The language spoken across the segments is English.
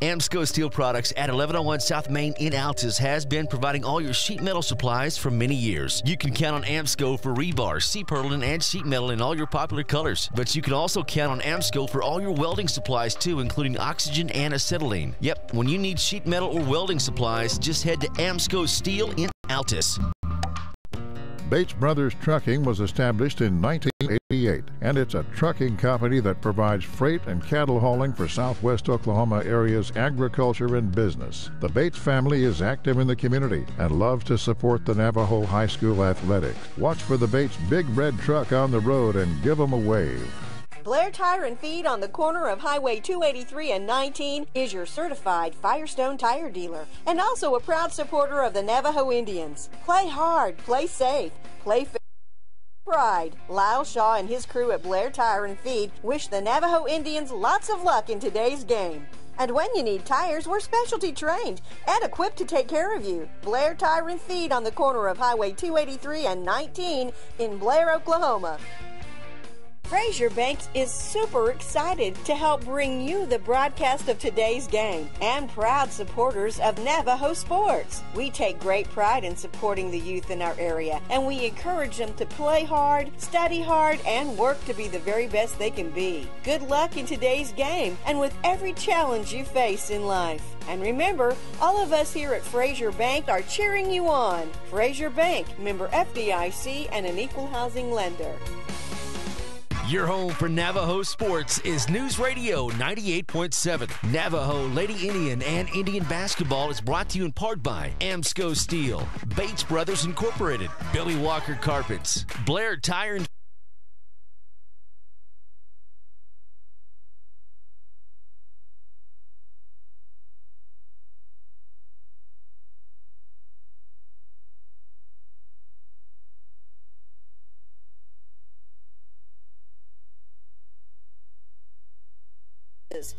Amsco Steel Products at 1101 South Main in Altus has been providing all your sheet metal supplies for many years. You can count on Amsco for rebar, C-purlin, and sheet metal in all your popular colors. But you can also count on Amsco for all your welding supplies too, including oxygen and acetylene. Yep, when you need sheet metal or welding supplies, just head to Amsco Steel in Altus. Bates Brothers Trucking was established in 1988, and it's a trucking company that provides freight and cattle hauling for southwest Oklahoma area's agriculture and business. The Bates family is active in the community and loves to support the Navajo High School athletics. Watch for the Bates big red truck on the road and give them a wave. Blair Tire and Feed on the corner of Highway 283 and 19 is your certified Firestone tire dealer and also a proud supporter of the Navajo Indians. Play hard, play safe, play fair. Pride. Lyle Shaw and his crew at Blair Tire and Feed wish the Navajo Indians lots of luck in today's game. And when you need tires, we're specialty trained and equipped to take care of you. Blair Tire and Feed on the corner of Highway 283 and 19 in Blair, Oklahoma. Fraser Banks is super excited to help bring you the broadcast of today's game and proud supporters of Navajo sports. We take great pride in supporting the youth in our area, and we encourage them to play hard, study hard, and work to be the very best they can be. Good luck in today's game and with every challenge you face in life. And remember, all of us here at Fraser Bank are cheering you on. Fraser Bank, member FDIC and an equal housing lender. Your home for Navajo sports is News Radio 98.7. Navajo, Lady Indian, and Indian basketball is brought to you in part by Amsco Steel, Bates Brothers Incorporated, Billy Walker Carpets, Blair Tire and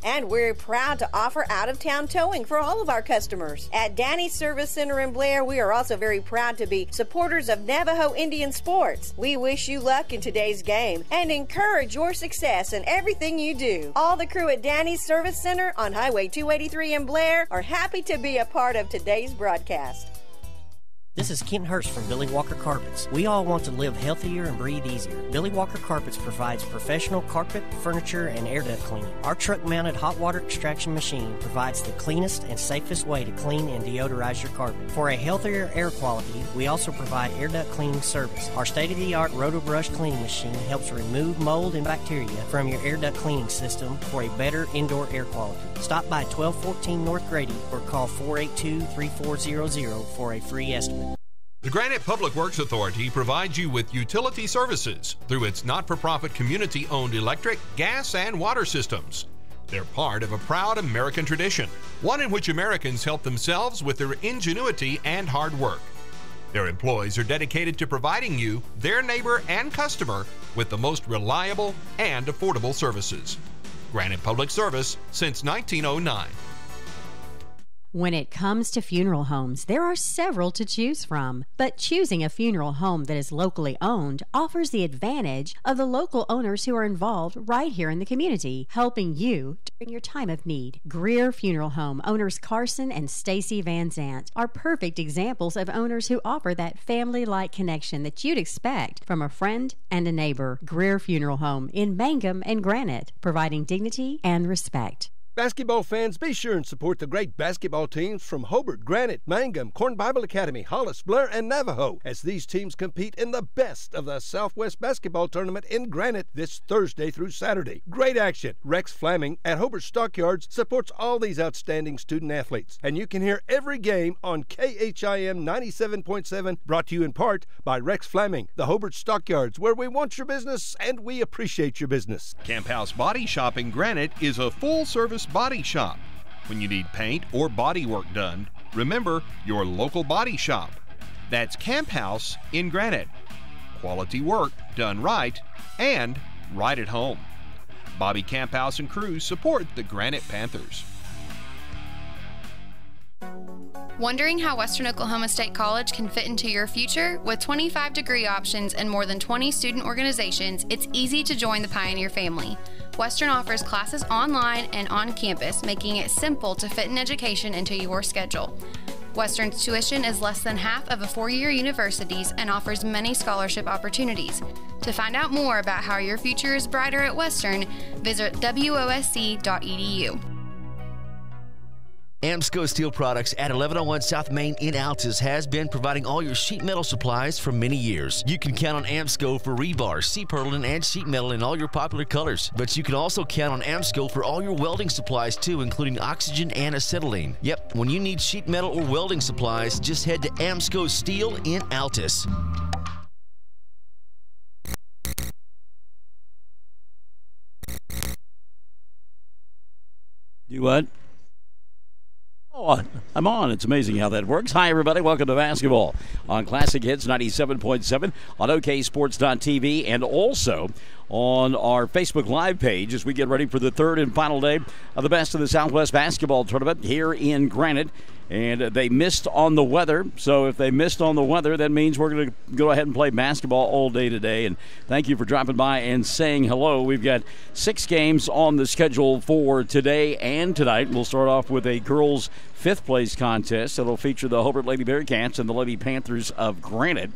And we're proud to offer out-of-town towing for all of our customers. At Danny's Service Center in Blair, we are also very proud to be supporters of Navajo Indian sports. We wish you luck in today's game and encourage your success in everything you do. All the crew at Danny's Service Center on Highway 283 in Blair are happy to be a part of today's broadcast. This is Kent Hurst from Billy Walker Carpets. We all want to live healthier and breathe easier. Billy Walker Carpets provides professional carpet, furniture, and air duct cleaning. Our truck-mounted hot water extraction machine provides the cleanest and safest way to clean and deodorize your carpet. For a healthier air quality, we also provide air duct cleaning service. Our state-of-the-art Roto-Brush cleaning machine helps remove mold and bacteria from your air duct cleaning system for a better indoor air quality. Stop by 1214 North Grady or call 482-3400 for a free estimate. The Granite Public Works Authority provides you with utility services through its not-for-profit community-owned electric, gas, and water systems. They're part of a proud American tradition, one in which Americans help themselves with their ingenuity and hard work. Their employees are dedicated to providing you, their neighbor and customer, with the most reliable and affordable services. Granite Public Service since 1909. When it comes to funeral homes, there are several to choose from. But choosing a funeral home that is locally owned offers the advantage of the local owners who are involved right here in the community, helping you during your time of need. Greer Funeral Home owners Carson and Stacy Van Zant are perfect examples of owners who offer that family-like connection that you'd expect from a friend and a neighbor. Greer Funeral Home in Mangum and Granite, providing dignity and respect. Basketball fans, be sure and support the great basketball teams from Hobart, Granite, Mangum, Corn Bible Academy, Hollis, Blair, and Navajo as these teams compete in the best of the Southwest Basketball Tournament in Granite this Thursday through Saturday. Great action. Rex Fleming at Hobart Stockyards supports all these outstanding student athletes, and you can hear every game on KHIM 97.7, brought to you in part by Rex Fleming, the Hobart Stockyards, where we want your business and we appreciate your business. Camp House Body Shop in Granite is a full-service body shop. When you need paint or body work done, remember your local body shop. That's Camp House in Granite. Quality work done right and right at home. Bobby Camp House and crew support the Granite Panthers. Wondering how Western Oklahoma State College can fit into your future? With 25 degree options and more than 20 student organizations, it's easy to join the Pioneer family. Western offers classes online and on campus, making it simple to fit an education into your schedule. Western's tuition is less than half of a four-year university's and offers many scholarship opportunities. To find out more about how your future is brighter at Western, visit wosc.edu. Amsco Steel Products at 1101 South Main in Altus has been providing all your sheet metal supplies for many years. You can count on Amsco for rebar, C-purlin, and sheet metal in all your popular colors. But you can also count on Amsco for all your welding supplies too, including oxygen and acetylene. Yep, when you need sheet metal or welding supplies, just head to Amsco Steel in Altus. Do what? Oh, I'm on. It's amazing how that works. Hi, everybody. Welcome to basketball on Classic Hits 97.7 on OKSports.tv and also on our Facebook Live page as we get ready for the third and final day of the Best of the Southwest Basketball Tournament here in Granite. And they missed on the weather, so if they missed on the weather, that means we're going to go ahead and play basketball all day today. And thank you for dropping by and saying hello. We've got 6 games on the schedule for today and tonight. We'll start off with a girls' fifth-place contest. It'll feature the Hobart Lady Bearcats and the Lady Panthers of Granite.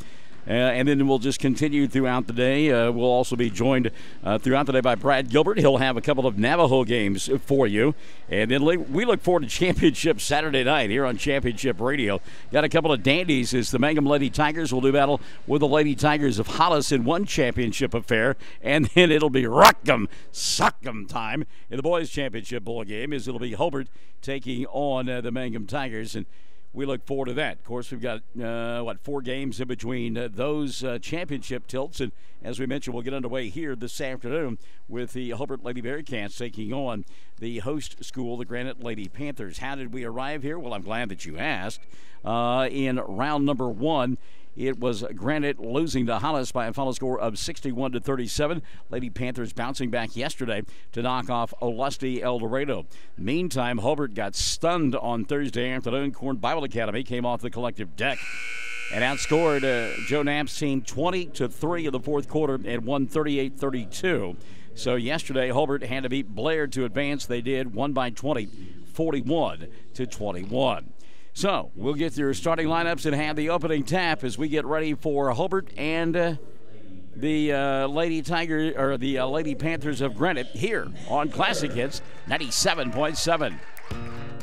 And then we'll just continue throughout the day. We'll also be joined throughout the day by Brad Gilbert. He'll have a couple of Navajo games for you. And then we look forward to Championship Saturday night here on Championship Radio. Got a couple of dandies as the Mangum Lady Tigers will do battle with the Lady Tigers of Hollis in one championship affair. And then it'll be Rock'em Sock'em time in the Boys Championship Bowl game as it'll be Hobart taking on the Mangum Tigers. And we look forward to that. Of course, we've got, 4 games in between those championship tilts. And as we mentioned, we'll get underway here this afternoon with the Hobart Lady Bearcats taking on the host school, the Granite Lady Panthers. How did we arrive here? Well, I'm glad that you asked. In round number 1, it was Granite losing to Hollis by a final score of 61-37. Lady Panthers bouncing back yesterday to knock off Olustee-Eldorado. Meantime, Hobart got stunned on Thursday afternoon. Corn Bible Academy came off the collective deck and outscored Joe Knapp's team 20-3 in the fourth quarter and won 38-32. So yesterday, Hobart had to beat Blair to advance. They did, won by 20, 41-21. So we'll get your starting lineups and have the opening tap as we get ready for Hobart and the Lady Panthers of Granite here on Classic Hits 97.7.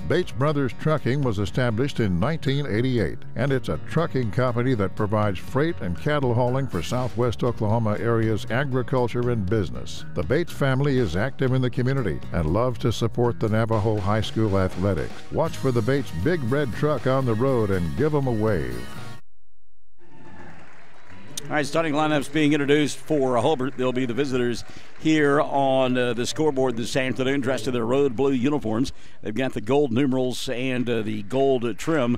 Bates Brothers Trucking was established in 1988, and it's a trucking company that provides freight and cattle hauling for Southwest Oklahoma area's agriculture and business. The Bates family is active in the community and loves to support the Navajo High School athletics. Watch for the Bates big red truck on the road and give them a wave. All right, starting lineups being introduced for Hobart. They'll be the visitors here on the scoreboard this afternoon, dressed in their road blue uniforms. They've got the gold numerals and the gold trim.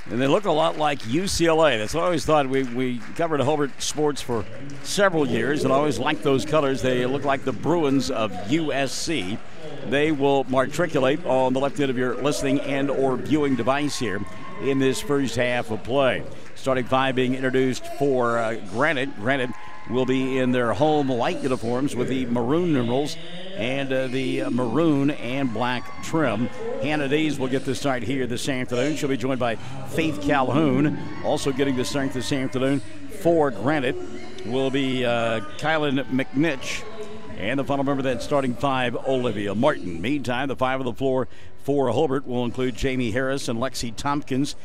And they look a lot like UCLA. That's what I always thought. We covered Hobart sports for several years, and I always liked those colors. They look like the Bruins of USC. They will matriculate on the left end of your listening and or viewing device here in this first half of play. Starting 5 being introduced for Granite. Granite will be in their home white uniforms with the maroon numerals and the maroon and black trim. Hannah Dees will get the start here this afternoon. She'll be joined by Faith Calhoun. Also getting the start this afternoon for Granite will be Kylan McNitch. And the final member of that starting 5, Olivia Martin. Meantime, the 5 on the floor for Hobart will include Jamie Harris and Lexi Tompkins,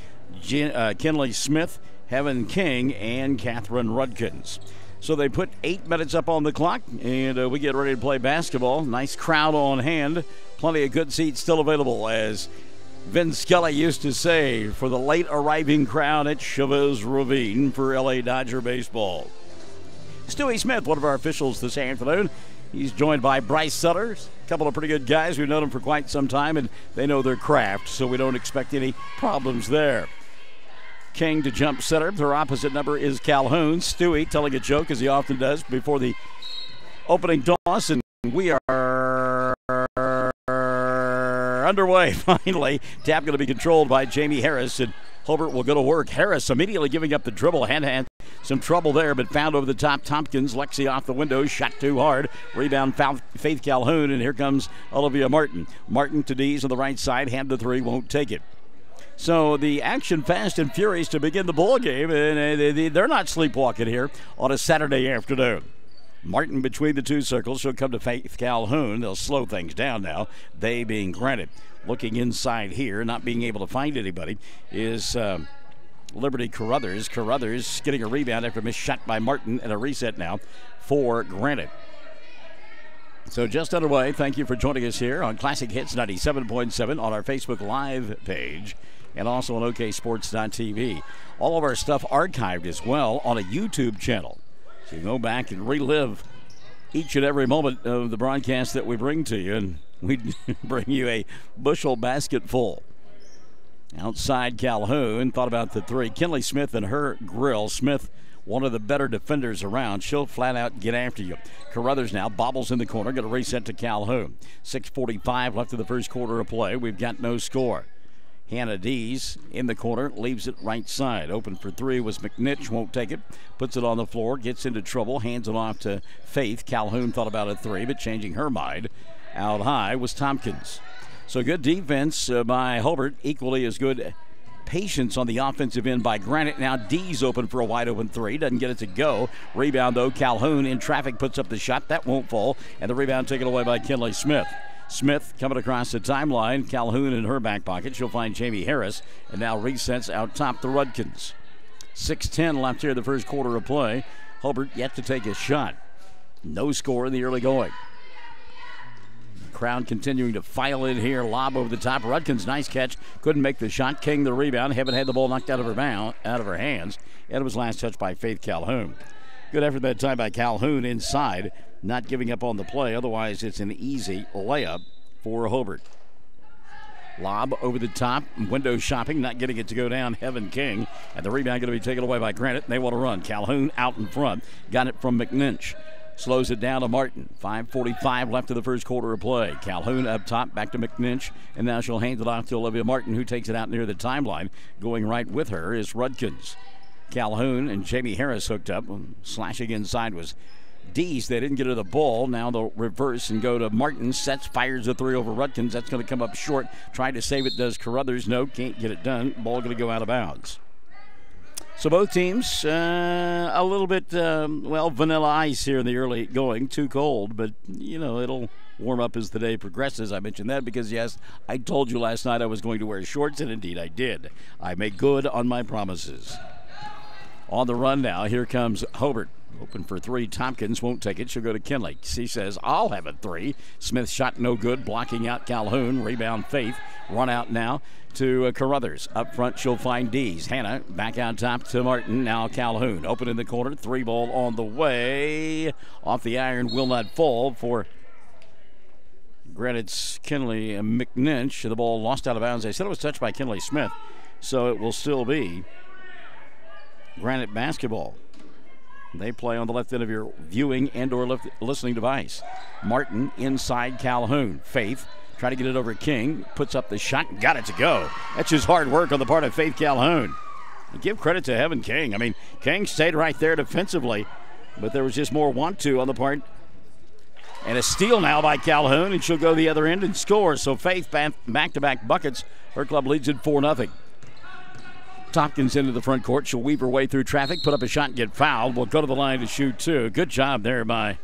Kinley Smith, Heaven King, and Catherine Rudkins. So they put 8 minutes up on the clock, and we get ready to play basketball. Nice crowd on hand. Plenty of good seats still available, as Vin Scully used to say, for the late arriving crowd at Chavez Ravine for LA Dodger baseball. Stewie Smith, one of our officials this afternoon. He's joined by Bryce Sutter, a couple of pretty good guys. We've known them for quite some time, and they know their craft, so we don't expect any problems there. King to jump center. Their opposite number is Calhoun. Stewie telling a joke, as he often does, before the opening toss, and we are underway finally. Tap going to be controlled by Jamie Harris, and Hobart will go to work. Harris immediately giving up the dribble, hand-to-hand Some trouble there, but found over the top. Tompkins, Lexi off the window, shot too hard. Rebound, Faith Calhoun, and here comes Olivia Martin. Martin to Dees on the right side, hand the three, won't take it. So the action fast and furious to begin the ball game, and they're not sleepwalking here on a Saturday afternoon. Martin between the two circles. She'll come to Faith Calhoun. They'll slow things down now, they being Granite. Looking inside here, not being able to find anybody, is Liberty Carruthers. Carruthers getting a rebound after a missed shot by Martin, and a reset now for Granite. So just underway. Thank you for joining us here on Classic Hits 97.7 on our Facebook Live page and also on OKSports.tv. All of our stuff archived as well on a YouTube channel. So you can go back and relive each and every moment of the broadcast that we bring to you, and we bring you a bushel basket full. Outside Calhoun, thought about the three. Kinley Smith and her grill. Smith, one of the better defenders around. She'll flat out get after you. Carruthers now bobbles in the corner. Going to reset to Calhoun. 6:45 left in the first quarter of play. We've got no score. Hannah Dees in the corner, leaves it right side. Open for three was McNitch, won't take it. Puts it on the floor, gets into trouble, hands it off to Faith. Calhoun thought about a three, but changing her mind. Out high was Tompkins. So good defense by Hobart, equally as good patience on the offensive end by Granite. Now Dees open for a wide open three, doesn't get it to go. Rebound though, Calhoun in traffic puts up the shot, that won't fall, and the rebound taken away by Kinley Smith. Smith coming across the timeline. Calhoun in her back pocket. She'll find Jamie Harris. And now resets out top the Rudkins. 6:10 left here in the first quarter of play. Hobart yet to take a shot. No score in the early going. Crowd continuing to file in here. Lob over the top. Rudkins, nice catch. Couldn't make the shot. King the rebound. Heaven had the ball knocked out of her hands. And it was last touched by Faith Calhoun. Good effort that time by Calhoun inside. Not giving up on the play. Otherwise, it's an easy layup for Hobart. Lob over the top. Window shopping. Not getting it to go down. Heaven King. And the rebound going to be taken away by Granite. They want to run. Calhoun out in front. Got it from McNinch. Slows it down to Martin. 5:45 left in the first quarter of play. Calhoun up top. Back to McNinch. And now she'll hand it off to Olivia Martin, who takes it out near the timeline. Going right with her is Rudkins. Calhoun and Jamie Harris hooked up. Slashing inside was Dees. They didn't get her the ball. Now they'll reverse and go to Martin. Sets, fires a three over Rudkins. That's going to come up short. Trying to save it does Carruthers. No, can't get it done. Ball going to go out of bounds. So both teams a little bit, vanilla ice here in the early going. Too cold, but, it'll warm up as the day progresses. I mentioned that because, yes, I told you last night I was going to wear shorts, and indeed I did. I made good on my promises. On the run now, here comes Hobart. Open for three. Tompkins won't take it. She'll go to Kinley. She says, I'll have a three. Smith shot no good, blocking out Calhoun. Rebound Faith. Run out now to Carruthers. Up front, she'll find Dees. Hannah back out top to Martin. Now Calhoun. Open in the corner. Three ball on the way. Off the iron. Will not fall for Granite's Kinley McNinch. The ball lost out of bounds. They said it was touched by Kinley Smith. So it will still be Granite basketball. They play on the left end of your viewing and or listening device. Martin inside Calhoun. Faith try to get it over King. Puts up the shot. Got it to go. That's just hard work on the part of Faith Calhoun. And give credit to Heaven King. I mean, King stayed right there defensively, but there was just more want to on the part. And a steal now by Calhoun, and she'll go the other end and score. So Faith back-to-back buckets. Her club leads it 4-0. Tompkins into the front court. She'll weave her way through traffic, put up a shot and get fouled. Will go to the line to shoot two. Good job there by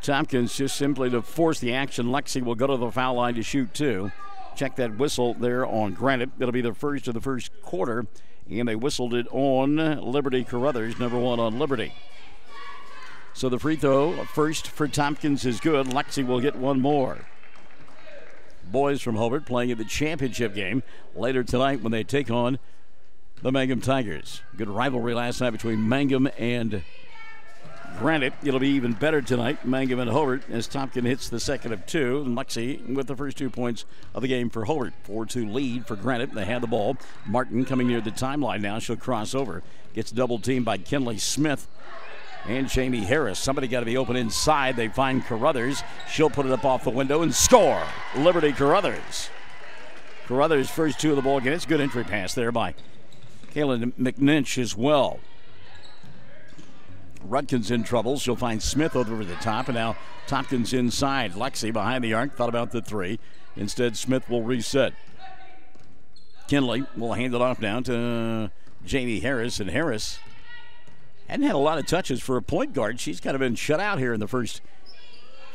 Tompkins, just simply to force the action. Lexi will go to the foul line to shoot two. Check that whistle there on Granite. It'll be the first of the first quarter, and they whistled it on Liberty Carruthers, number one on Liberty. So the free throw first for Tompkins is good. Lexi will get one more. Boys from Hobart playing in the championship game later tonight when they take on the Mangum Tigers. Good rivalry last night between Mangum and Granite. It'll be even better tonight, Mangum and Hobart, as Tompkins hits the second of two. And Lexi with the first 2 points of the game for Hobart. 4-2 lead for Granite. They have the ball. Martin coming near the timeline now. She'll cross over. Gets double teamed by Kinley Smith and Jamie Harris. Somebody got to be open inside. They find Carruthers. She'll put it up off the window and score. Liberty Carruthers. Carruthers first two of the ball game. It's a good entry pass there by Kaylin McNinch as well. Rudkin's in trouble. She'll find Smith over the top, and now Tompkins inside. Lexi behind the arc, thought about the three. Instead, Smith will reset. Kinley will hand it off now to Jamie Harris, and Harris hadn't had a lot of touches for a point guard. She's kind of been shut out here in the first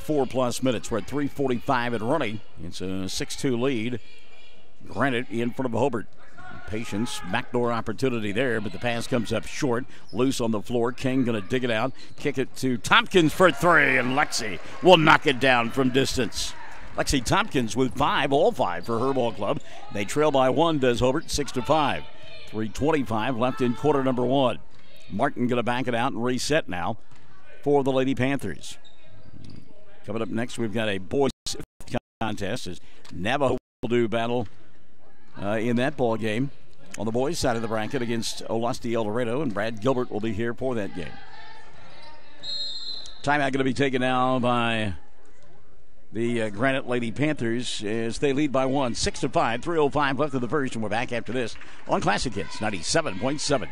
4+ minutes. We're at 3:45 and running. It's a 6-2 lead. Granite in front of Hobart. Patience, backdoor opportunity there, but the pass comes up short. Loose on the floor. King going to dig it out. Kick it to Tompkins for three, and Lexi will knock it down from distance. Lexi Tompkins with 5, all 5 for her ball club. They trail by 1, does Hobart, 6-5. 3:25 left in quarter number 1. Martin going to back it out and reset now for the Lady Panthers. Coming up next, we've got a boys contest as Navajo will do battle in that ball game on the boys' side of the bracket against Olustee-Eldorado, and Brad Gilbert will be here for that game. Timeout going to be taken now by the Granite Lady Panthers as they lead by 1, 6-5, 3:05 left in the first, and we're back after this on Classic Hits 97.7.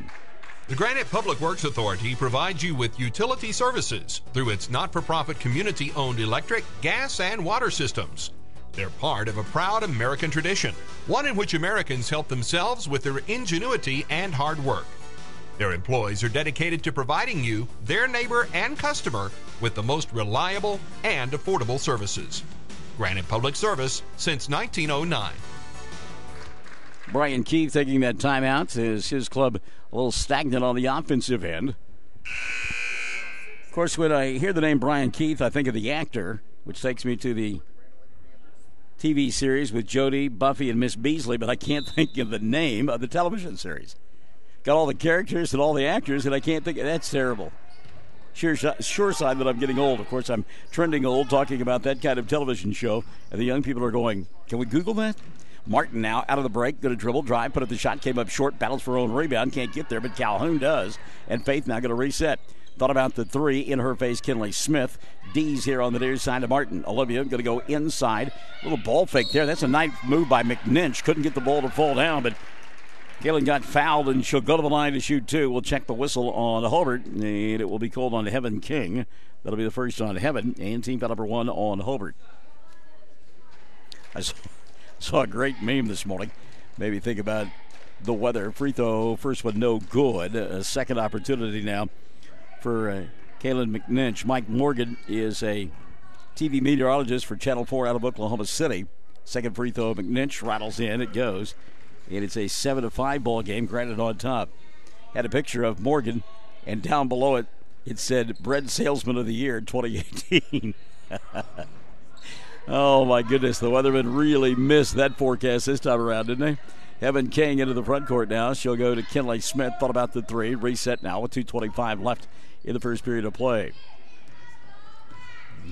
The Granite Public Works Authority provides you with utility services through its not-for-profit community-owned electric, gas, and water systems. They're part of a proud American tradition, one in which Americans help themselves with their ingenuity and hard work. Their employees are dedicated to providing you, their neighbor and customer, with the most reliable and affordable services. Granite Public Service since 1909. Brian Keith taking that timeout as his club a little stagnant on the offensive end. Of course, when I hear the name Brian Keith, I think of the actor, which takes me to the TV series with Jody, Buffy, and Miss Beasley, but I can't think of the name of the television series. Got all the characters and all the actors, and I can't think of that's terrible. Sure sign that I'm getting old. Of course, I'm trending old talking about that kind of television show, and the young people are going, can we Google that? Martin now out of the break, going to dribble, drive, put up the shot, came up short, battles for her own rebound, can't get there, but Calhoun does, and Faith now going to reset. Thought about the three, in her face, Kinley Smith. D's here on the near side of Martin. Olivia going to go inside. Little ball fake there. That's a nice move by McNinch. Couldn't get the ball to fall down, but Galen got fouled, and she'll go to the line to shoot 2. We'll check the whistle on Hobart, and it will be called on Heaven King. That'll be the first on Heaven, and team foul number 1 on Hobart. I saw a great meme this morning. Made me think about the weather. Free throw, first one no good. A second opportunity now for Kaylin McNinch. Mike Morgan is a TV meteorologist for Channel 4 out of Oklahoma City. Second free throw, McNinch rattles in. It goes. And it's a 7-5 ball game. Granite on top. Had a picture of Morgan, and down below it, it said Bread Salesman of the Year 2018. Oh, my goodness. The weathermen really missed that forecast this time around, didn't they? Heaven King into the front court now. She'll go to Kinley Smith. Thought about the three. Reset now with 2:25 left in the first period of play.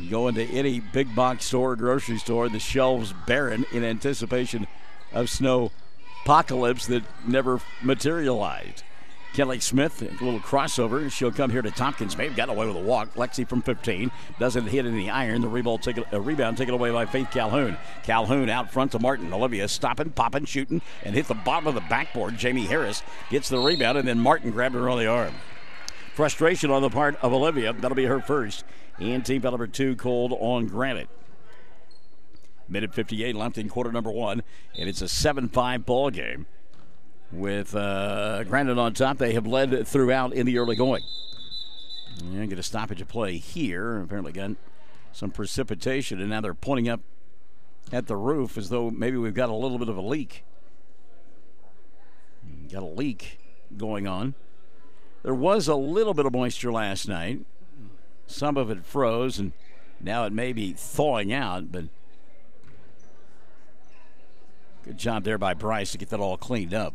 Go into any big box store or grocery store, the shelves barren in anticipation of snow apocalypse that never materialized. Kelly Smith, a little crossover. She'll come here to Tompkins. May have gotten away with a walk. Lexi from 15. Doesn't hit in the iron. The rebound taken away by Faith Calhoun. Calhoun out front to Martin. Olivia stopping, popping, shooting, and hit the bottom of the backboard. Jamie Harris gets the rebound, and then Martin grabbed her on the arm. Frustration on the part of Olivia. That'll be her first. And team foul number 2 called on Granite. Minute 58 left in quarter number 1, and it's a 7-5 ball game. With Granite on top, they have led throughout in the early going. And get a stoppage of play here. Apparently got some precipitation, and now they're pointing up at the roof as though maybe we've got a little bit of a leak. Got a leak going on. There was a little bit of moisture last night. Some of it froze, and now it may be thawing out, but good job there by Bryce to get that all cleaned up.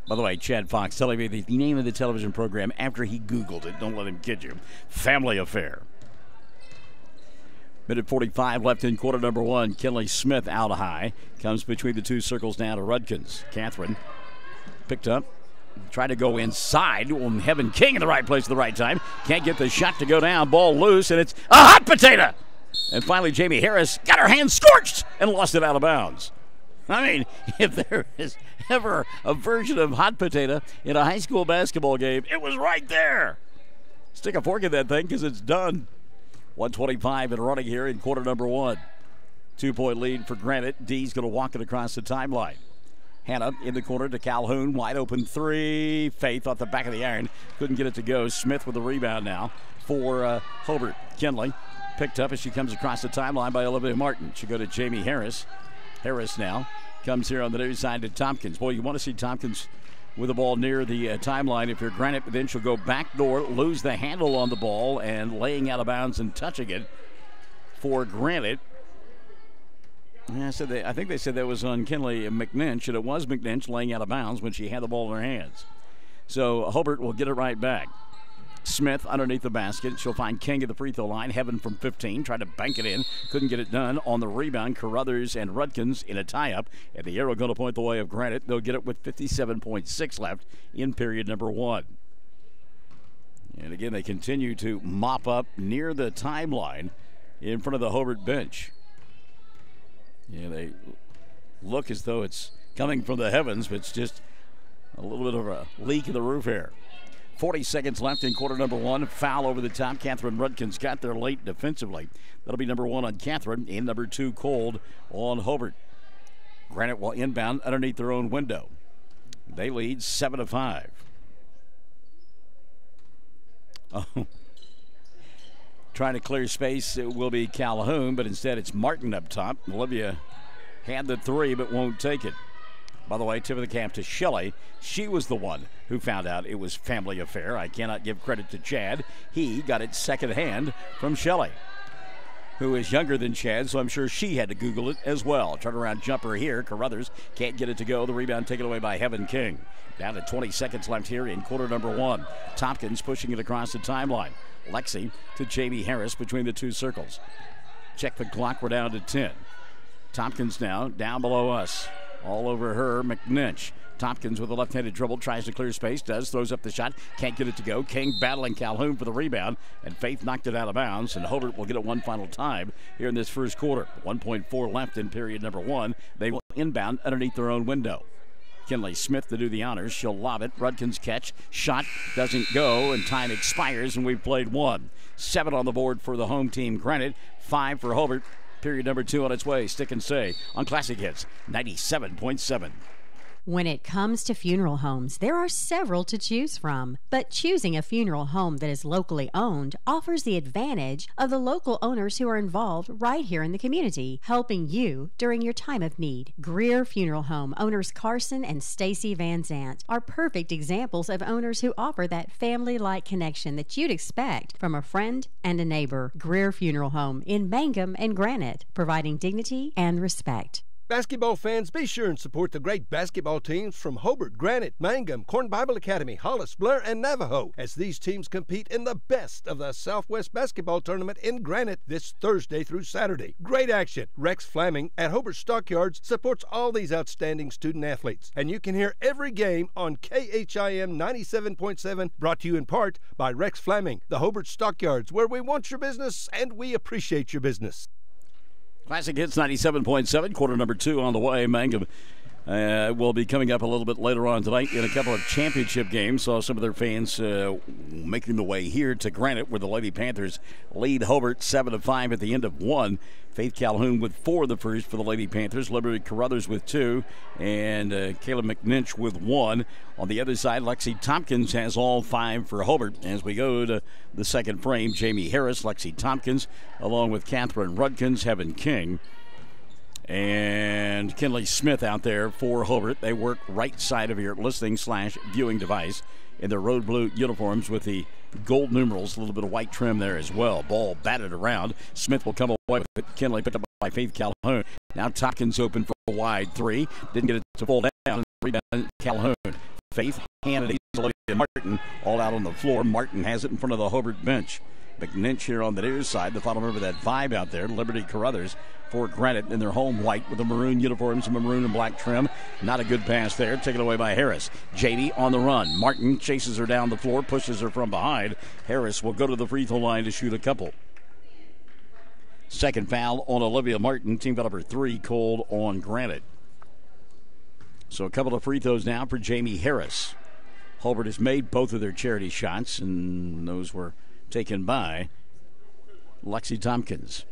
By the way, Chad Fox telling me the name of the television program after he Googled it. Don't let him kid you. Family Affair. Minute 45 left in quarter number 1. Kinley Smith out high. Comes between the two circles now to Rudkins. Catherine picked up. Tried to go inside. Heaven King in the right place at the right time. Can't get the shot to go down. Ball loose, and it's a hot potato. And finally, Jamie Harris got her hand scorched and lost it out of bounds. I mean, if there is ever a version of hot potato in a high school basketball game, it was right there. Stick a fork in that thing because it's done. 125 and running here in quarter number one. 2-point lead for Granite. D's going to walk it across the timeline. Hannah in the corner to Calhoun. Wide open three. Faith off the back of the iron. Couldn't get it to go. Smith with the rebound now for Hobart. Kinley picked up as she comes across the timeline by Olivia Martin. She'll go to Jamie Harris. Harris now comes here on the near side to Tompkins. Boy, you want to see Tompkins with the ball near the timeline if you're Granite, but then she'll go back door, lose the handle on the ball, and laying out of bounds and touching it for Granite. I think they said that was on Kinley McNinch, and it was McNinch laying out of bounds when she had the ball in her hands. So Hobart will get it right back. Smith underneath the basket. She'll find King at the free throw line. Heaven from 15. Tried to bank it in. Couldn't get it done. On the rebound, Carruthers and Rudkins in a tie-up. And the arrow going to point the way of Granite. They'll get it with 57.6 left in period number one. And again, they continue to mop up near the timeline in front of the Hobart bench. Yeah, they look as though it's coming from the heavens, but it's just a little bit of a leak in the roof here. 40 seconds left in quarter number one. Foul over the top. Catherine Rudkins got there late defensively. That'll be number one on Catherine and number two Cold on Hobart. Granite will inbound underneath their own window. They lead 7-5. Oh. Trying to clear space, it will be Calhoun, but instead it's Martin up top. Olivia had the three, but won't take it. By the way, tip of the cap to Shelley. She was the one who found out it was family affair. I cannot give credit to Chad. He got it secondhand from Shelley, who is younger than Chad, so I'm sure she had to Google it as well. Turnaround jumper here. Carruthers can't get it to go. The rebound taken away by Heaven King. Down to 20 seconds left here in quarter number one. Tompkins pushing it across the timeline. Lexi to Jamie Harris between the two circles. Check the clock. We're down to 10. Tompkins now down below us. All over her, McNinch. Tompkins with a left-handed dribble, tries to clear space, throws up the shot, can't get it to go. King battling Calhoun for the rebound, and Faith knocked it out of bounds, and Hobart will get it one final time here in this first quarter. 1.4 left in period number one. They will inbound underneath their own window. Kinley Smith to do the honors. She'll lob it. Rudkins catch. Shot doesn't go, and time expires, and we've played one. 7 on the board for the home team, Granite. 5 for Hobart. Period number 2 on its way. Stick and stay on Classic Hits 97.7. When it comes to funeral homes, there are several to choose from, but choosing a funeral home that is locally owned offers the advantage of the local owners who are involved right here in the community, helping you during your time of need. Greer Funeral Home owners Carson and Stacy Van Zant are perfect examples of owners who offer that family-like connection that you'd expect from a friend and a neighbor. Greer Funeral Home in Mangum and Granite, providing dignity and respect. Basketball fans, be sure and support the great basketball teams from Hobart, Granite, Mangum, Corn Bible Academy, Hollis, Blair, and Navajo as these teams compete in the best of the Southwest Basketball Tournament in Granite this Thursday through Saturday. Great action. Rex Flaming at Hobart Stockyards supports all these outstanding student athletes, and you can hear every game on KHIM 97.7, brought to you in part by Rex Flaming, the Hobart Stockyards, where we want your business and we appreciate your business. Classic Hits 97.7, quarter number 2 on the way. Mangum will be coming up a little bit later on tonight in a couple of championship games. Saw some of their fans making the way here to Granite, where the Lady Panthers lead Hobart 7-5 at the end of one. Faith Calhoun with 4 of the first for the Lady Panthers. Liberty Carruthers with 2. And Caleb McNinch with 1. On the other side, Lexi Tompkins has all 5 for Hobart. As we go to the second frame, Jamie Harris, Lexi Tompkins, along with Catherine Rudkins, Heaven King, and Kinley Smith out there for Hobart. They work right side of your listening/viewing device in their road blue uniforms with the gold numerals, a little bit of white trim there as well. Ball batted around. Smith will come away with it. Kinley picked up by Faith Calhoun. Now Tompkins open for a wide 3. Didn't get it to fall down. Rebound Calhoun. Faith handed it to Martin. All out on the floor. Martin has it in front of the Hobart bench. McNinch here on the near side. The final member of that 5 out there. Liberty Carruthers for Granite in their home white with the maroon uniforms and maroon and black trim. Not a good pass there. Taken away by Harris. JD on the run. Martin chases her down the floor, pushes her from behind. Harris will go to the free throw line to shoot a couple. Second foul on Olivia Martin. Team foul number 3 called on Granite. So a couple of free throws now for Jamie Harris. Hobart has made both of their charity shots, and those were taken by Lexi Tompkins.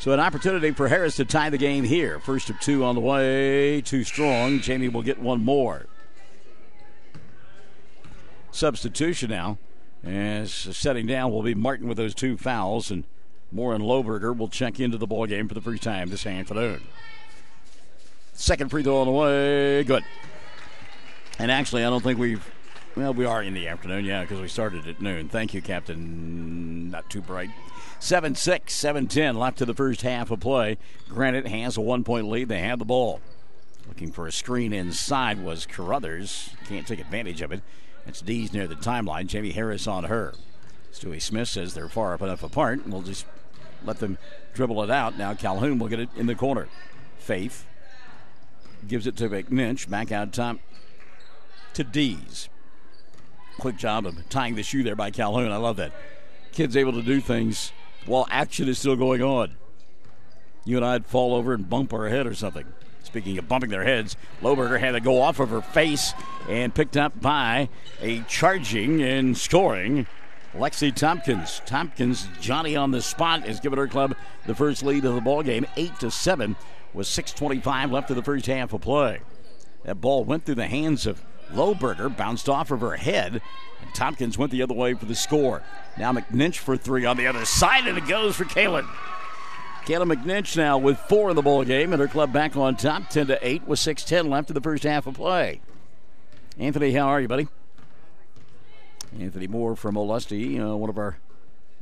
So an opportunity for Harris to tie the game here. First of two on the way. Too strong. Jamie will get one more. Substitution now. As setting down will be Martin with those two fouls, and Moore and Lohberger will check into the ball game for the first time this afternoon. Second free throw on the way. Good. And actually, I don't think we are in the afternoon, because we started at noon. Thank you, Captain. Not too bright. 7-6, 7-10 left to the first half of play. Granite has a 1-point lead. They have the ball. Looking for a screen inside was Carruthers. Can't take advantage of it. It's Dees near the timeline. Jamie Harris on her. Stewie Smith says they're far enough apart. We'll just let them dribble it out. Now Calhoun will get it in the corner. Faith gives it to McNinch. Back out top to Dees. Quick job of tying the shoe there by Calhoun. I love that. Kid's able to do things while action is still going on. You and I'd fall over and bump our head or something. Speaking of bumping their heads, Lohberger had to go off of her face and picked up by a charging and scoring Lexi Tompkins. Tompkins, Johnny on the spot, has given her club the first lead of the ball game, 8-7, with 6:25 left of the first half of play. That ball went through the hands of Lohberger, bounced off of her head, and Tompkins went the other way for the score. Now McNinch for three on the other side, and it goes for Kaylin. Kayla McNinch now with 4 in the ball game, and her club back on top, 10-8, with 6:10 left in the first half of play. Anthony, how are you, buddy? Anthony Moore from Olustee, one of our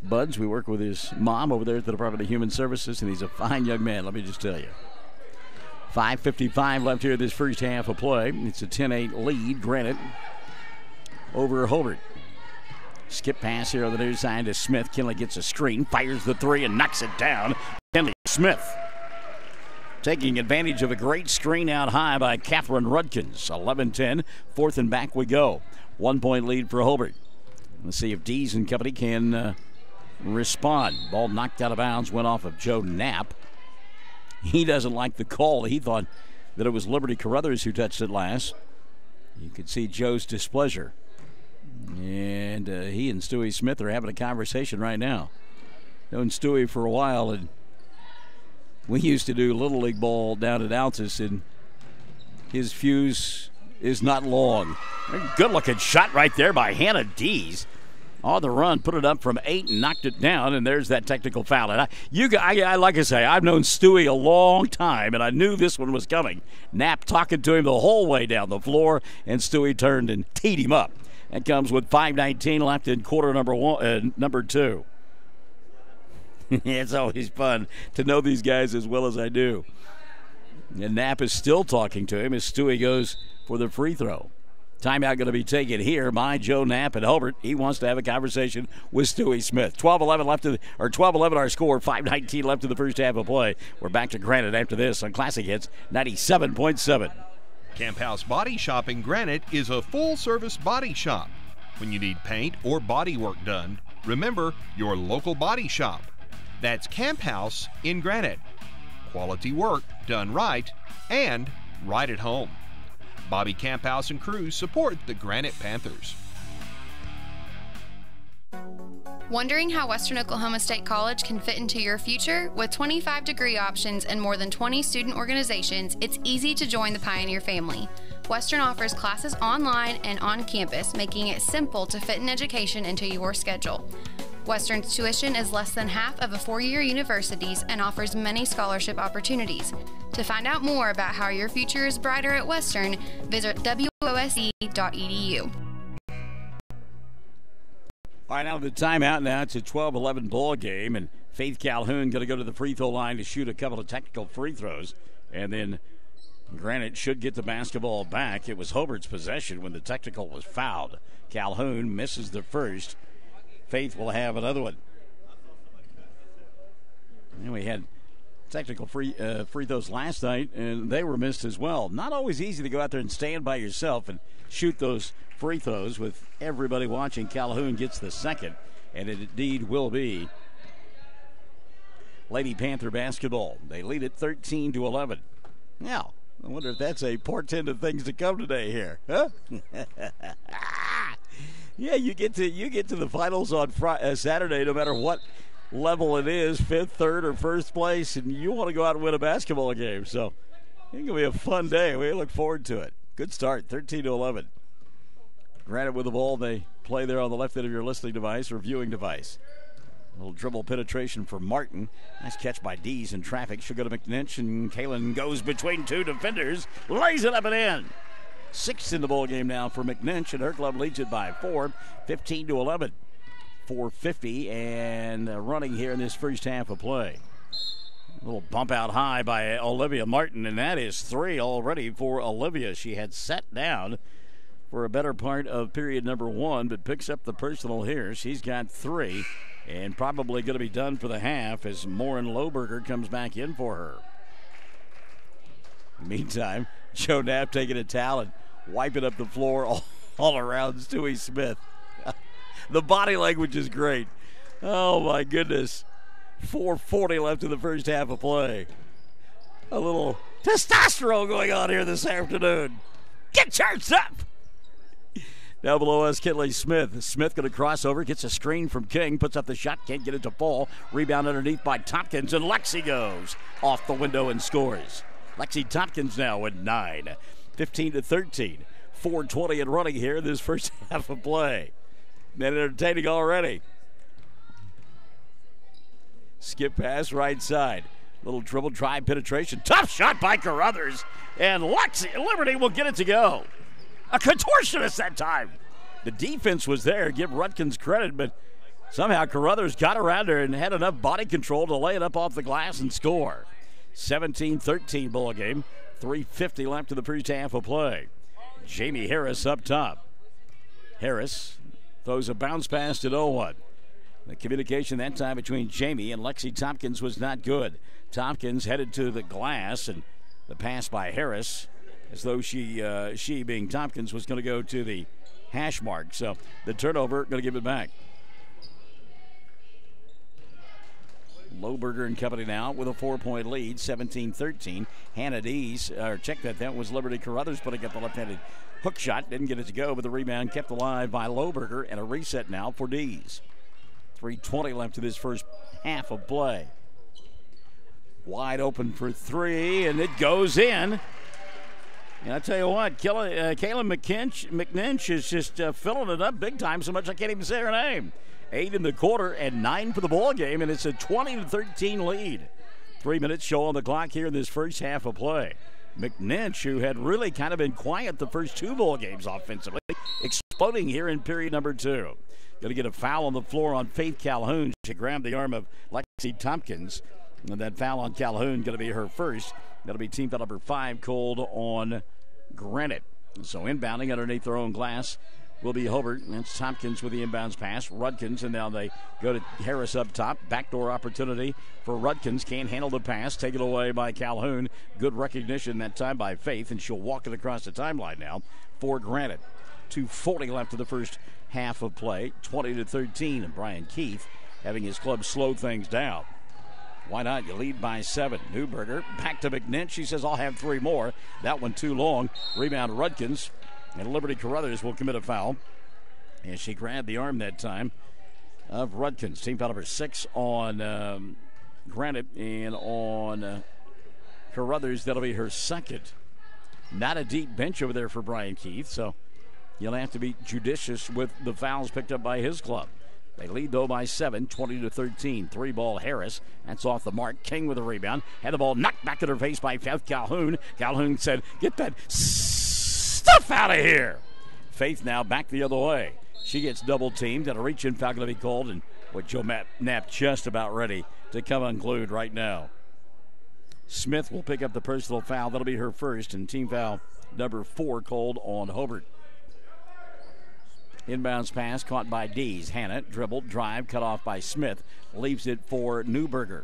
buds. We work with his mom over there at the Department of Human Services, and he's a fine young man, let me just tell you. 5:55 left here this first half of play. It's a 10-8 lead, Granite over Hobart. Skip pass here on the near side to Smith. Kinley gets a screen, fires the three, and knocks it down. Kinley Smith taking advantage of a great screen out high by Catherine Rudkins. 11-10, fourth and back we go. 1-point lead for Hobart. Let's see if Dees and company can respond. Ball knocked out of bounds, went off of Joe Knapp. He doesn't like the call. He thought that it was Liberty Carruthers who touched it last. You could see Joe's displeasure. And he and Stewie Smith are having a conversation right now. Known Stewie for a while, and we used to do Little League ball down at Altus, and his fuse is not long. Good-looking shot right there by Hannah Dees. On the run, put it up from 8 and knocked it down, and there's that technical foul. And I like I say, I've known Stewie a long time, and I knew this one was coming. Knapp talking to him the whole way down the floor, and Stewie turned and teed him up. That comes with 5:19 left in quarter number 2. It's always fun to know these guys as well as I do. And Knapp is still talking to him as Stewie goes for the free throw. Timeout going to be taken here by Joe Knapp at Hobart. He wants to have a conversation with Stewie Smith. 12-11 left 12-11 our score. 5:19 left in the first half of play. We're back to Granite after this on Classic Hits 97.7. Camp House Body Shop in Granite is a full-service body shop. When you need paint or body work done, remember your local body shop. That's Camp House in Granite. Quality work done right and right at home. Bobby Camphouse and crew support the Granite Panthers. Wondering how Western Oklahoma State College can fit into your future? With 25 degree options and more than 20 student organizations, it's easy to join the Pioneer family. Western offers classes online and on campus, making it simple to fit an education into your schedule. Western's tuition is less than half of a four-year university's and offers many scholarship opportunities. To find out more about how your future is brighter at Western, visit wosc.edu. All right, now the timeout. Now it's a 12-11 ball game, and Faith Calhoun going to go to the free throw line to shoot a couple of technical free throws, and then Granite should get the basketball back. It was Hobart's possession when the technical was fouled. Calhoun misses the first. Faith will have another one. And we had technical free throws last night, and they were missed as well. Not always easy to go out there and stand by yourself and shoot those free throws with everybody watching. Calhoun gets the second, and it indeed will be Lady Panther basketball. They lead it 13-11. Now, I wonder if that's a portent of things to come today here, huh? Yeah, you get to the finals on Saturday, no matter what level it is, 5th, 3rd, or 1st place, and you want to go out and win a basketball game. So it's going to be a fun day. We look forward to it. Good start, 13-11. Granite with the ball. They play there on the left end of your listening device or viewing device. A little dribble penetration for Martin. Nice catch by Dees in traffic. She'll go to McNinch, and Kalen goes between two defenders, lays it up and in. 6th in the ball game now for McNinch, and her club leads it by 4, 15-11. 4:50 and running here in this first half of play. A little bump out high by Olivia Martin, and that is 3 already for Olivia. She had sat down for a better part of period number 1, but picks up the personal here. She's got 3 and probably going to be done for the half as Morin Lohberger comes back in for her. Meantime, Joe Knapp taking a towel and wiping up the floor all around Stewie Smith. The body language is great. Oh, my goodness. 4:40 left in the first half of play. A little testosterone going on here this afternoon. Get charged up. Down below us, Kinley Smith. Smith going to cross over, gets a screen from King, puts up the shot, can't get it to fall. Rebound underneath by Tompkins, and Lexi goes off the window and scores. Lexi Tompkins now with 9. 15-13. 4:20 and running here in this first half of play. And entertaining already. Skip pass right side. Little dribble, drive, penetration. Tough shot by Carruthers. And Liberty will get it to go. A contortionist that time. The defense was there. Give Rutkins credit, but somehow Carruthers got around her and had enough body control to lay it up off the glass and score. 17-13 ball game. 3:50 left in the first half of play. Jamie Harris up top. Harris throws a bounce pass to no one. The communication that time between Jamie and Lexi Tompkins was not good. Tompkins headed to the glass, and the pass by Harris, as though she being Tompkins, was going to go to the hash mark. So the turnover, going to give it back. Lohberger and company now with a 4-point lead, 17-13. Hannah Dees, check that was Liberty Carruthers putting up the left-handed hook shot. Didn't get it to go, but the rebound kept alive by Lohberger, and a reset now for Dees. 3:20 left to this first half of play. Wide open for 3, and it goes in. And I tell you what, Kaylin McNinch is just filling it up big time, so much I can't even say her name. 8 in the quarter and 9 for the ball game, and it's a 20-13 lead. 3 minutes show on the clock here in this first half of play. McNinch, who had really kind of been quiet the first 2 ball games offensively, exploding here in period number 2. Going to get a foul on the floor on Faith Calhoun. She grabbed the arm of Lexi Tompkins. And that foul on Calhoun going to be her first. That'll be team foul number 5 called on Granite. So inbounding underneath their own glass will be Hobart. That's Tompkins with the inbounds pass. Rudkins, and now they go to Harris up top. Backdoor opportunity for Rudkins. Can't handle the pass. Taken away by Calhoun. Good recognition that time by Faith, and she'll walk it across the timeline now for Granite. 2:40 left of the first half of play. 20-13, and Brian Keith having his club slow things down. Why not? You lead by 7. Newberger back to McNinch. She says, I'll have 3 more. That one too long. Rebound Rudkins. And Liberty Carruthers will commit a foul. And she grabbed the arm that time of Rudkins. Team foul number 6 on Granite, and on Carruthers, that'll be her second. Not a deep bench over there for Brian Keith, so you'll have to be judicious with the fouls picked up by his club. They lead, though, by 7, 20-13. 3-ball Harris. That's off the mark. King with a rebound. Had the ball knocked back in her face by Faith Calhoun. Calhoun said, get that stuff out of here. Faith now back the other way. She gets double-teamed, and a reach-in foul going to be called, and with Joe Knapp just about ready to come unglued right now. Smith will pick up the personal foul. That'll be her first, and team foul number 4 called on Hobart. Inbounds pass caught by Dees. Hannah dribbled, drive, cut off by Smith. Leaves it for Newberger.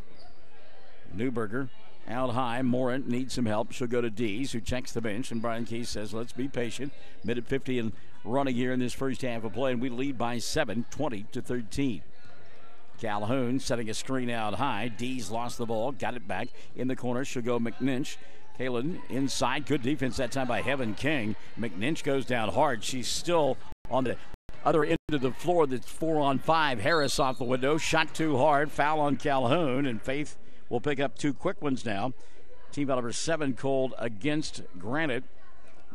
Newberger out high. Morin needs some help. She'll go to Dees, who checks the bench, and Brian Keith says, let's be patient. Minute 50 and running here in this first half of play, and we lead by 7, 20-13. Calhoun setting a screen out high. Dees lost the ball, got it back in the corner. She'll go McNinch. Kalen inside. Good defense that time by Heaven King. McNinch goes down hard. She's still on the other end of the floor. That's 4-on-5. Harris off the window. Shot too hard. Foul on Calhoun. And Faith will pick up 2 quick ones now. Team foul number 7 called against Granite.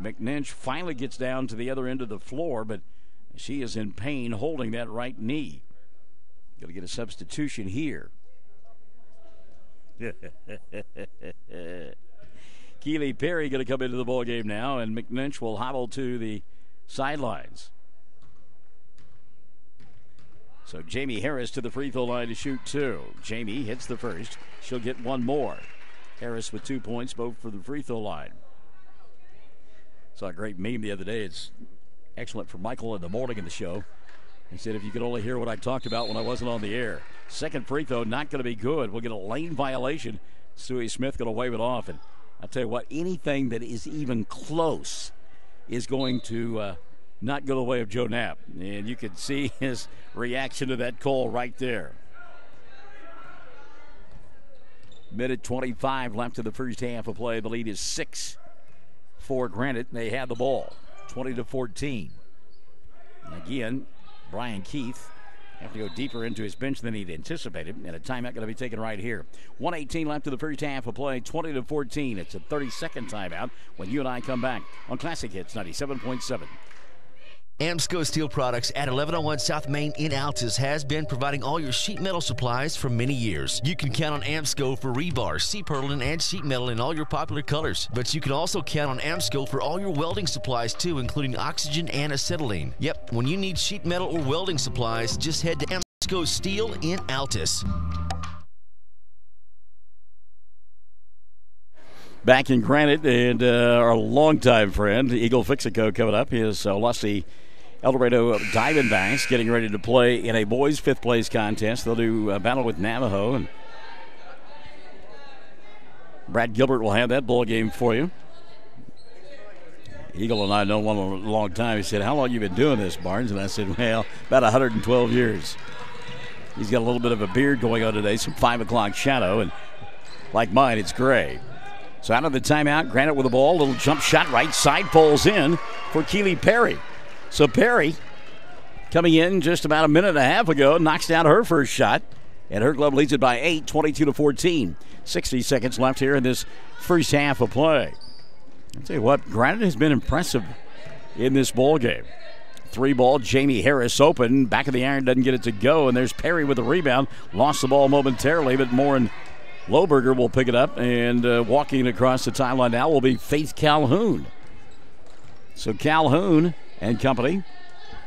McNinch finally gets down to the other end of the floor, but she is in pain holding that right knee. Got to get a substitution here. Keely Perry going to come into the ball game now, and McNinch will hobble to the sidelines. So Jamie Harris to the free throw line to shoot 2. Jamie hits the first. She'll get 1 more. Harris with 2 points, both for the free throw line. Saw a great meme the other day. It's excellent for Michael in the morning in the show. He said, if you could only hear what I talked about when I wasn't on the air. Second free throw, not going to be good. We'll get a lane violation. Stewie Smith going to wave it off. And I'll tell you what, anything that is even close is going to not go the way of Joe Knapp. And you could see his reaction to that call right there. Minute 25 left in the first half of play. The lead is 6 for Granite. They have the ball, 20-14. Again, Brian Keith have to go deeper into his bench than he'd anticipated, and a timeout going to be taken right here. 1:18 left in the first half of play, 20-14. It's a 30-second timeout when you and I come back on Classic Hits 97.7. Amsco Steel Products at 1101 South Main in Altus has been providing all your sheet metal supplies for many years. You can count on Amsco for rebar, C-purlin, and sheet metal in all your popular colors. But you can also count on Amsco for all your welding supplies too, including oxygen and acetylene. Yep, when you need sheet metal or welding supplies, just head to Amsco Steel in Altus. Back in Granite, and our longtime friend, Eagle Fixico, coming up. He is Olustee-Eldorado Diamondbacks getting ready to play in a boys' fifth place contest. They'll do a battle with Navajo, and Brad Gilbert will have that ball game for you. Eagle and I know one a long time. He said, "How long you been doing this, Barnes?" And I said, "Well, about 112 years." He's got a little bit of a beard going on today, some 5 o'clock shadow, and like mine, it's gray. So out of the timeout, Granite with the ball. Little jump shot right side, falls in for Keely Perry. So Perry, coming in just about a minute and a half ago, knocks down her first shot. And her club leads it by 8, 22-14. 60 seconds left here in this first half of play. I'll tell you what, Granite has been impressive in this ball game. 3-ball, Jamie Harris open. Back of the iron, doesn't get it to go. And there's Perry with the rebound. Lost the ball momentarily, but Morin Lohberger will pick it up, and walking across the timeline now will be Faith Calhoun. So Calhoun and company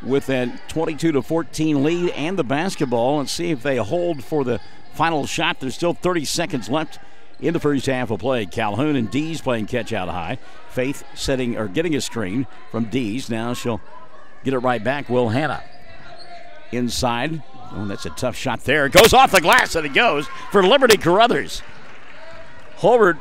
with that 22-14 lead and the basketball. Let's see if they hold for the final shot. There's still 30 seconds left in the first half of play. Calhoun and Dees playing catch out high. Faith getting a screen from Dees. Now she'll get it right back. Will Hannah inside. Oh, that's a tough shot there. It goes off the glass, and it goes for Liberty Carruthers. Hobart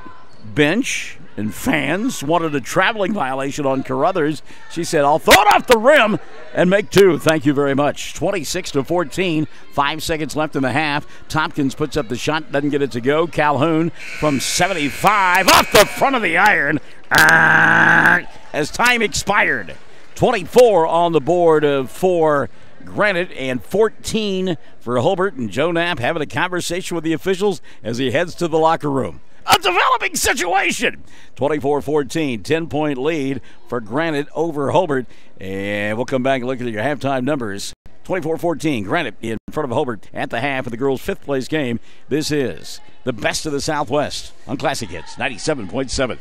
bench and fans wanted a traveling violation on Carruthers. She said, "I'll throw it off the rim and make 2. Thank you very much." 26-14. 5 seconds left in the half. Tompkins puts up the shot, doesn't get it to go. Calhoun from 75 off the front of the iron as time expired. 24 on the board for Granite and 14 for Hobart, and Joe Knapp having a conversation with the officials as he heads to the locker room. A developing situation. 24-14, 10-point lead for Granite over Hobart. And we'll come back and look at your halftime numbers. 24-14, Granite in front of Hobart at the half of the girls' fifth place game. This is the best of the Southwest on Classic Hits 97.7.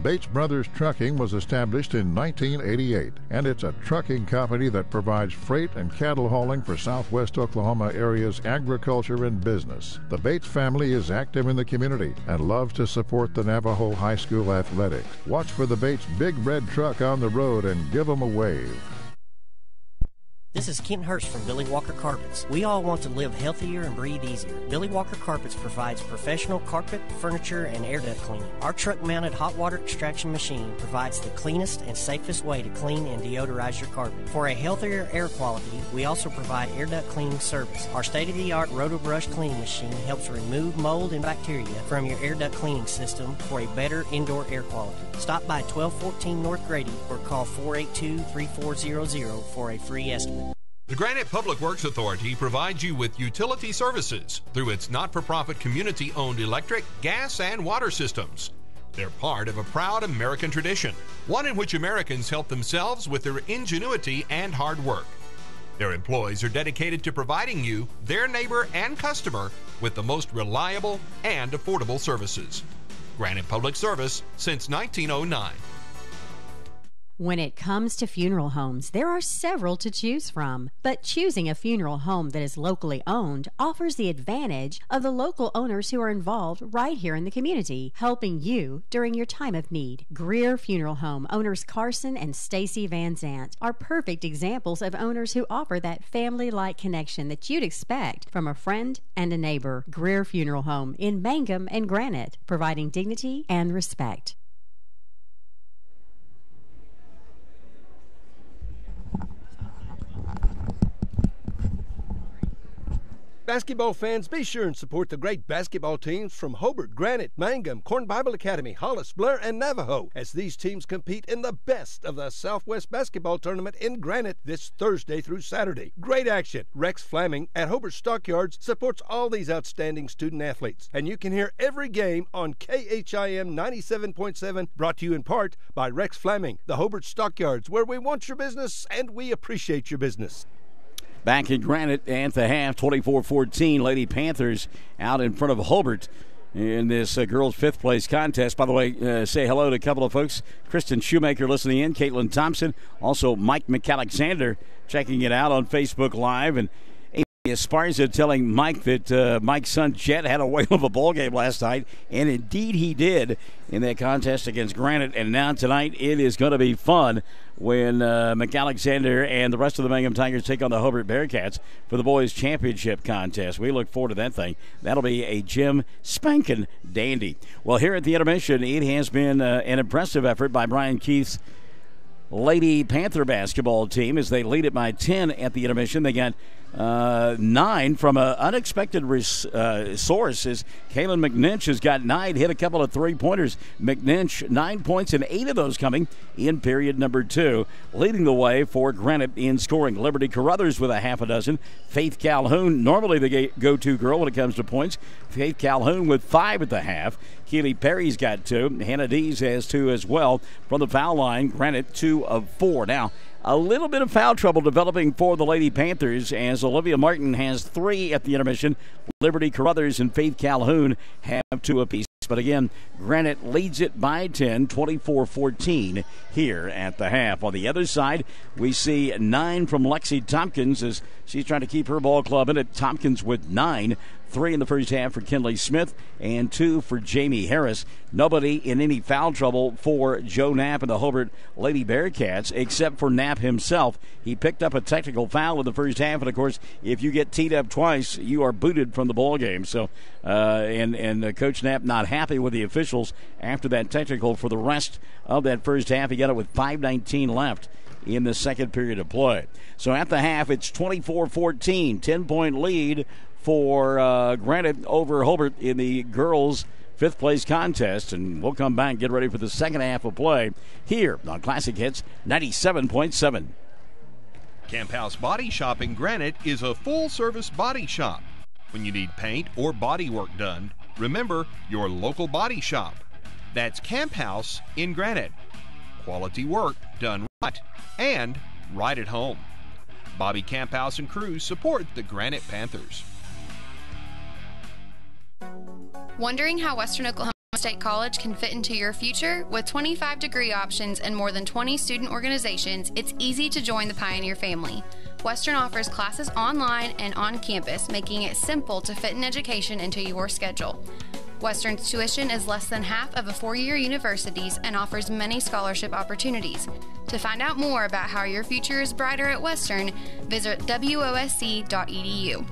Bates Brothers Trucking was established in 1988, and it's a trucking company that provides freight and cattle hauling for Southwest Oklahoma area's agriculture and business. The Bates family is active in the community and loves to support the Navajo High School athletics. Watch for the Bates big red truck on the road and give them a wave. This is Kent Hurst from Billy Walker Carpets. We all want to live healthier and breathe easier. Billy Walker Carpets provides professional carpet, furniture, and air duct cleaning. Our truck-mounted hot water extraction machine provides the cleanest and safest way to clean and deodorize your carpet. For a healthier air quality, we also provide air duct cleaning service. Our state-of-the-art roto-brush cleaning machine helps remove mold and bacteria from your air duct cleaning system for a better indoor air quality. Stop by 1214 North Grady or call 482-3400 for a free estimate. The Granite Public Works Authority provides you with utility services through its not-for-profit community-owned electric, gas, and water systems. They're part of a proud American tradition, one in which Americans help themselves with their ingenuity and hard work. Their employees are dedicated to providing you, their neighbor and customer, with the most reliable and affordable services. Granite Public Service since 1909. When it comes to funeral homes, there are several to choose from, but choosing a funeral home that is locally owned offers the advantage of the local owners who are involved right here in the community, helping you during your time of need. Greer Funeral Home owners Carson and Stacy Van Zant are perfect examples of owners who offer that family-like connection that you'd expect from a friend and a neighbor. Greer Funeral Home in Mangum and Granite, providing dignity and respect. Basketball fans, be sure and support the great basketball teams from Hobart, Granite, Mangum, Corn Bible Academy, Hollis, Blair, and Navajo as these teams compete in the best of the Southwest Basketball Tournament in Granite this Thursday through Saturday. Great action. Rex Fleming at Hobart Stockyards supports all these outstanding student athletes, and you can hear every game on KHIM 97.7, brought to you in part by Rex Fleming, the Hobart Stockyards, where we want your business and we appreciate your business. Back in Granite at the half, 24-14, Lady Panthers out in front of Hobart in this girls' fifth place contest. By the way, say hello to a couple of folks. Kristen Shoemaker listening in, Caitlin Thompson, also Mike McAlexander checking it out on Facebook Live, and Esparza telling Mike that Mike's son Jet had a whale of a ball game last night, and indeed he did in that contest against Granite. And now tonight it is going to be fun when McAlexander and the rest of the Mangum Tigers take on the Hobart Bearcats for the boys' championship contest. We look forward to that thing. That'll be a Jim spankin' dandy. Well, here at the intermission, it has been an impressive effort by Brian Keith's Lady Panther basketball team as they lead it by 10 at the intermission. They got 9 from an unexpected source as Kaylin McNinch has got 9, hit a couple of three-pointers. McNinch, 9 points, and 8 of those coming in period number 2. Leading the way for Granite in scoring. Liberty Carruthers with a half a dozen. Faith Calhoun, normally the go-to girl when it comes to points. Faith Calhoun with 5 at the half. Keely Perry's got 2. Hannah Dees has 2 as well. From the foul line, Granite 2 of 4. Now, a little bit of foul trouble developing for the Lady Panthers as Olivia Martin has 3 at the intermission. Liberty Carruthers and Faith Calhoun have 2 apiece. But again, Granite leads it by 10, 24-14 here at the half. On the other side, we see 9 from Lexi Tompkins as she's trying to keep her ball club in it. Tompkins with 9. 3 in the first half for Kinley Smith and 2 for Jamie Harris. Nobody in any foul trouble for Joe Knapp and the Hobart Lady Bearcats except for Knapp himself. He picked up a technical foul in the first half, and of course, if you get teed up twice, you are booted from the ball game. So, and Coach Knapp not happy with the officials after that technical for the rest of that first half. He got it with 5:19 left in the second period of play. So at the half, it's 24-14, 10-point lead for Granite over Hobart in the girls' fifth place contest. And we'll come back and get ready for the second half of play here on Classic Hits 97.7. Camp House Body Shop in Granite is a full-service body shop. When you need paint or body work done, remember your local body shop. That's Camp House in Granite. Quality work done right and right at home. Bobby Camphouse and crew support the Granite Panthers. Wondering how Western Oklahoma State College can fit into your future? With 25 degree options and more than 20 student organizations, it's easy to join the Pioneer family. Western offers classes online and on campus, making it simple to fit an education into your schedule. Western's tuition is less than half of a four-year university's and offers many scholarship opportunities. To find out more about how your future is brighter at Western, visit wosc.edu.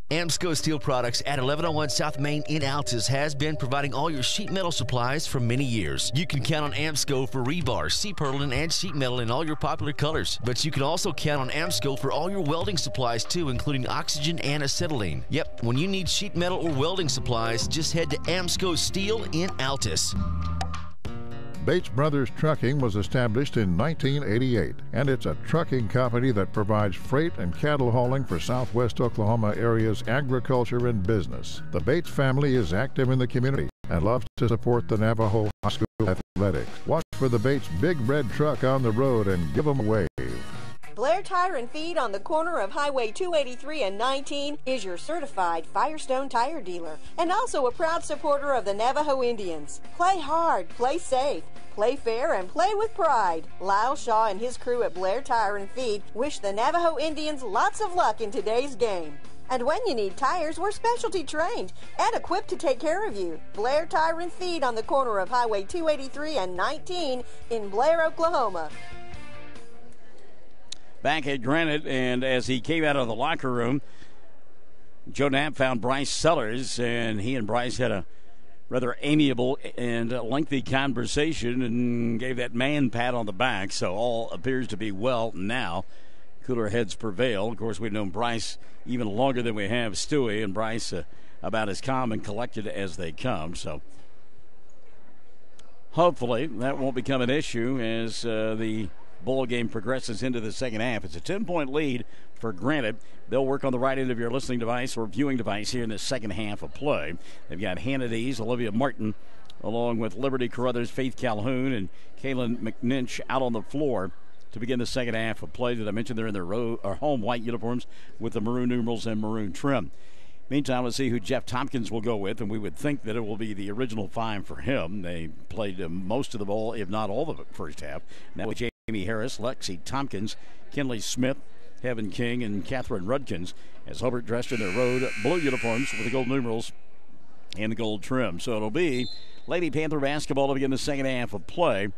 Amsco Steel Products at 1101 South Main in Altus has been providing all your sheet metal supplies for many years. You can count on Amsco for rebar, C-purlin, and sheet metal in all your popular colors. But you can also count on Amsco for all your welding supplies too, including oxygen and acetylene. Yep, when you need sheet metal or welding supplies, just head to Amsco Steel in Altus. Bates Brothers Trucking was established in 1988, and it's a trucking company that provides freight and cattle hauling for southwest Oklahoma area's agriculture and business. The Bates family is active in the community and loves to support the Navajo High School athletics. Watch for the Bates big red truck on the road and give them a wave. Blair Tire and Feed on the corner of Highway 283 and 19 is your certified Firestone tire dealer and also a proud supporter of the Navajo Indians. Play hard, play safe, play fair, and play with pride. Lyle Shaw and his crew at Blair Tire and Feed wish the Navajo Indians lots of luck in today's game. And when you need tires, we're specialty trained and equipped to take care of you. Blair Tire and Feed on the corner of Highway 283 and 19 in Blair, Oklahoma. Back at Granite, and as he came out of the locker room, Joe Knapp found Bryce Sellers, and he and Bryce had a rather amiable and lengthy conversation and gave that man pat on the back, so all appears to be well now. Cooler heads prevail. Of course, we've known Bryce even longer than we have Stewie, and Bryce about as calm and collected as they come, so hopefully that won't become an issue as the ball game progresses into the second half. It's a 10-point lead for Granite. They'll work on the right end of your listening device or viewing device here in the second half of play. They've got Hannah Dees, Olivia Martin, along with Liberty Carruthers, Faith Calhoun, and Kaylin McNinch out on the floor to begin the second half of play. Did I mention they're in their home white uniforms with the maroon numerals and maroon trim? Meantime, let's see who Jeff Tompkins will go with, and we would think that it will be the original five for him. They played most of the ball, if not all of the first half. Now with Jamie Harris, Lexi Tompkins, Kinley Smith, Heaven King, and Catherine Rudkins, as Hobart dressed in their road blue uniforms with the gold numerals and the gold trim. So it'll be Lady Panther basketball to begin the second half of play.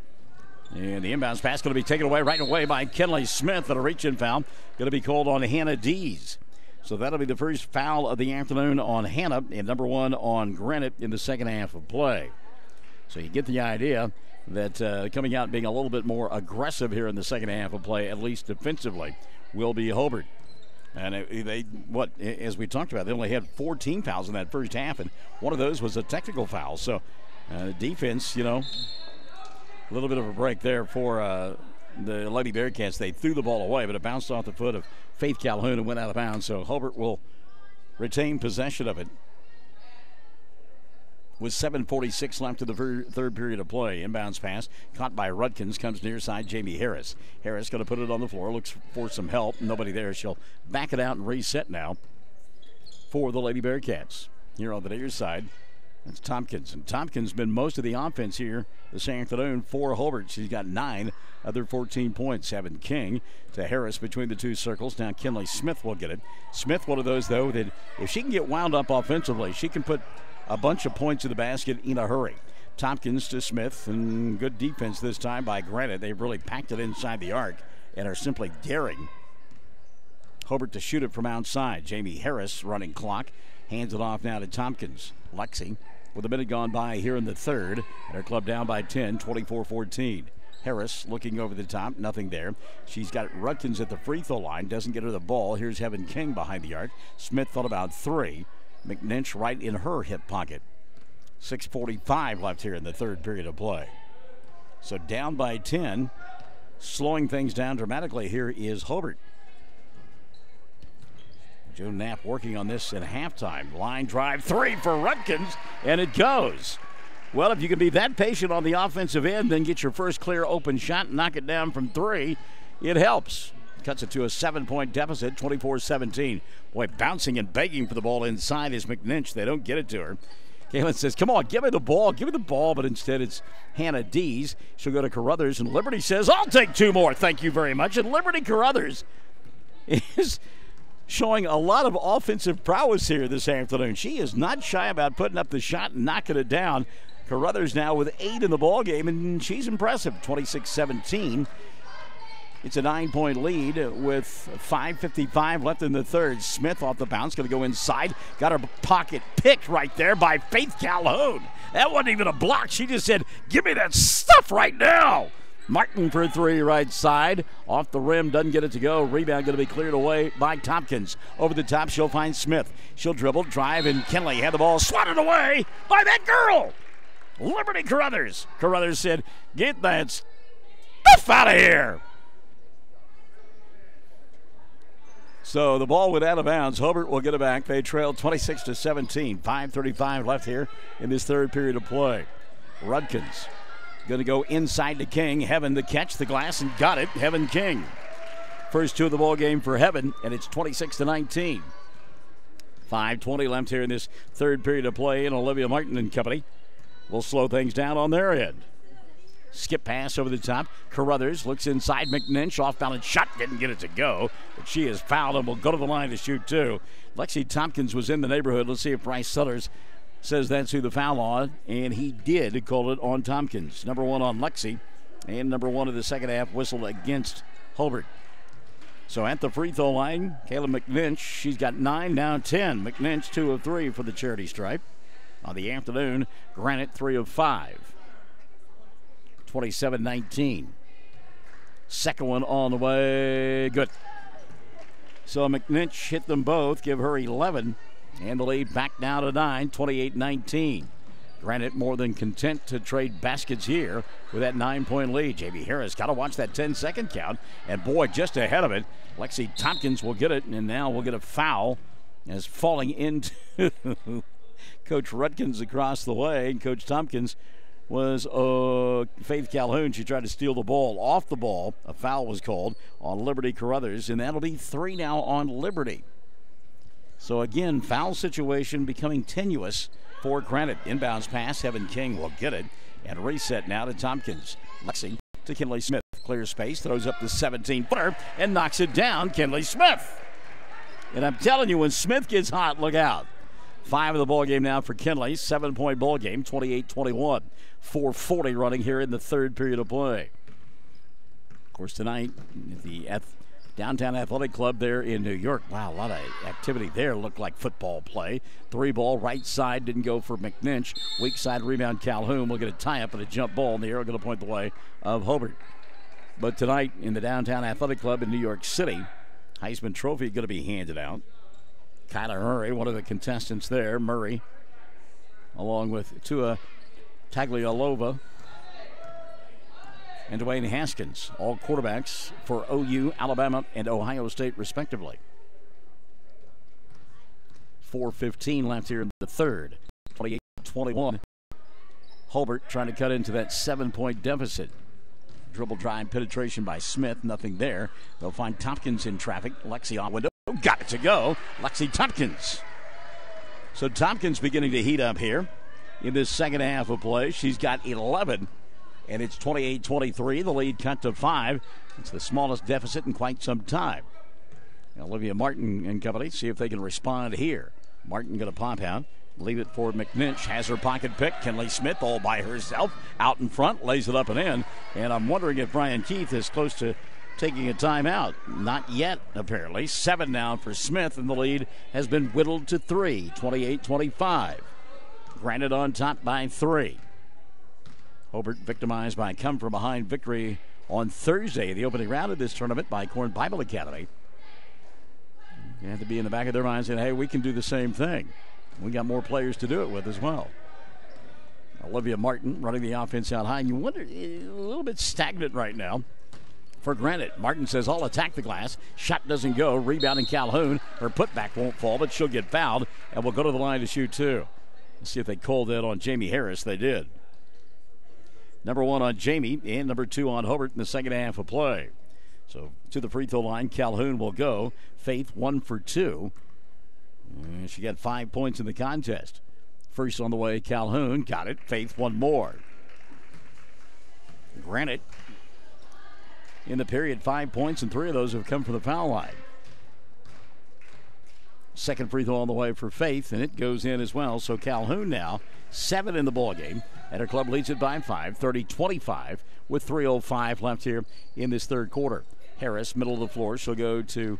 And the inbounds pass going to be taken away right away by Kinley Smith, and a reach-in foul going to be called on Hannah Dees. So that'll be the first foul of the afternoon on Hannah, and number one on Granite in the second half of play. So you get the idea that coming out and being a little bit more aggressive here in the second half of play, at least defensively, will be Hobart. And as we talked about, they only had 14 fouls in that first half, and one of those was a technical foul. So defense, a little bit of a break there for the Lady Bearcats. They threw the ball away, but it bounced off the foot of Faith Calhoun and went out of bounds. So Hobart will retain possession of it with 7:46 left in the third period of play. Inbounds pass caught by Rudkins, comes near side Jamie Harris. Harris going to put it on the floor, looks for some help. Nobody there. She'll back it out and reset now for the Lady Bearcats. Here on the near side, that's Tompkins. And Tompkins been most of the offense here this afternoon for Hobart. She's got 9 other 14 points. Having King to Harris between the two circles. Now Kinley Smith will get it. Smith, one of those, though, that if she can get wound up offensively, she can put a bunch of points in the basket in a hurry. Tompkins to Smith, and good defense this time by Granite. They've really packed it inside the arc and are simply daring Hobart to shoot it from outside. Jamie Harris running clock. Hands it off now to Tompkins. Lexi with a minute gone by here in the third. And her club down by 10, 24-14. Harris looking over the top, nothing there. She's got Rudkins at the free throw line, doesn't get her the ball. Here's Heaven King behind the arc. Smith thought about 3. McNinch right in her hip pocket. 6:45 left here in the third period of play. So down by 10, slowing things down dramatically here is Hobart. Joe Knapp working on this at halftime. Line drive 3 for Rudkins, and it goes. Well, if you can be that patient on the offensive end, then get your first clear open shot and knock it down from 3, it helps. Cuts it to a 7-point deficit, 24-17. Boy, bouncing and begging for the ball inside is McNinch. They don't get it to her. Kaylin says, come on, give me the ball, but instead it's Hannah Dees. She'll go to Carruthers, and Liberty says, I'll take 2 more, thank you very much. And Liberty Carruthers is showing a lot of offensive prowess here this afternoon. She is not shy about putting up the shot and knocking it down. Carruthers now with 8 in the ball game, and she's impressive. 26-17. It's a 9-point lead with 5:55 left in the third. Smith off the bounce, going to go inside. Got her pocket picked right there by Faith Calhoun. That wasn't even a block. She just said, "Give me that stuff right now." Martin for 3 right side. Off the rim, doesn't get it to go. Rebound going to be cleared away by Tompkins. Over the top, she'll find Smith. She'll dribble, drive, and Kenley had the ball swatted away by that girl, Liberty Carruthers. Carruthers said, "Get that stuff out of here." So the ball went out of bounds. Hobart will get it back. They trail 26-17. 5:35 left here in this third period of play. Rudkins going to go inside to King. Heaven to catch the glass and got it. Heaven King. First 2 of the ball game for Heaven, and it's 26-19. 5:20 left here in this third period of play, and Olivia Martin and company will slow things down on their end. Skip pass over the top. Carruthers looks inside. McNinch off balance shot. Didn't get it to go. But she is fouled and will go to the line to shoot 2. Lexi Tompkins was in the neighborhood. Let's see if Bryce Sutters says that's who the foul on. And he did call it on Tompkins. Number 1 on Lexi. And number 1 of the second half whistled against Hobart. So at the free throw line, Kayla McNinch. She's got 9, now 10. McNinch 2 of 3 for the charity stripe. On the afternoon, Granite 3 of 5. 27-19. Second one on the way. Good. So McNinch hit them both, give her 11, and the lead back down to 9, 28-19. Granite more than content to trade baskets here with that 9-point lead. Jamie Harris got to watch that 10-second count, and boy, just ahead of it, Lexi Tompkins will get it, and now we'll get a foul as falling into Coach Rudkins across the way, and Coach Tompkins was Faith Calhoun. She tried to steal the ball off the ball. A foul was called on Liberty Carruthers, and that'll be 3 now on Liberty. So again, foul situation becoming tenuous for Granite. Inbounds pass, Heaven King will get it, and reset now to Tompkins. Lexi to Kinley Smith. Clears space, throws up the 17-footer, and knocks it down. Kinley Smith. And I'm telling you, when Smith gets hot, look out. 5 of the ball game now for Kinley. 7-point ball game, 28-21. 4:40 running here in the third period of play. Of course, tonight, the Downtown Athletic Club there in New York. Wow, a lot of activity there. Looked like football play. 3-ball, right side, didn't go for McNinch. Weak side rebound, Calhoun will get a tie-up and a jump ball in the air. Going to point the way of Hobart. But tonight in the Downtown Athletic Club in New York City, Heisman Trophy going to be handed out. Kyler Murray, one of the contestants there. Murray, along with Tua Tagliolova and Dwayne Haskins, all quarterbacks for OU, Alabama, and Ohio State, respectively. 4:15 left here in the third. 28-21. Hobart trying to cut into that 7-point deficit. Dribble drive penetration by Smith, nothing there. They'll find Tompkins in traffic. Lexi on window. Got it to go. Lexi Tompkins. So Tompkins beginning to heat up here in this second half of play. She's got 11, and it's 28-23. The lead cut to 5. It's the smallest deficit in quite some time. Olivia Martin and company see if they can respond here. Martin going to pop out. Leave it for McNinch. Has her pocket pick. Kinley Smith all by herself. Out in front. Lays it up and in. And I'm wondering if Brian Keith is close to taking a timeout. Not yet, apparently. 7 now for Smith, and the lead has been whittled to 3. 28-25. Granite on top by 3. Hobart victimized by come-from-behind victory on Thursday, the opening round of this tournament by Corn Bible Academy. You have to be in the back of their minds saying, hey, we can do the same thing. We got more players to do it with as well. Olivia Martin running the offense out high. And you wonder, a little bit stagnant right now for Granite. Martin says, I'll attack the glass. Shot doesn't go. Rebounding Calhoun. Her putback won't fall, but she'll get fouled and will go to the line to shoot 2. Let's see if they called that on Jamie Harris. They did. Number 1 on Jamie and number 2 on Hobart in the second half of play. So to the free throw line, Calhoun will go. Faith 1 for 2. And she got 5 points in the contest. First on the way, Calhoun got it. Faith 1 more. Granite in the period, 5 points, and 3 of those have come from the foul line. Second free throw on the way for Faith, and it goes in as well. So Calhoun now 7 in the ballgame, and her club leads it by 5, 30-25, with 3:05 left here in this third quarter. Harris, middle of the floor. She'll go to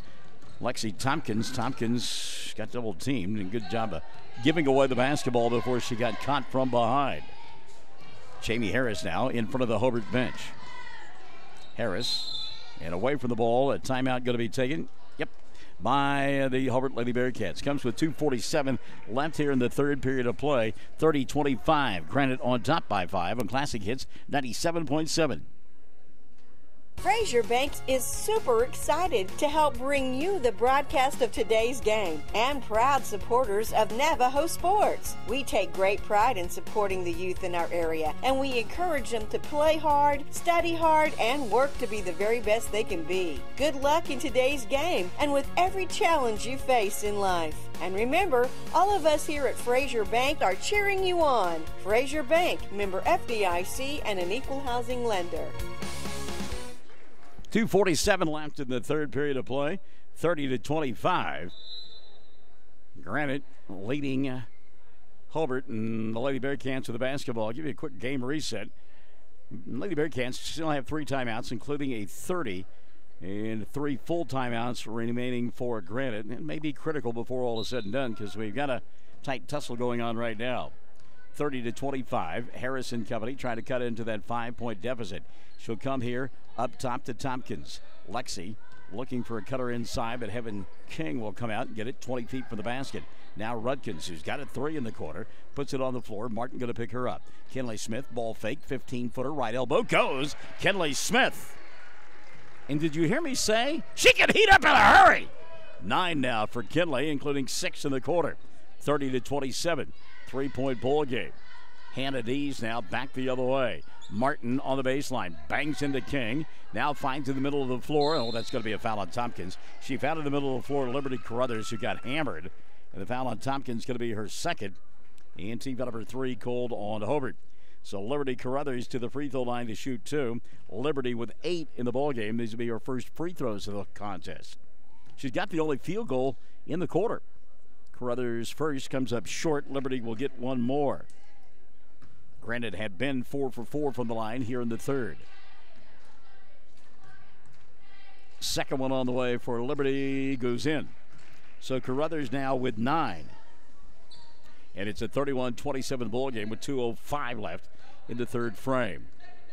Lexi Tompkins. Tompkins got double teamed, and good job of giving away the basketball before she got caught from behind. Jamie Harris now in front of the Hobart bench. Harris, and away from the ball. A timeout going to be taken. Yep, by the Hobart Lady Bearcats. Comes with 2:47 left here in the third period of play. 30-25. Granite on top by 5 on Classic Hits 97.7. Fraser Banks is super excited to help bring you the broadcast of today's game and proud supporters of Navajo sports. We take great pride in supporting the youth in our area, and we encourage them to play hard, study hard, and work to be the very best they can be. Good luck in today's game and with every challenge you face in life. And remember, all of us here at Fraser Bank are cheering you on. Fraser Bank, member FDIC and an equal housing lender. 2:47 left in the third period of play. 30-25. Granite leading Hobart and the Lady Bearcats with the basketball. I'll give you a quick game reset. Lady Bearcats still have 3 timeouts, including a 30 and 3 full timeouts remaining for Granite. It may be critical before all is said and done because we've got a tight tussle going on right now. 30-25. Harris and company trying to cut into that 5-point deficit. She'll come here up top to Tompkins. Lexi looking for a cutter inside, but Heaven King will come out and get it 20 feet from the basket. Now Rudkins, who's got a 3 in the quarter, puts it on the floor. Martin going to pick her up. Kenley Smith, ball fake, 15-footer, right elbow, goes Kenley Smith. And did you hear me say she can heat up in a hurry? 9 now for Kenley, including 6 in the quarter. 30-27, 3-point ball game. Hannah Dees now back the other way. Martin on the baseline, bangs into King. Now finds in the middle of the floor. Oh, that's going to be a foul on Tompkins. She found in the middle of the floor Liberty Carruthers, who got hammered. And the foul on Tompkins is going to be her second. And team number 3 called on Hobart. So Liberty Carruthers to the free throw line to shoot 2. Liberty with 8 in the ballgame. These will be her first free throws of the contest. She's got the only field goal in the quarter. Carruthers first comes up short. Liberty will get 1 more. Granite had been 4 for 4 from the line here in the third. Second one on the way for Liberty goes in. So Carruthers now with 9. And it's a 31-27 ball game with 2:05 left in the third frame.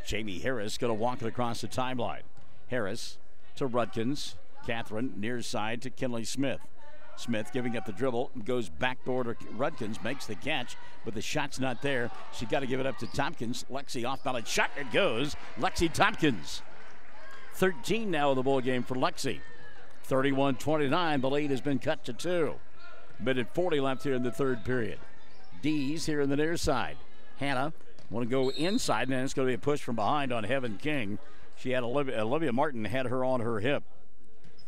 Jamie Harris going to walk it across the timeline. Harris to Rudkins. Catherine near side to Kenley Smith. Smith giving up the dribble, goes backdoor to Rudkins, makes the catch, but the shot's not there. She got to give it up to Tompkins. Lexi off balance shot, it goes. Lexi Tompkins. 13 now in the ball game for Lexi. 31-29, the lead has been cut to 2. Minute 40 left here in the third period. Dees here in the near side. Hannah want to go inside, and it's going to be a push from behind on Heaven King. She had Olivia Martin had her on her hip.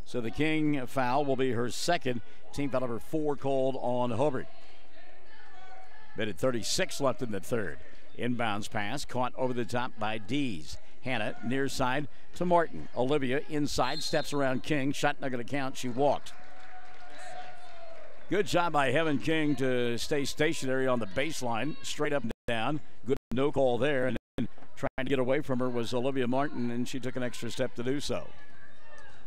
So the King foul will be her second. Team foul number 4 called on Hobart. Minute 36 left in the third. Inbounds pass caught over the top by Dees. Hannah near side to Martin. Olivia inside, steps around King. Shot not going to count. She walked. Good job by Heaven King to stay stationary on the baseline, straight up and down. Good no call there. And then trying to get away from her was Olivia Martin, and she took an extra step to do so.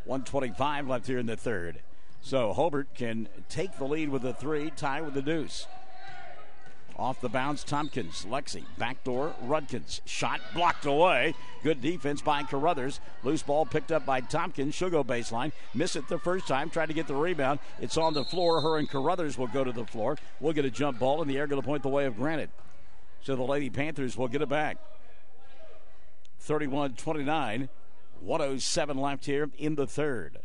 1:25 left here in the third. So Hobart can take the lead with a 3, tie with the deuce. Off the bounce, Tompkins. Lexi, backdoor, Rudkins. Shot blocked away. Good defense by Carruthers. Loose ball picked up by Tompkins. She'll go baseline. Miss it the first time. Tried to get the rebound. It's on the floor. Her and Carruthers will go to the floor. We'll get a jump ball in the air, going to point the way of Granite. So the Lady Panthers will get it back. 31-29. 1:07 left here in the third.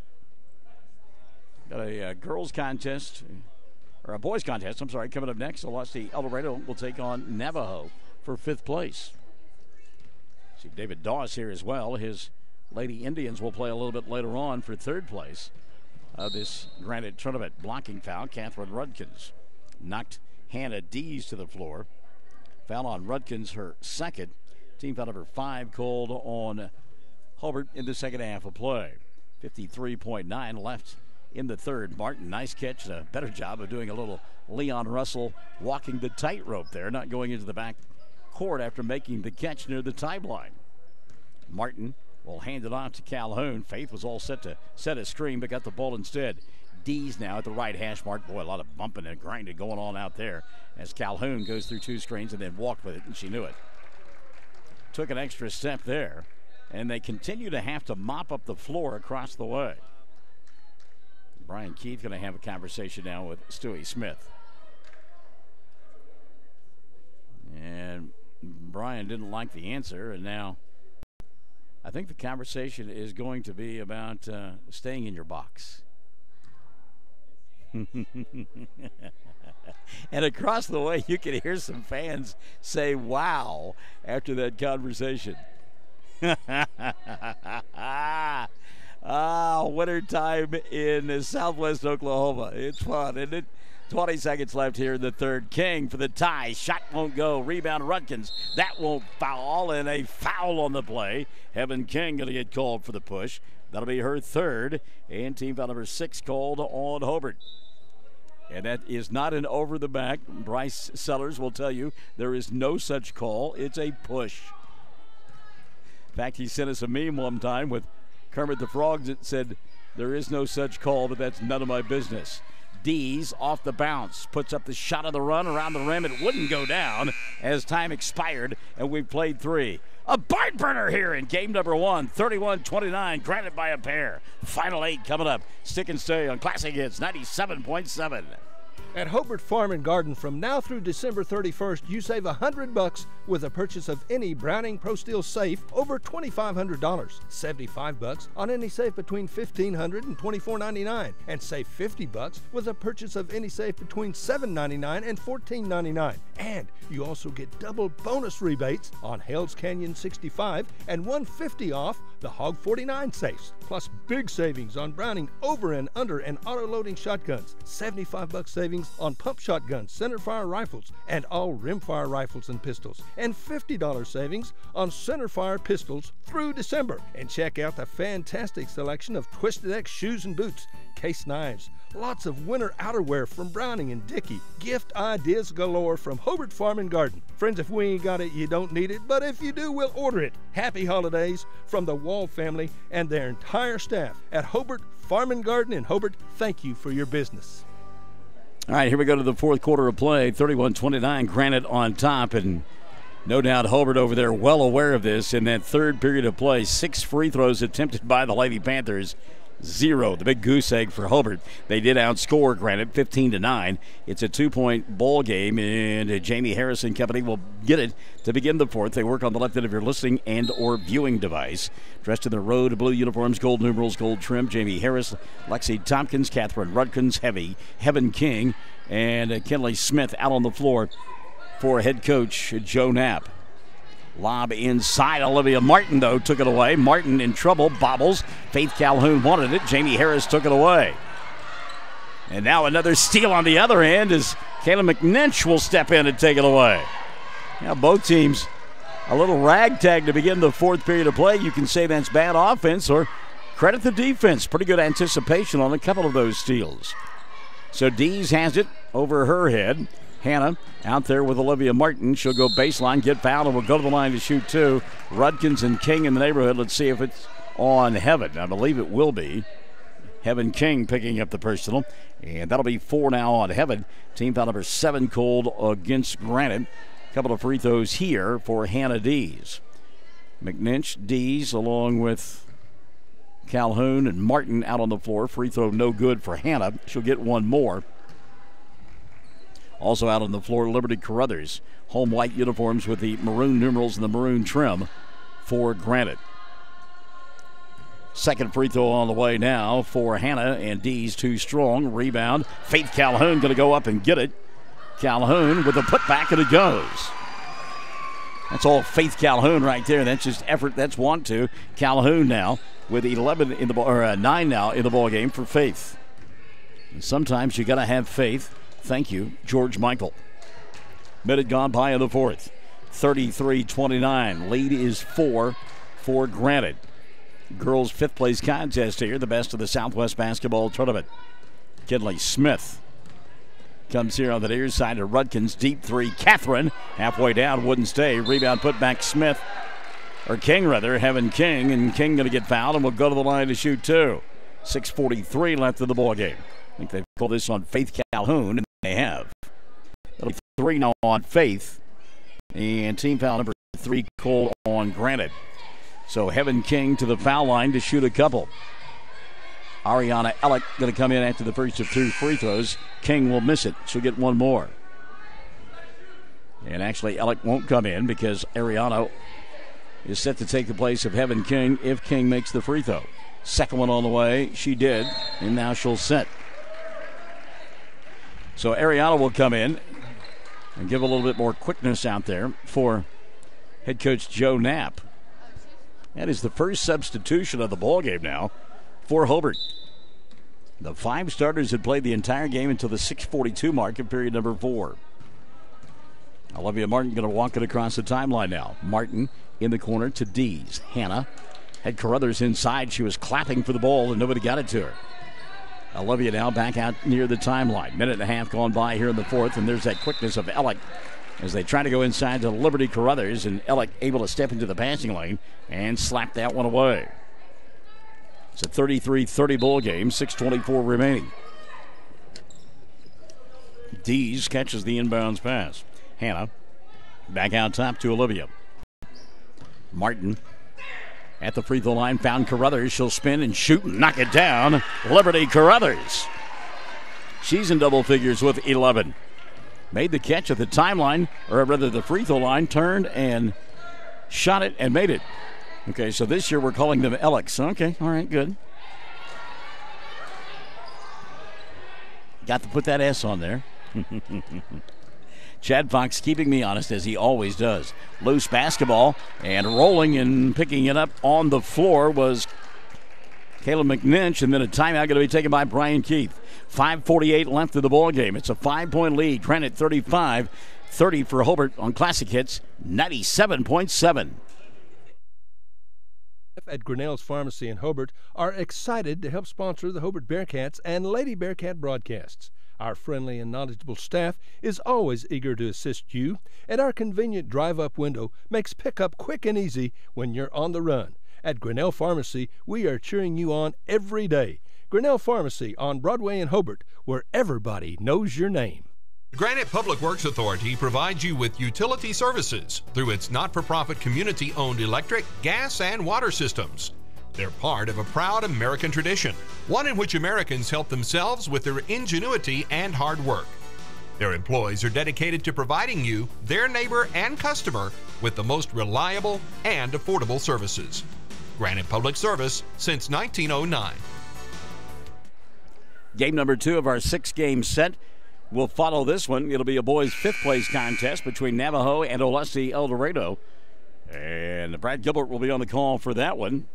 Got a girls contest, or a boys contest, I'm sorry, coming up next. Olustee-Eldorado will take on Navajo for 5th place. See David Doss here as well. His Lady Indians will play a little bit later on for 3rd place of this Granite tournament. Blocking foul, Catherine Rudkins. Knocked Hannah Dees to the floor. Foul on Rudkins, her second. Team foul number 5 called on Hobart in the second half of play. 53.9 left in the third. Martin, nice catch, and a better job of doing a little Leon Russell walking the tightrope there, not going into the back court after making the catch near the timeline. Martin will hand it off to Calhoun. Faith was all set to set a screen, but got the ball instead. D's now at the right hash mark. Boy, a lot of bumping and grinding going on out there as Calhoun goes through two screens and then walked with it, and she knew it. Took an extra step there, and they continue to have to mop up the floor across the way. Brian Keith going to have a conversation now with Stewie Smith. And Brian didn't like the answer, and now I think the conversation is going to be about staying in your box. And across the way, you can hear some fans say, wow, after that conversation. Winter time in southwest Oklahoma. It's fun, isn't it? 20 seconds left here in the third. King for the tie. Shot won't go. Rebound Rudkins. That won't foul, and a foul on the play. Heaven King going to get called for the push. That'll be her third, and team foul number 6 called on Hobart. And that is not an over the back. Bryce Sellers will tell you there is no such call. It's a push. In fact, he sent us a meme one time with Kermit the Frog that said, there is no such call, but that's none of my business. Dees off the bounce, puts up the shot of the run around the rim. It wouldn't go down as time expired, and we've played 3. A barn burner here in game number 1, 31-29, Granite by a pair. Final 8 coming up. Stick and stay on Classic Hits 97.7. At Hobart Farm and Garden, from now through December 31st, you save $100 with a purchase of any Browning Pro Steel safe over $2,500. $75 on any safe between $1,500 and $2,499, and save $50 with a purchase of any safe between $799 and $1,499. And you also get double bonus rebates on Hell's Canyon 65 and $150 off the Hog 49 safes. Plus big savings on Browning over and under and auto-loading shotguns. $75 savings on pump shotguns, centerfire rifles, and all rimfire rifles and pistols. And $50 savings on centerfire pistols through December. And check out the fantastic selection of Twisted X shoes and boots, case knives, lots of winter outerwear from Browning and Dickey. Gift ideas galore from Hobart Farm and Garden. Friends, if we ain't got it, you don't need it, but if you do, we'll order it. Happy holidays from the Wall family and their entire staff at Hobart Farm and Garden in Hobart. Thank you for your business. All right, here we go to the fourth quarter of play. 31-29, Granite on top, and no doubt Hobart over there well aware of this. In that third period of play, 6 free throws attempted by the Lady Panthers. 0, the big goose egg for Hobart. They did outscore Granite 15-9. It's a 2-point ball game, and Jamie Harris and company will get it to begin the fourth. They work on the left end of your listening and or viewing device. Dressed in their road blue uniforms, gold numerals, gold trim. Jamie Harris, Lexi Tompkins, Catherine Rudkins, Heaven King, and Kenley Smith out on the floor for head coach Joe Knapp. Lob inside. Olivia Martin, though, took it away. Martin in trouble, bobbles. Faith Calhoun wanted it. Jamie Harris took it away. And now another steal on the other end as Kayla McNinch will step in and take it away. Now both teams a little ragtag to begin the fourth period of play. You can say that's bad offense or credit the defense. Pretty good anticipation on a couple of those steals. So Dees has it over her head. Hannah out there with Olivia Martin. She'll go baseline, get fouled, and will go to the line to shoot 2. Rudkins and King in the neighborhood. Let's see if it's on Heaven. I believe it will be. Heaven King picking up the personal. And that'll be 4 now on Heaven. Team foul number 7 called against Granite. A couple of free throws here for Hannah Dees. McNinch, Dees, along with Calhoun and Martin out on the floor. Free throw no good for Hannah. She'll get one more. Also out on the floor, Liberty Carruthers. Home white uniforms with the maroon numerals and the maroon trim for Granite. Second free throw on the way now for Hannah, and Dees too strong. Rebound. Faith Calhoun going to go up and get it. Calhoun with a putback, and it goes. That's all Faith Calhoun right there. That's just effort. That's want to. Calhoun now with 11 in the ball, or 9 now in the ball game for Faith. And sometimes you got to have faith. Thank you, George Michael. Minute gone by in the fourth. 33-29. Lead is 4 for Granite. girls' fifth-place contest here, the best of the Southwest basketball tournament. Kinley Smith comes here on the near side of Rudkins. Deep three, Catherine. Halfway down, wouldn't stay. Rebound put back Smith, or King rather, having King. And King going to get fouled and will go to the line to shoot two. 6:43 left of the ball game. I think they've called this on Faith Calhoun, and they have. That'll be 3 now on Faith. And team foul number 3 called on Granite. So Heaven King to the foul line to shoot a couple. Ariana Ellick going to come in after the first of 2 free throws. King will miss it. She'll get one more. And actually, Ellick won't come in because Ariana is set to take the place of Heaven King if King makes the free throw. Second one on the way. She did. And now she'll set. So Ariana will come in and give a little bit more quickness out there for head coach Joe Knapp. That is the first substitution of the ball game now for Hobart. The 5 starters had played the entire game until the 6:42 mark of period number 4. Olivia Martin going to walk it across the timeline now. Martin in the corner to Dees. Hannah had Carruthers inside. She was clapping for the ball and nobody got it to her. Olivia now back out near the timeline. Minute and a half gone by here in the fourth, and there's that quickness of Ellick as they try to go inside to Liberty Carruthers, and Ellick able to step into the passing lane and slap that one away. It's a 33-30 ball game, 6:24 remaining. Dees catches the inbounds pass. Hannah back out top to Olivia. Martin at the free throw line found Carruthers. She'll spin and shoot and knock it down. Liberty Carruthers. She's in double figures with 11. Made the catch at the timeline, or rather the free throw line, turned and shot it and made it. Okay, so this year we're calling them Ellicks. Okay, all right, good. Got to put that S on there. Chad Fox keeping me honest, as he always does. Loose basketball, and rolling and picking it up on the floor was Caleb McNinch, and then a timeout going to be taken by Brian Keith. 5:48 left of the ball game. It's a 5-point lead. Granite 35-30 for Hobart on Classic Hits 97.7. At Grinnell's Pharmacy in Hobart are excited to help sponsor the Hobart Bearcats and Lady Bearcat broadcasts. Our friendly and knowledgeable staff is always eager to assist you, and our convenient drive-up window makes pickup quick and easy when you're on the run. At Grinnell Pharmacy, we are cheering you on every day. Grinnell Pharmacy on Broadway in Hobart, where everybody knows your name. The Granite Public Works Authority provides you with utility services through its not-for-profit community-owned electric, gas, and water systems. They're part of a proud American tradition, one in which Americans help themselves with their ingenuity and hard work. Their employees are dedicated to providing you, their neighbor and customer, with the most reliable and affordable services. Granite Public Service since 1909. Game number 2 of our 6-game set will follow this one. It'll be a boys' 5th place contest between Navajo and Olustee-Eldorado. And Brad Gilbert will be on the call for that one,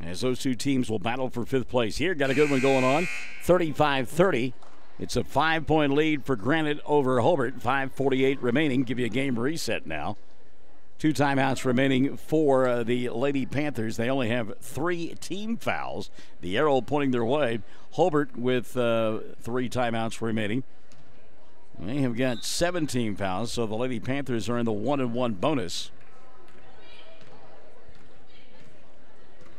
as those two teams will battle for 5th place. Here, got a good one going on. 35-30. It's a 5-point lead for Granite over Hobart. 5:48 remaining. Give you a game reset now. 2 timeouts remaining for the Lady Panthers. They only have 3 team fouls. The arrow pointing their way. Hobart with 3 timeouts remaining. They have got 7 team fouls, so the Lady Panthers are in the 1-1 bonus.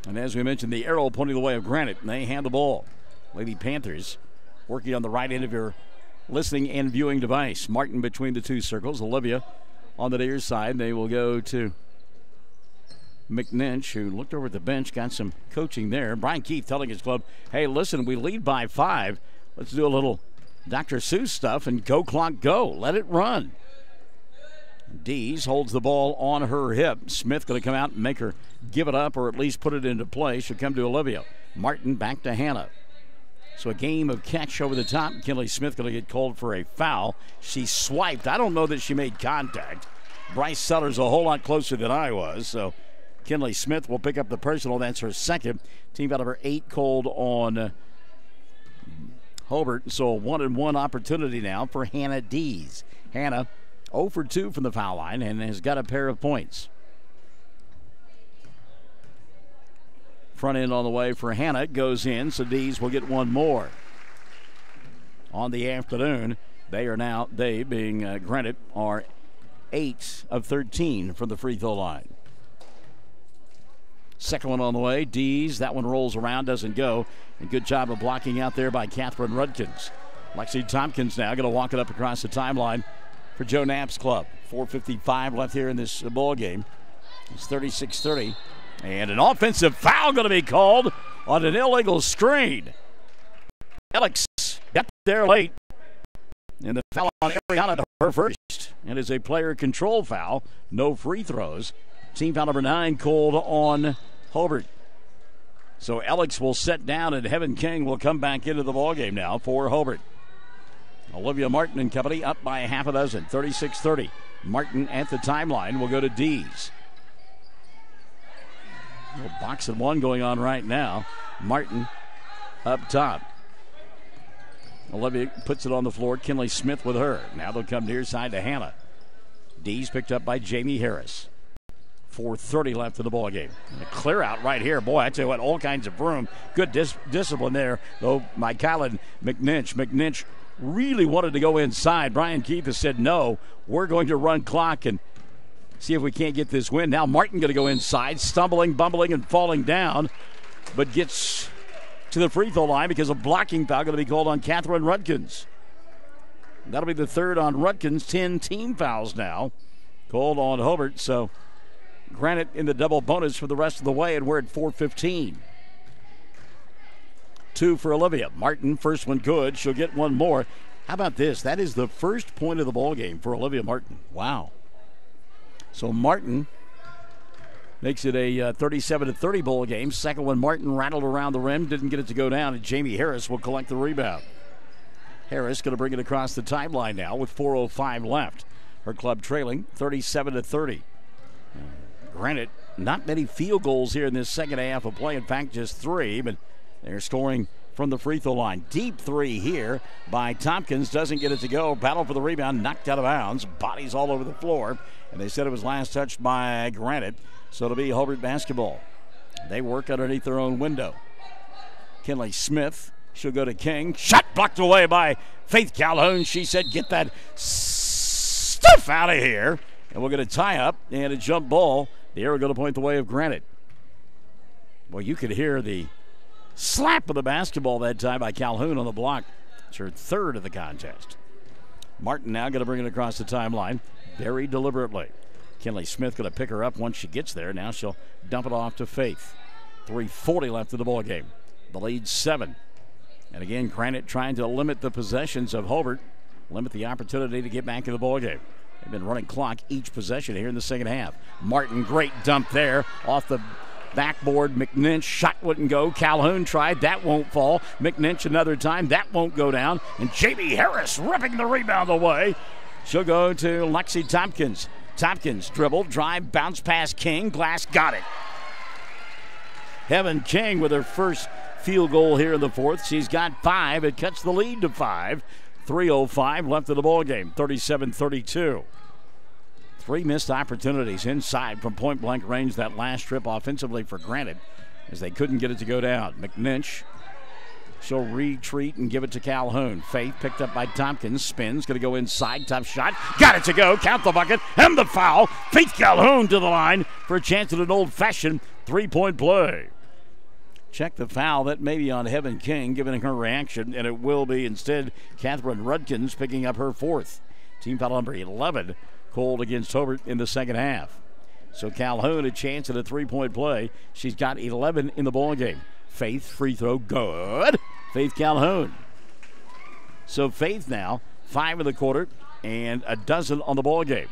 And as we mentioned, the arrow pointing the way of Granite, and they hand the ball. Lady Panthers working on the right end of your listening and viewing device. Martin between the 2 circles. Olivia on the near side. They will go to McNinch, who looked over at the bench, got some coaching there. Brian Keith telling his club, hey, listen, we lead by 5. Let's do a little Dr. Seuss stuff and go clock go. Let it run. Dees holds the ball on her hip. Smith going to come out and make her give it up, or at least put it into play. She'll come to Olivia. Martin back to Hannah. So a game of catch over the top. Kinley Smith going to get called for a foul. She swiped. I don't know that she made contact. Bryce Seller's a whole lot closer than I was. So Kinley Smith will pick up the personal. That's her 2nd. Team out of her 8 called on Hobart. So a 1-1 opportunity now for Hannah Dees. Hannah 0 for 2 from the foul line and has got a pair of points. Front end on the way for Hannah. It goes in, so Dees will get one more. On the afternoon, they being Granite, are 8 of 13 from the free throw line. Second one on the way. Dees, that one rolls around, doesn't go. And good job of blocking out there by Catherine Rudkins. Lexi Tompkins now going to walk it up across the timeline for Joe Knapp's club. 4:55 left here in this ball game. It's 36-30. And an offensive foul going to be called on an illegal screen. Alex got there late. And the foul on Ariana, her first. And it's a player control foul. No free throws. Team foul number 9 called on Hobart. So Alex will set down and Heaven King will come back into the ballgame now for Hobart. Olivia Martin and company up by a half a dozen, 36-30. Martin at the timeline will go to Dees. A little box and one going on right now. Martin up top. Olivia puts it on the floor. Kinley Smith with her. Now they'll come near side to Hannah. Dees picked up by Jamie Harris. 4:30 left in the ball game. And a clear out right here. Boy, I tell you what, all kinds of room. Good discipline there, though, by Kylan McNinch. McNinch really wanted to go inside. Brian Keith has said, no, we're going to run clock and see if we can't get this win. Now Martin going to go inside, stumbling, bumbling, and falling down, but gets to the free throw line because a blocking foul going to be called on Catherine Rudkins. That'll be the third on Rudkins. 10 team fouls now called on Hobart. So Granite in the double bonus for the rest of the way, and we're at 4:15. 2 for Olivia. Martin, first one good. She'll get one more. How about this? That is the first point of the ball game for Olivia Martin. Wow. So Martin makes it a 37-30 ball game. Second one, Martin rattled around the rim, didn't get it to go down, and Jamie Harris will collect the rebound. Harris going to bring it across the timeline now with 4:05 left. Her club trailing 37-30. Granite, not many field goals here in this second half of play. In fact, just 3, but they're scoring from the free throw line. Deep 3 here by Tompkins. Doesn't get it to go. Battle for the rebound. Knocked out of bounds. Bodies all over the floor. And they said it was last touched by Granite. So it'll be Hobart basketball. They work underneath their own window. Kinley Smith. She'll go to King. Shot blocked away by Faith Calhoun. She said, get that stuff out of here. And we're going to tie up and a jump ball. The arrow going to point the way of Granite. Well, you could hear the slap of the basketball that time by Calhoun on the block. It's her third of the contest. Martin now going to bring it across the timeline very deliberately. Kinley Smith going to pick her up once she gets there. Now she'll dump it off to Faith. 3:40 left in the ball game. The lead 7. And again, Granite trying to limit the possessions of Hobart, limit the opportunity to get back in the ball game. They've been running clock each possession here in the second half. Martin, great dump there off the backboard. McNinch, shot wouldn't go. Calhoun tried. That won't fall. McNinch another time. That won't go down. And Jamie Harris ripping the rebound away. She'll go to Lexi Tompkins. Tompkins dribble, drive, bounce past King. Glass got it. Heaven King with her first field goal here in the fourth. She's got 5. It cuts the lead to 5. 3:05 left in the ball game. 37-32. 3 missed opportunities inside from point-blank range that last trip offensively for Granite as they couldn't get it to go down. McNinch, she'll retreat and give it to Calhoun. Faith picked up by Tompkins. Spins, going to go inside. Tough shot. Got it to go. Count the bucket and the foul. Faith Calhoun to the line for a chance at an old-fashioned 3-point play. Check the foul. That may be on Heaven King, giving her reaction, and it will be instead Catherine Rudkins picking up her 4th. Team foul number 11 called against Hobart in the second half. So Calhoun a chance at a 3-point play. She's got 11 in the ball game. Faith, free throw, good. Faith Calhoun. So Faith now 5 in the quarter and a dozen on the ball game.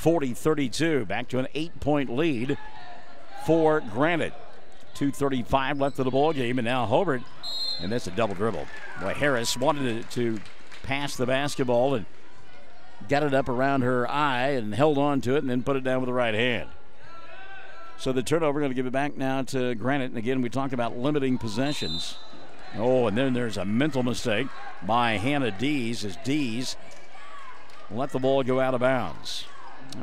40-32, back to an 8-point lead for Granite. 2:35 left of the ball game, and now Hobart, and that's a double dribble. Boy, Harris wanted to pass the basketball and got it up around her eye and held on to it and then put it down with the right hand. So the turnover, going to give it back now to Granite. And again, we talk about limiting possessions. Oh, and then there's a mental mistake by Hannah Dees as Dees let the ball go out of bounds.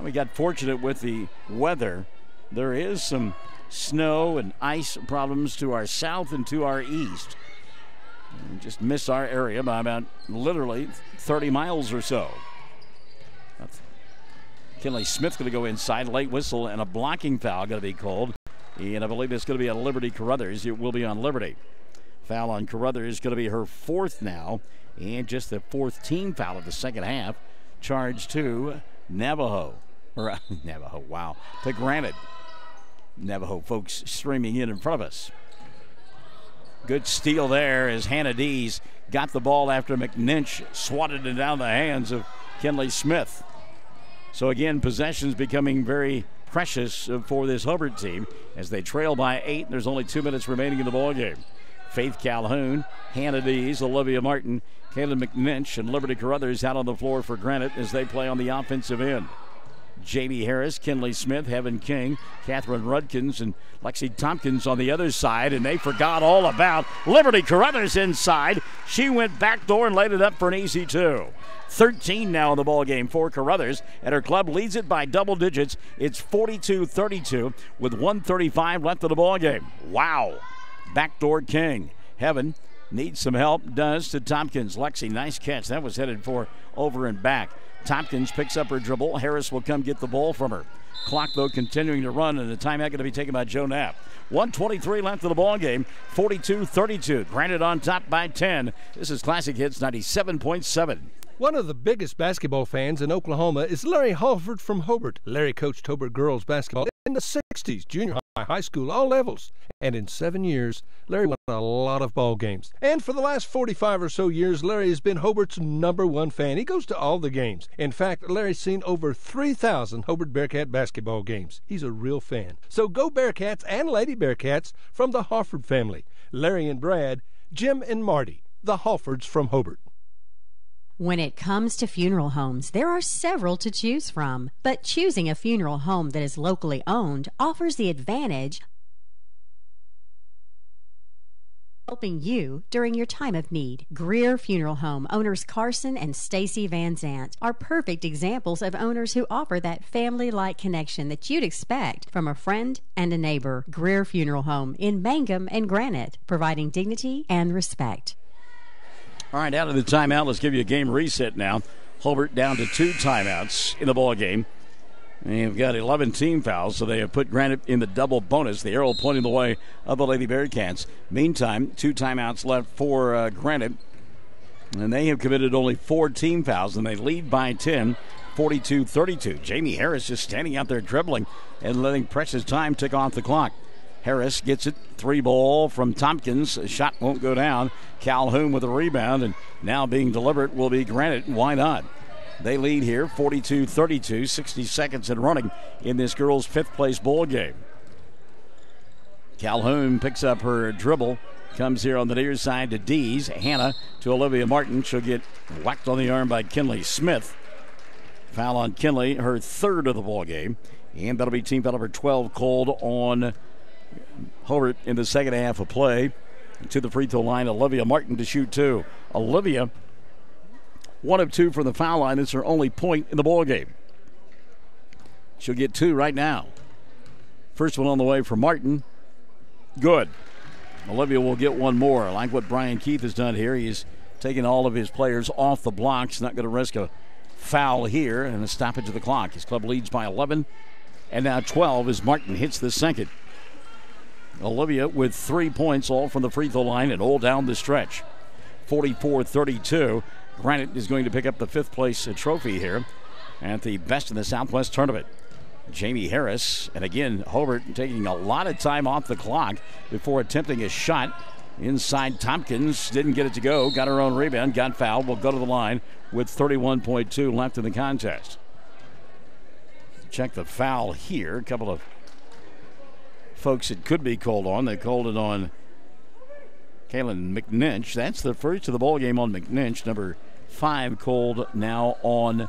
We got fortunate with the weather. There is some snow and ice problems to our south and to our east. We just missed our area by about literally 30 miles or so. Kinley Smith going to go inside. Late whistle and a blocking foul going to be called. And I believe it's going to be on Liberty Carruthers. It will be on Liberty. Foul on Carruthers is going to be her fourth now. And just the fourth team foul of the second half. Charge to Navajo. Navajo, wow. To Granite. Navajo folks streaming in front of us. Good steal there as Hannah Dees got the ball after McNinch swatted it down the hands of Kinley Smith. So again, possessions becoming very precious for this Hobart team as they trail by 8. And there's only 2 minutes remaining in the ballgame. Faith Calhoun, Hannah Dees, Olivia Martin, Kaylin McNinch, and Liberty Carruthers out on the floor for Granite as they play on the offensive end. Jamie Harris, Kinley Smith, Heaven King, Catherine Rudkins, and Lexi Tompkins on the other side, and they forgot all about Liberty Carruthers inside. She went backdoor and laid it up for an easy 2. 13 now in the ballgame for Carruthers, and her club leads it by double digits. It's 42-32 with 1:35 left of the ballgame. Wow. Backdoor King. Heaven needs some help, does to Tompkins. Lexi, nice catch. That was headed for over and back. Tompkins picks up her dribble. Harris will come get the ball from her. Clock, though, continuing to run, and the timeout going to be taken by Joe Knapp. 1:23 left of the ballgame. 42-32. Granite on top by 10. This is Classic Hits 97.7. One of the biggest basketball fans in Oklahoma is Larry Halford from Hobart. Larry coached Hobart girls basketball in the 60s, junior high, high school, all levels. And in 7 years, Larry won a lot of ball games. And for the last 45 or so years, Larry has been Hobart's #1 fan. He goes to all the games. In fact, Larry's seen over 3,000 Hobart Bearcat basketball games. He's a real fan. So go Bearcats and Lady Bearcats from the Halford family. Larry and Brad, Jim and Marty, the Halfords from Hobart. When it comes to funeral homes, there are several to choose from, but choosing a funeral home that is locally owned offers the advantage helping you during your time of need. Greer Funeral Home owners Carson and Stacy Van Zant are perfect examples of owners who offer that family-like connection that you'd expect from a friend and a neighbor. Greer Funeral Home in Mangum and Granite, providing dignity and respect. All right, out of the timeout, let's give you a game reset now. Hobart down to 2 timeouts in the ball game. They've got 11 team fouls, so they have put Granite in the double bonus. The arrow pointing the way of the Lady Bearcats. Meantime, 2 timeouts left for Granite, and they have committed only 4 team fouls, and they lead by 10, 42-32. Jamie Harris just standing out there dribbling and letting precious time tick off the clock. Harris gets it, 3 ball from Tompkins. A shot won't go down. Calhoun with a rebound, and now being delivered will be Granite. Why not? They lead here, 42-32, 60 seconds and running in this girls' 5th place ball game. Calhoun picks up her dribble, comes here on the near side to Dees. Hannah to Olivia Martin. She'll get whacked on the arm by Kinley Smith. Foul on Kinley, her 3rd of the ball game, and that'll be team foul number 12 called on Hobart in the second half of play. To the free throw line, Olivia Martin to shoot 2. Olivia, 1 of 2 from the foul line. It's her only point in the ball game. She'll get 2 right now. First one on the way for Martin. Good. Olivia will get 1 more. I like what Brian Keith has done here. He's taken all of his players off the blocks. Not going to risk a foul here and a stoppage of the clock. His club leads by 11 and now 12 as Martin hits the second. Olivia with 3 points, all from the free throw line and all down the stretch. 44-32. Granite is going to pick up the 5th place trophy here at the Best in the Southwest tournament. Jamie Harris, and again, Hobart taking a lot of time off the clock before attempting a shot. Inside Tompkins, didn't get it to go, got her own rebound, got fouled, will go to the line with 31.2 left in the contest. Check the foul here. A couple of folks it could be called on. They called it on Kaylin McNinch. That's the first of the ball game on McNinch. Number 5 called now on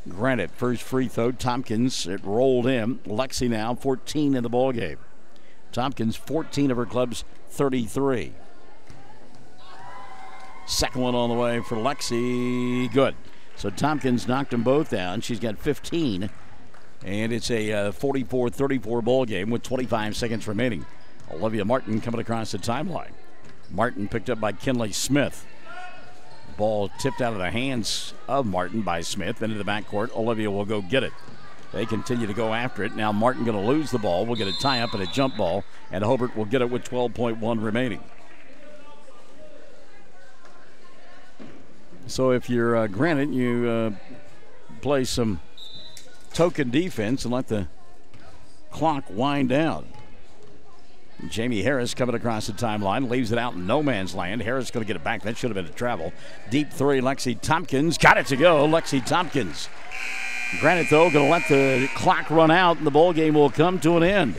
Granite. First free throw, Tompkins. It rolled in. Lexi now 14 in the ball game. Tompkins 14 of her club's 33. Second one on the way for Lexi. Good. So Tompkins knocked them both down. She's got 15 And it's a 44-34 ball game with 25 seconds remaining. Olivia Martin coming across the timeline. Martin picked up by Kinley Smith. Ball tipped out of the hands of Martin by Smith into the backcourt. Olivia will go get it. They continue to go after it. Now Martin going to lose the ball. We'll get a tie-up and a jump ball, and Hobart will get it with 12.1 remaining. So if you're Granite, you play some token defense and let the clock wind down. Jamie Harris coming across the timeline, leaves it out in no man's land. Harris going to get it back. That should have been a travel. Deep three, Lexi Tompkins. Got it to go, Lexi Tompkins. Granite, though, going to let the clock run out, and the ball game will come to an end.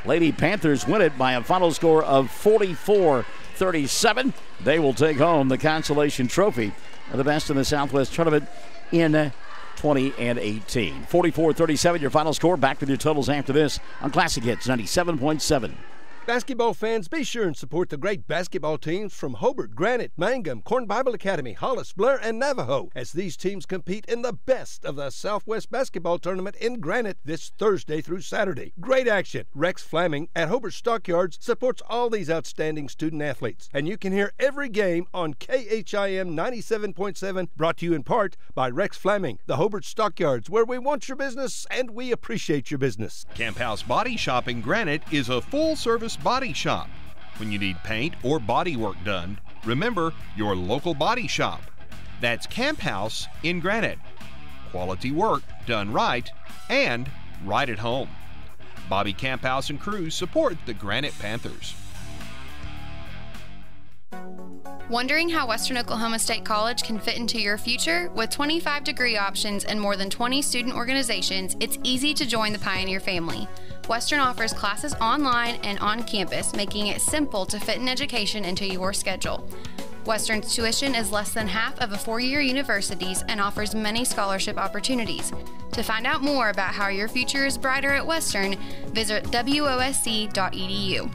Lady Panthers win it by a final score of 44-37. They will take home the consolation trophy of the best in the Southwest Tournament in 2018. 44-37, your final score. Back with your totals after this on Classic Hits 97.7. Basketball fans, be sure and support the great basketball teams from Hobart, Granite, Mangum, Corn Bible Academy, Hollis, Blair, and Navajo as these teams compete in the best of the Southwest Basketball Tournament in Granite this Thursday through Saturday. Great action. Rex Flaming at Hobart Stockyards supports all these outstanding student athletes. And you can hear every game on KHIM 97.7, brought to you in part by Rex Flaming, the Hobart Stockyards, where we want your business and we appreciate your business. Camp House Body Shop in Granite is a full-service body shop. When you need paint or body work done, remember your local body shop. That's Camp House in Granite. Quality work done right and right at home. Bobby Camp House and crew support the Granite Panthers. Wondering how Western Oklahoma State College can fit into your future? With 25 degree options and more than 20 student organizations, it's easy to join the Pioneer family. Western offers classes online and on campus, making it simple to fit an education into your schedule. Western's tuition is less than half of a four-year university's and offers many scholarship opportunities. To find out more about how your future is brighter at Western, visit wosc.edu.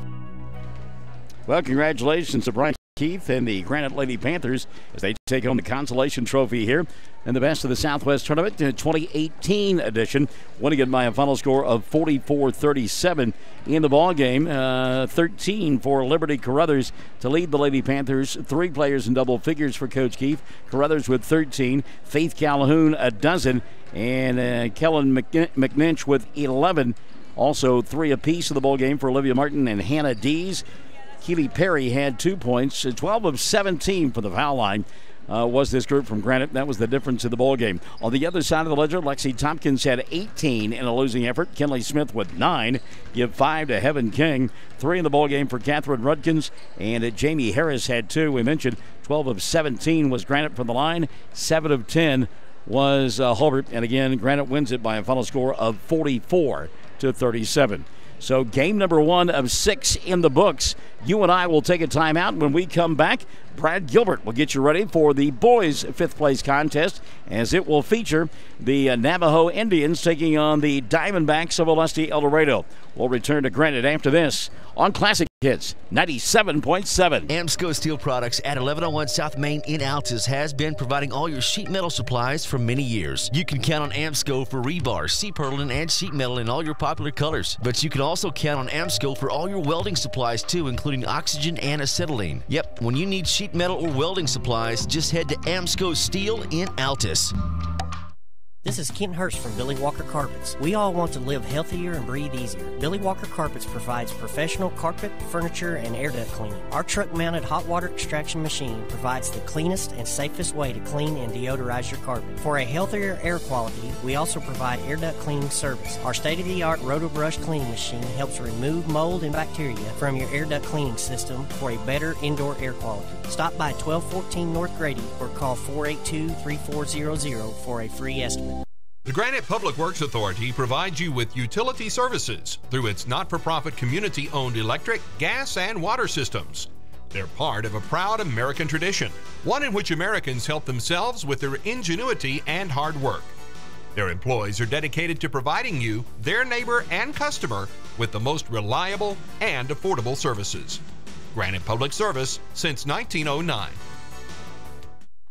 Well, congratulations to Brian Keith and the Granite Lady Panthers as they take home the consolation trophy here in the Best of the Southwest Tournament 2018 edition, winning it by a final score of 44-37 in the ball game. 13 for Liberty Carruthers to lead the Lady Panthers. 3 players in double figures for Coach Keith. Carruthers with 13, Faith Calhoun a dozen, and Kellen McNinch with 11. Also 3 apiece in the ball game for Olivia Martin and Hannah Dees. Keely Perry had 2 points. 12 of 17 for the foul line was this group from Granite. That was the difference in the ball game. On the other side of the ledger, Lexi Tompkins had 18 in a losing effort. Kinley Smith with 9. Give 5 to Heaven King. 3 in the ball game for Catherine Rudkins. And Jamie Harris had 2. We mentioned 12 of 17 was Granite from the line. 7 of 10 was Hobart. And again, Granite wins it by a final score of 44-37. So game number 1 of 6 in the books. You and I will take a timeout. When we come back, Brad Gilbert will get you ready for the boys' 5th place contest, as it will feature the Navajo Indians taking on the Diamondbacks of Olustee-Eldorado. We'll return to Granite after this on Classic Hits 97.7. Amsco Steel Products at 1101 South Main in Altus has been providing all your sheet metal supplies for many years. You can count on Amsco for rebar, C-purlin, and sheet metal in all your popular colors. But you can also count on Amsco for all your welding supplies too, including oxygen and acetylene. Yep, when you need sheet metal or welding supplies, just head to Amsco Steel in Altus. This is Kent Hurst from Billy Walker Carpets. We all want to live healthier and breathe easier. Billy Walker Carpets provides professional carpet, furniture, and air duct cleaning. Our truck-mounted hot water extraction machine provides the cleanest and safest way to clean and deodorize your carpet. For a healthier air quality, we also provide air duct cleaning service. Our state-of-the-art RotoBrush cleaning machine helps remove mold and bacteria from your air duct cleaning system for a better indoor air quality. Stop by 1214 North Grady or call 482-3400 for a free estimate. The Granite Public Works Authority provides you with utility services through its not-for-profit community-owned electric, gas, and water systems. They're part of a proud American tradition, one in which Americans help themselves with their ingenuity and hard work. Their employees are dedicated to providing you, their neighbor and customer, with the most reliable and affordable services. Granite Public Service since 1909.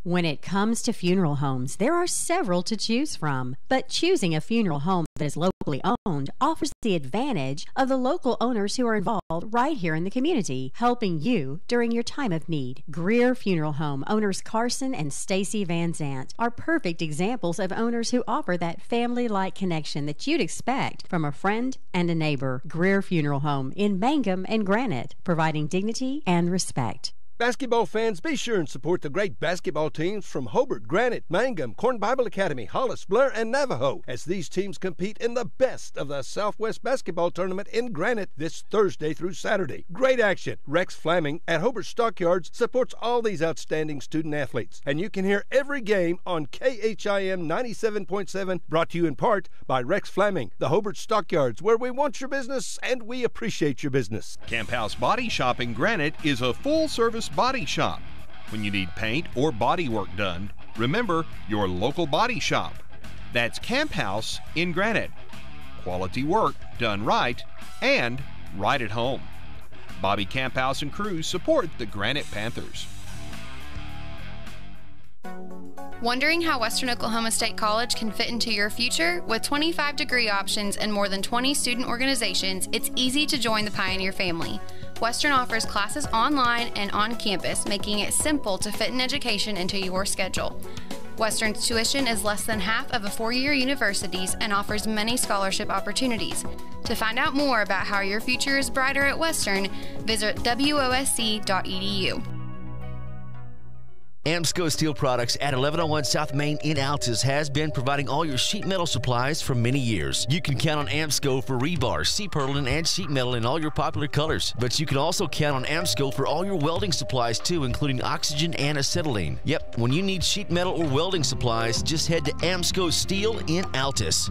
When it comes to funeral homes, there are several to choose from, but choosing a funeral home that is locally owned offers the advantage of the local owners who are involved right here in the community, helping you during your time of need. Greer Funeral Home owners Carson and Stacy Van Zant are perfect examples of owners who offer that family-like connection that you'd expect from a friend and a neighbor. Greer Funeral Home in Mangum and Granite, providing dignity and respect. Basketball fans, be sure and support the great basketball teams from Hobart, Granite, Mangum, Corn Bible Academy, Hollis, Blair, and Navajo as these teams compete in the best of the Southwest Basketball Tournament in Granite this Thursday through Saturday. Great action. Rex Flaming at Hobart Stockyards supports all these outstanding student athletes, and you can hear every game on KHIM 97.7, brought to you in part by Rex Flaming, the Hobart Stockyards, where we want your business and we appreciate your business. Camp House Body Shop in Granite is a full-service body shop. When you need paint or body work done, remember your local body shop. That's Camp House in Granite. Quality work done right and right at home. Bobby Camp House and crew support the Granite Panthers. Wondering how Western Oklahoma State College can fit into your future? With 25 degree options and more than 20 student organizations, it's easy to join the Pioneer family. Western offers classes online and on campus, making it simple to fit an education into your schedule. Western's tuition is less than half of a four-year university's and offers many scholarship opportunities. To find out more about how your future is brighter at Western, visit wosc.edu. Amsco Steel Products at 1101 South Main in Altus has been providing all your sheet metal supplies for many years. You can count on Amsco for rebar, C-purlin, and sheet metal in all your popular colors. But you can also count on Amsco for all your welding supplies too, including oxygen and acetylene. Yep, when you need sheet metal or welding supplies, just head to Amsco Steel in Altus.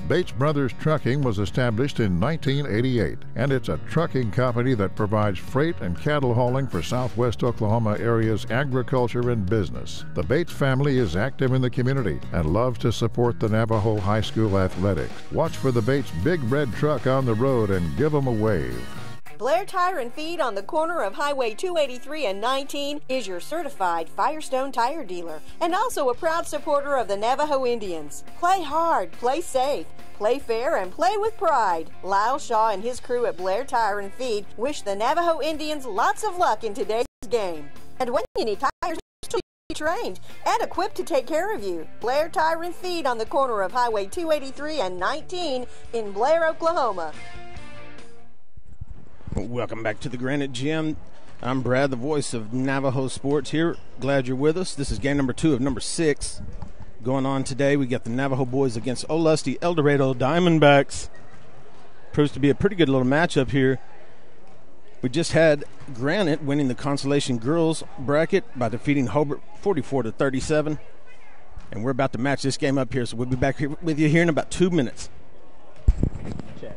Bates Brothers Trucking was established in 1988, and it's a trucking company that provides freight and cattle hauling for Southwest Oklahoma area's agriculture and business. The Bates family is active in the community and loves to support the Navajo High School athletics. Watch for the Bates big red truck on the road and give them a wave. Blair Tire and Feed on the corner of Highway 283 and 19 is your certified Firestone tire dealer and also a proud supporter of the Navajo Indians. Play hard, play safe, play fair, and play with pride. Lyle Shaw and his crew at Blair Tire and Feed wish the Navajo Indians lots of luck in today's game. And when you need tires to be trained and equipped to take care of you, Blair Tire and Feed on the corner of Highway 283 and 19 in Blair, Oklahoma. Welcome back to the Granite Gym. I'm Brad, the voice of Navajo Sports here. Glad you're with us. This is game number 2 of number 6. Going on today, we got the Navajo boys against Olustee-Eldorado Diamondbacks. Proves to be a pretty good little matchup here. We just had Granite winning the Consolation Girls bracket by defeating Hobart 44-37. And we're about to match this game up here, so we'll be back here with you here in about 2 minutes. Check.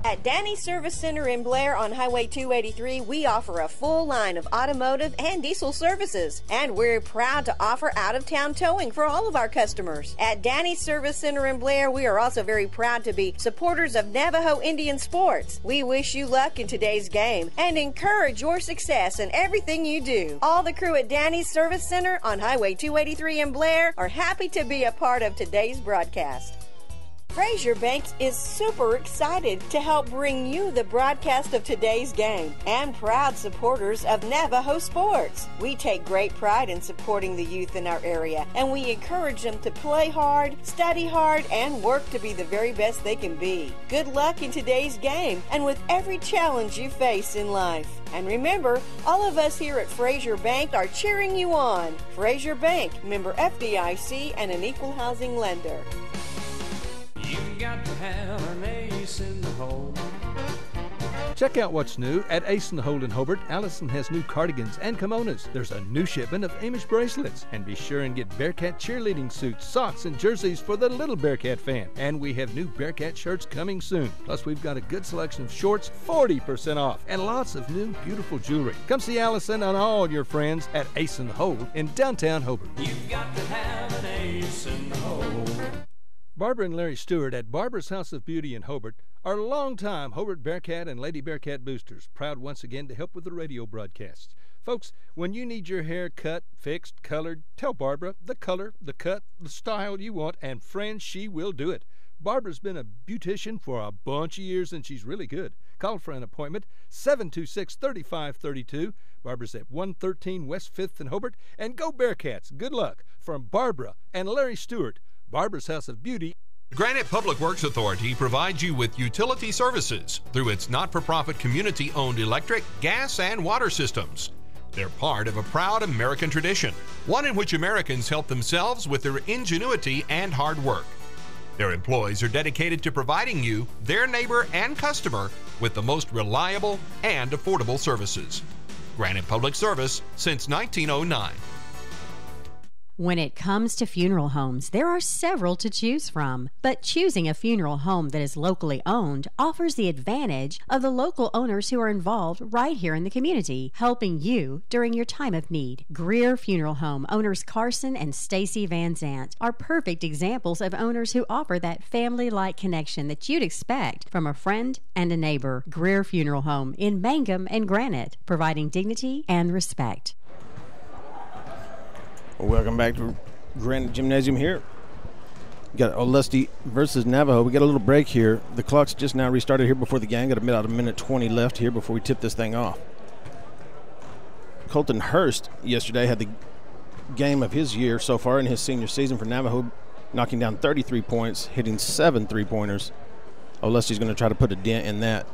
At Danny's Service Center in Blair on Highway 283, we offer a full line of automotive and diesel services, and we're proud to offer out-of-town towing for all of our customers. At Danny's Service Center in Blair, we are also very proud to be supporters of Navajo Indian sports. We wish you luck in today's game and encourage your success in everything you do. All the crew at Danny's Service Center on Highway 283 in Blair are happy to be a part of today's broadcast. Frazier Banks is super excited to help bring you the broadcast of today's game and proud supporters of Navajo sports. We take great pride in supporting the youth in our area, and we encourage them to play hard, study hard, and work to be the very best they can be. Good luck in today's game and with every challenge you face in life. And remember, all of us here at Frazier Bank are cheering you on. Frazier Bank, member FDIC and an equal housing lender. You've got to have an ace in the hole. Check out what's new at Ace in the Hole in Hobart. Allison has new cardigans and kimonos. There's a new shipment of Amish bracelets. And be sure and get Bearcat cheerleading suits, socks, and jerseys for the little Bearcat fan. And we have new Bearcat shirts coming soon. Plus, we've got a good selection of shorts, 40% off, and lots of new beautiful jewelry. Come see Allison and all your friends at Ace in the Hole in downtown Hobart. You've got to have an ace in the hole. Barbara and Larry Stewart at Barbara's House of Beauty in Hobart Our longtime Hobart Bearcat and Lady Bearcat boosters, proud once again to help with the radio broadcasts. Folks, when you need your hair cut, fixed, colored, tell Barbara the color, the cut, the style you want, and friends, she will do it. Barbara's been a beautician for a bunch of years, and she's really good. Call for an appointment, 726-3532. Barbara's at 113 West 5th in Hobart. And go Bearcats. Good luck from Barbara and Larry Stewart, Barbara's House of Beauty. Granite Public Works Authority provides you with utility services through its not-for-profit community-owned electric, gas, and water systems. They're part of a proud American tradition, one in which Americans help themselves with their ingenuity and hard work. Their employees are dedicated to providing you, their neighbor and customer, with the most reliable and affordable services. Granite Public Service since 1909. When it comes to funeral homes, there are several to choose from, but choosing a funeral home that is locally owned offers the advantage of the local owners who are involved right here in the community, helping you during your time of need. Greer Funeral Home owners Carson and Stacy Van Zant are perfect examples of owners who offer that family-like connection that you'd expect from a friend and a neighbor. Greer Funeral Home in Mangum and Granite, providing dignity and respect. Welcome back to Granite Gymnasium here. We got Olustee versus Navajo. We got a little break here. The clock's just now restarted here before the game. Got about a minute 20 left here before we tip this thing off. Colton Hurst yesterday had the game of his year so far in his senior season for Navajo, knocking down 33 points, hitting 7 3-pointers. Olustee's going to try to put a dent in that.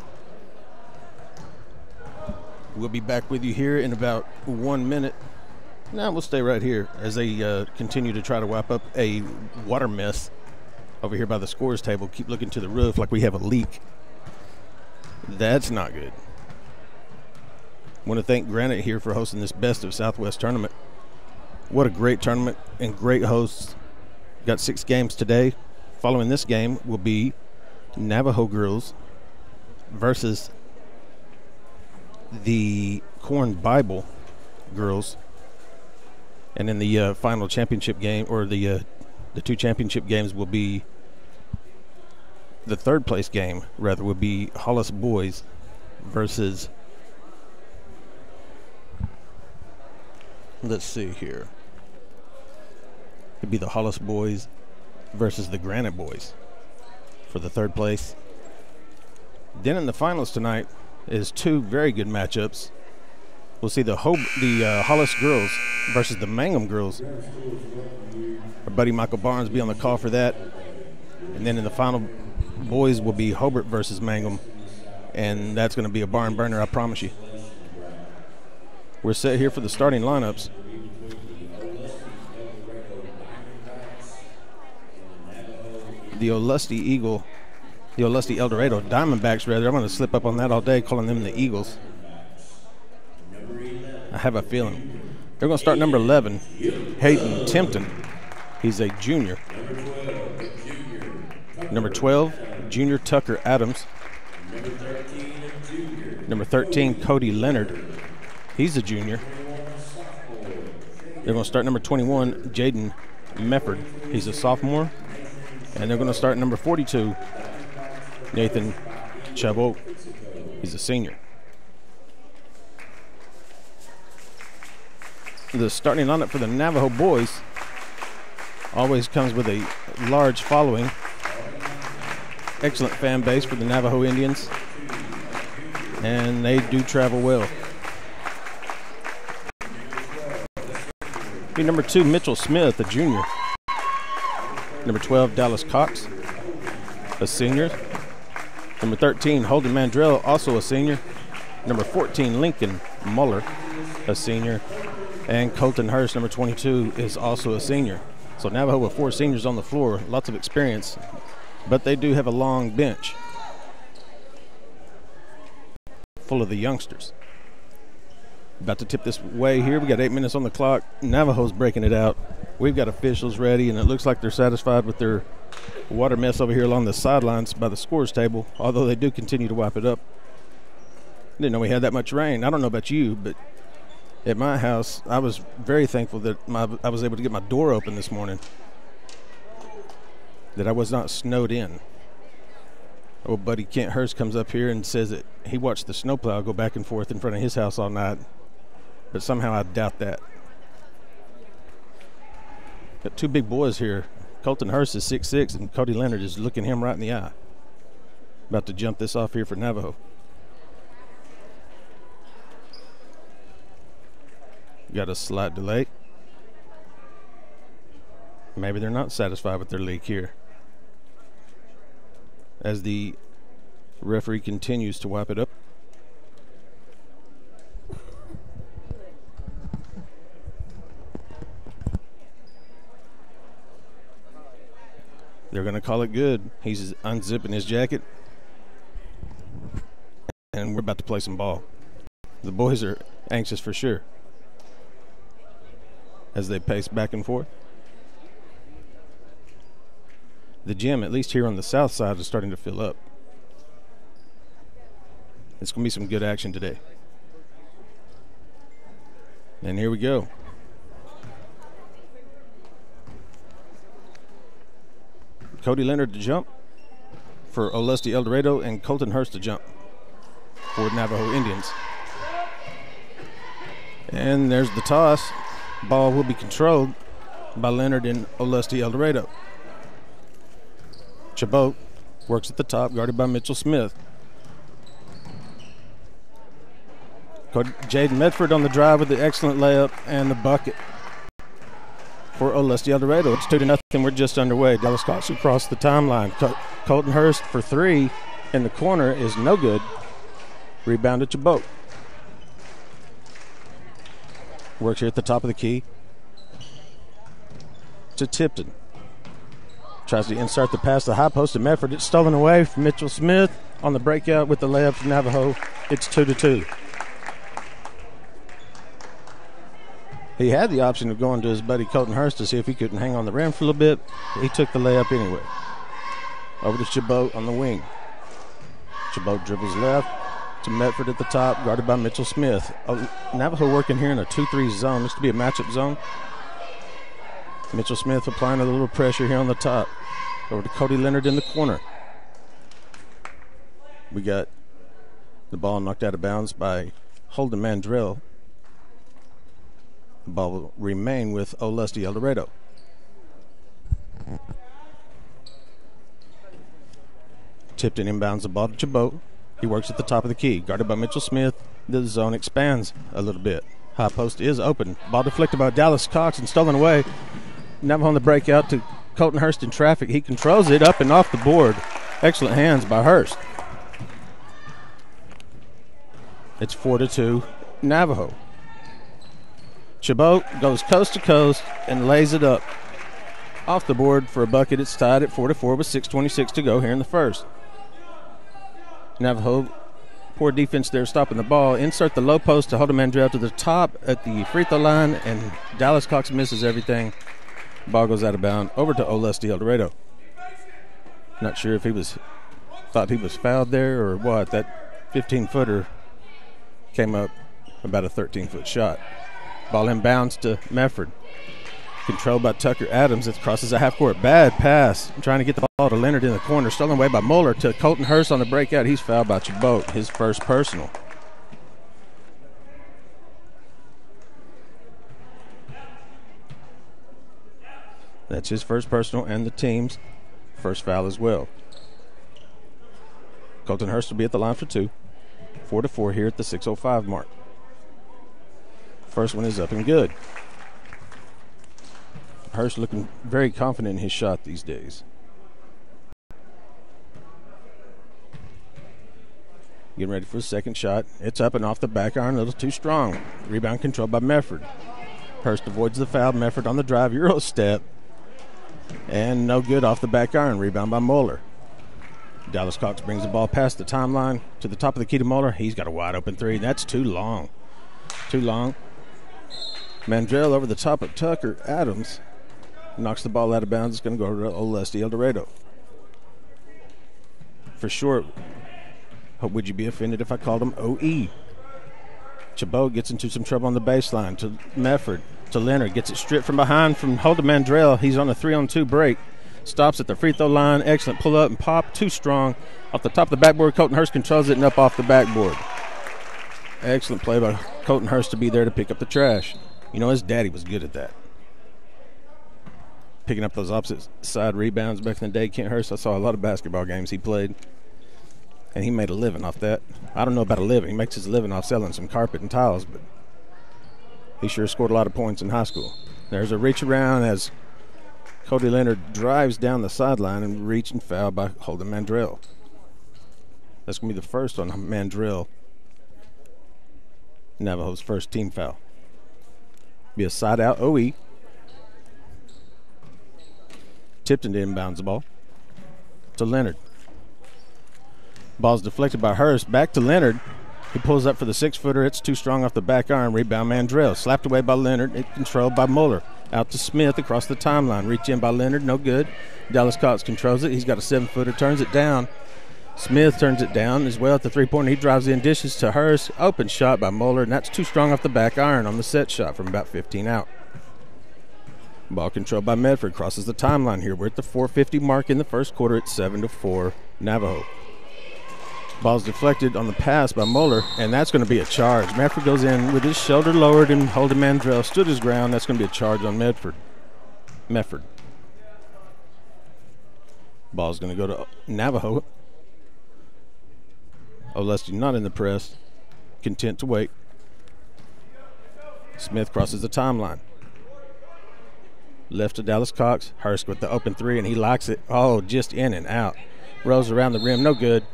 We'll be back with you here in about 1 minute. Now we'll stay right here as they continue to try to wipe up a water mess over here by the scores table. Keep looking to the roof like we have a leak. That's not good. Want to thank Granite here for hosting this Best of Southwest tournament. What a great tournament and great hosts. Got 6 games today. Following this game will be Navajo girls versus the Corn Bible girls. And in the final championship game, or the 2 championship games will be, the third place game, rather, will be Hollis boys versus, let's see here. It'd be the Hollis boys versus the Granite boys for the third place. Then in the finals tonight is 2 very good matchups. We'll see the Hollis girls versus the Mangum girls. Our buddy Michael Barnes will be on the call for that. And then in the final, boys will be Hobart versus Mangum. And that's going to be a barn burner, I promise you. We're set here for the starting lineups. The Olustee-Eldorado Diamondbacks, rather. I'm going to slip up on that all day, calling them the Eagles. I have a feeling. They're going to start number 11, Hayden Timpton. He's a junior. Number 12, junior Tucker Adams. Number 13, Cody Leonard. He's a junior. They're going to start number 21, Jaden Mefford. He's a sophomore. And they're going to start number 42, Nathan Chabot. He's a senior. The starting lineup for the Navajo boys always comes with a large following. Excellent fan base for the Navajo Indians. And they do travel well. Be number 2, Mitchell Smith, a junior. Number 12, Dallas Cox, a senior. Number 13, Holden Mandrell, also a senior. Number 14, Lincoln Muller, a senior. And Colton Hurst, number 22, is also a senior. So Navajo with 4 seniors on the floor, lots of experience, but they do have a long bench full of the youngsters. About to tip this way here. We got 8 minutes on the clock. Navajo's breaking it out. We've got officials ready, and it looks like they're satisfied with their water mess over here along the sidelines by the scores table, although they do continue to wipe it up. Didn't know we had that much rain. I don't know about you, but at my house, I was very thankful that I was able to get my door open this morning, that I was not snowed in. Old buddy Kent Hurst comes up here and says that he watched the snowplow go back and forth in front of his house all night, but somehow I doubt that. Got two big boys here. Colton Hurst is 6'6", and Cody Leonard is looking him right in the eye. About to jump this off here for Navajo. Got a slight delay. Maybe they're not satisfied with their leak here, as the referee continues to wipe it up. They're going to call it good. He's unzipping his jacket, and we're about to play some ball. The boys are anxious for sure as they pace back and forth. The gym, at least here on the south side, is starting to fill up. It's going to be some good action today. And here we go. Cody Leonard to jump for Olustee-Eldorado, and Colton Hurst to jump for Navajo Indians. And there's the toss. Ball will be controlled by Leonard and Olustee-Eldorado. Chabot works at the top, guarded by Mitchell Smith. Jaden Medford on the drive with the excellent layup and the bucket for Olustee-Eldorado. It's 2-0. We're just underway. Dallas Cox across the timeline. Colton Hurst for three in the corner is no good. Rebound to Chabot. Works here at the top of the key to Tipton. Tries to insert the pass to the high post to Medford. It's stolen away from Mitchell Smith on the breakout with the layup from Navajo. It's 2-2. He had the option of going to his buddy Colton Hurst to see if he couldn't hang on the rim for a little bit. He took the layup anyway. Over to Chabot on the wing. Chabot dribbles left to Medford at the top, guarded by Mitchell Smith. Navajo working here in a 2-3 zone. This could be a matchup zone. Mitchell Smith applying a little pressure here on the top. Over to Cody Leonard in the corner. We got the ball knocked out of bounds by Holden Mandrell. The ball will remain with Olustee-Eldorado. Tipton inbounds the ball to Chabot. He works at the top of the key, guarded by Mitchell Smith. The zone expands a little bit. High post is open. Ball deflected by Dallas Cox and stolen away. Navajo on the breakout to Colton Hurst in traffic. He controls it up and off the board. Excellent hands by Hurst. It's 4-2 Navajo. Chabot goes coast to coast and lays it up off the board for a bucket. It's tied at 4-4 with 6:26 to go here in the first. Navajo, poor defense there stopping the ball. Insert the low post to Holden Mandrell to the top at the free throw line, and Dallas Cox misses everything. Ball goes out of bounds over to Olustee-Eldorado. Not sure if thought he was fouled there or what. That 15-footer came up about a 13-foot shot. Ball inbounds to Medford. Controlled by Tucker Adams. It crosses a half court. Bad pass. Trying to get the ball to Leonard in the corner. Stolen away by Moeller to Colton Hurst on the breakout. He's fouled by Chabot. His first personal. That's his first personal and the team's first foul as well. Colton Hurst will be at the line for two. 4-4 here at the 6:05 mark. First one is up and good. Hurst looking very confident in his shot these days. Getting ready for the second shot. It's up and off the back iron, a little too strong. Rebound controlled by Medford. Hurst avoids the foul. Medford on the drive, Euro step. And no good off the back iron. Rebound by Moeller. Dallas Cox brings the ball past the timeline to the top of the key to Moeller. He's got a wide open three. That's too long. Too long. Mandrell over the top of Tucker Adams. Knocks the ball out of bounds. It's going to go to Olustee-Eldorado. For short, would you be offended if I called him OE? Chabot gets into some trouble on the baseline to Medford. To Leonard. Gets it stripped from behind from Holden Mandrell. He's on a 3-on-2 break. Stops at the free throw line. Excellent pull up and pop. Too strong. Off the top of the backboard, Colton Hurst controls it and up off the backboard. Excellent play by Colton Hurst to be there to pick up the trash. You know, his daddy was good at that. Picking up those opposite side rebounds back in the day. Kent Hurst, I saw a lot of basketball games he played, and he made a living off that. I don't know about a living. He makes his living off selling some carpet and tiles, but he sure scored a lot of points in high school. There's a reach around as Cody Leonard drives down the sideline and reach and foul by Holden Mandrell. That's going to be the first on Mandrell. Navajo's first team foul. Be a side out OE. Tipton inbounds the ball to Leonard. Ball's deflected by Hurst. Back to Leonard. He pulls up for the 6-footer. It's too strong off the back iron. Rebound Mandrell. Slapped away by Leonard. It controlled by Muller. Out to Smith across the timeline. Reach in by Leonard. No good. Dallas Cox controls it. He's got a 7-footer. Turns it down. Smith turns it down as well at the three-pointer. He drives in, dishes to Hurst. Open shot by Muller, and that's too strong off the back iron on the set shot from about 15 out. Ball controlled by Medford. Crosses the timeline here. We're at the 4:50 mark in the first quarter. It's 7-4 Navajo. Ball's deflected on the pass by Muller, and that's going to be a charge. Medford goes in with his shoulder lowered, and Holden Mandrell stood his ground. That's going to be a charge on Medford. Ball's going to go to Navajo. Olustee not in the press. Content to wait. Smith crosses the timeline. Left to Dallas Cox. Hurst with the open three, and he locks it. Oh, just in and out. Rolls around the rim. No good.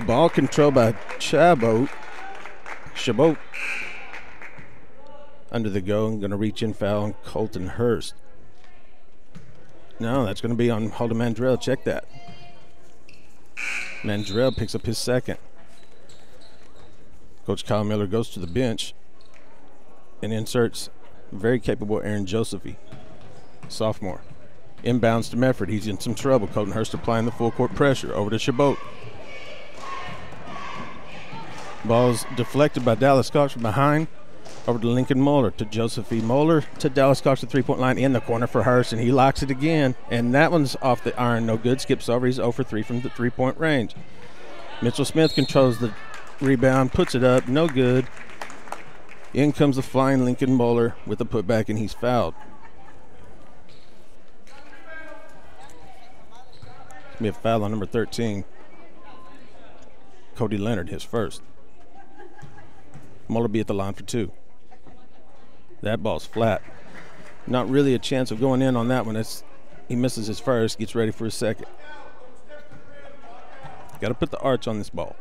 Ball controlled by Chabot. Under the go and going to reach in foul on Colton Hurst. No, that's going to be on Holden Mandrell. Check that. Mandrell picks up his second. Coach Kyle Miller goes to the bench and inserts very capable Aaron Josephy, sophomore. Inbounds to Medford. He's in some trouble. Colton Hurst applying the full court pressure. Over to Chabot. Ball's deflected by Dallas Cox from behind. Over to Lincoln Moeller, to Josephy Moeller, to Dallas Cox, the three-point line in the corner for Hurst, and he locks it again. And that one's off the iron, no good. Skips over. He's 0 for 3 from the three-point range. Mitchell Smith controls the rebound, puts it up, no good. In comes the flying Lincoln Moeller with a putback, and he's fouled. It's going to be a foul on number 13. Cody Leonard, his first. Moeller be at the line for 2. That ball's flat. Not really a chance of going in on that one. He misses his first, gets ready for his second. Got to put the arch on this ball.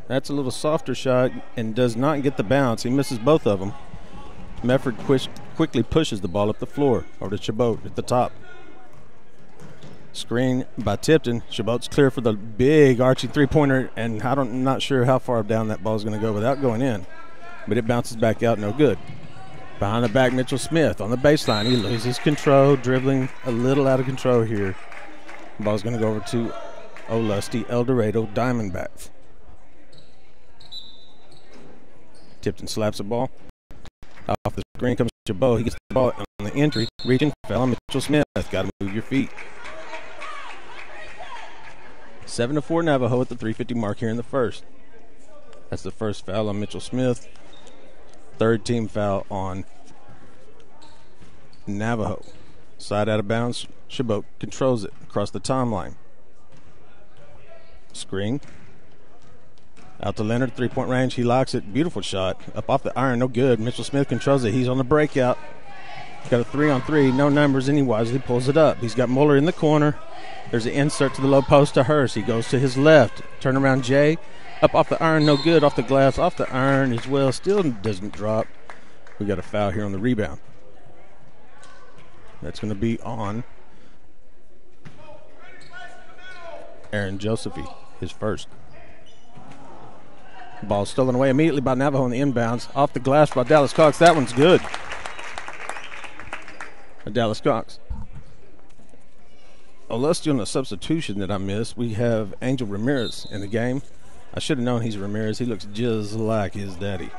That's a little softer shot and does not get the bounce. He misses both of them. Medford quickly pushes the ball up the floor over to Chabot at the top. Screen by Tipton. Chabot's clear for the big arching three-pointer, and I'm not sure how far down that ball is going to go without going in. But it bounces back out, no good. Behind the back, Mitchell Smith on the baseline. He loses control, dribbling a little out of control here. Ball's going to go over to Olustee-Eldorado Diamondbacks. Tipton slaps the ball. Off the screen comes Chabot. He gets the ball on the entry. Reaching, fell on Mitchell Smith. Got to move your feet. 7-4 Navajo at the 3:50 mark here in the first. That's the first foul on Mitchell Smith. Third team foul on Navajo. Side out of bounds. Chabot controls it across the timeline. Screen. Out to Leonard, three-point range. He locks it. Beautiful shot. Up off the iron, no good. Mitchell Smith controls it. He's on the breakout. Got a 3-on-3. No numbers, and he wisely pulls it up. He's got Mueller in the corner. There's an insert to the low post to Hurst. He goes to his left. Turnaround Jay. Up off the iron, no good. Off the glass, off the iron as well. Still doesn't drop. We got a foul here on the rebound. That's going to be on Aaron Josephy, his first. Ball stolen away immediately by Navajo on the inbounds. Off the glass by Dallas Cox. That one's good. Dallas Cox. Olustee on a substitution that I missed. We have Angel Ramirez in the game. I should have known he's Ramirez. He looks just like his daddy.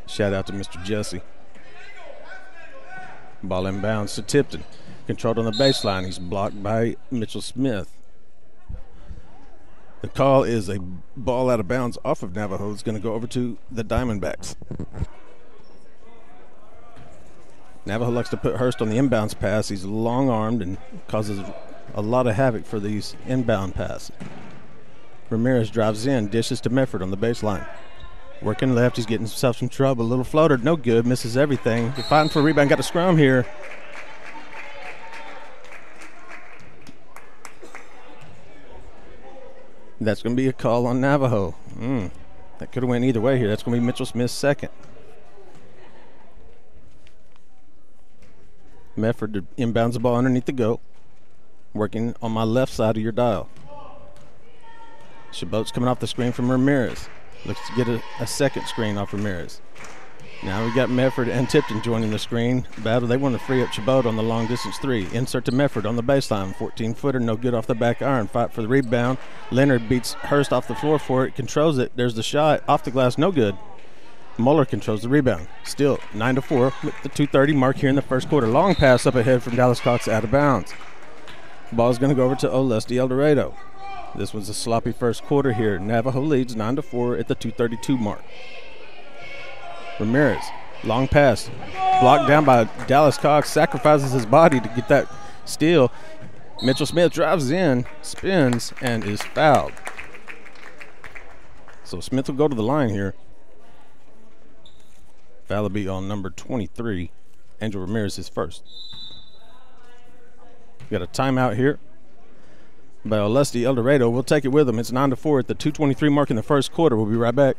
Shout out to Mr. Jesse. Ball inbounds to Tipton. Controlled on the baseline. He's blocked by Mitchell Smith. The call is a ball out of bounds off of Navajo. It's going to go over to the Diamondbacks. Navajo likes to put Hurst on the inbounds pass. He's long-armed and causes a lot of havoc for these inbound passes. Ramirez drives in, dishes to Mefford on the baseline. Working left, he's getting himself some trouble. A little floater, no good, misses everything. He's fighting for a rebound, got a scrum here. That's going to be a call on Navajo. That could have went either way here. That's going to be Mitchell Smith's second. Mefford inbounds the ball underneath the goal. Working on my left side of your dial. Chabot's coming off the screen from Ramirez. Looks to get a second screen off Ramirez. Now we got Mefford and Tipton joining the screen battle. They want to free up Chabot on the long distance three. Insert to Mefford on the baseline. 14-footer, no good off the back iron. Fight for the rebound. Leonard beats Hurst off the floor for it, controls it. There's the shot. Off the glass, no good. Muller controls the rebound. Still 9-4 with the 2:30 mark here in the first quarter. Long pass up ahead from Dallas Cox out of bounds. Ball's going to go over to Olustee-Eldorado. This was a sloppy first quarter here. Navajo leads 9-4 at the 2:32 mark. Ramirez, long pass, blocked down by Dallas Cox, sacrifices his body to get that steal. Mitchell Smith drives in, spins, and is fouled. So Smith will go to the line here. Foul will be on number 23. Angel Ramirez is first. Got a timeout here by Olustee-Eldorado. We'll take it with them. It's 9-4 at the 2:23 mark in the first quarter. We'll be right back.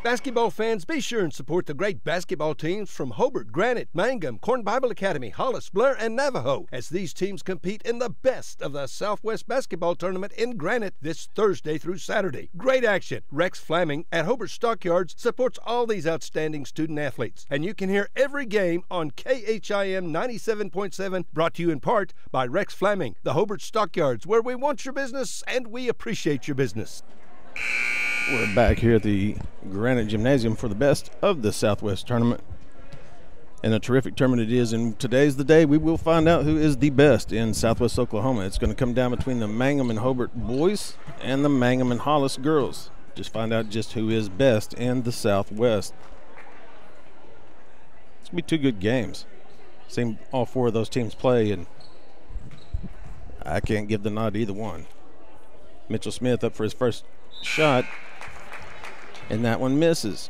Basketball fans, be sure and support the great basketball teams from Hobart, Granite, Mangum, Corn Bible Academy, Hollis, Blair, and Navajo as these teams compete in the best of the Southwest Basketball Tournament in Granite this Thursday through Saturday. Great action. Rex Fleming at Hobart Stockyards supports all these outstanding student athletes, and you can hear every game on KHIM 97.7, brought to you in part by Rex Fleming, the Hobart Stockyards, where we want your business and we appreciate your business. We're back here at the Granite Gymnasium for the best of the Southwest Tournament. And a terrific tournament it is, and today's the day we will find out who is the best in Southwest Oklahoma. It's going to come down between the Mangum and Hobart boys and the Mangum and Hollis girls. Just find out just who is best in the Southwest. It's going to be two good games. Seen all four of those teams play, and I can't give the nod to either one. Mitchell Smith up for his first shot, and that one misses.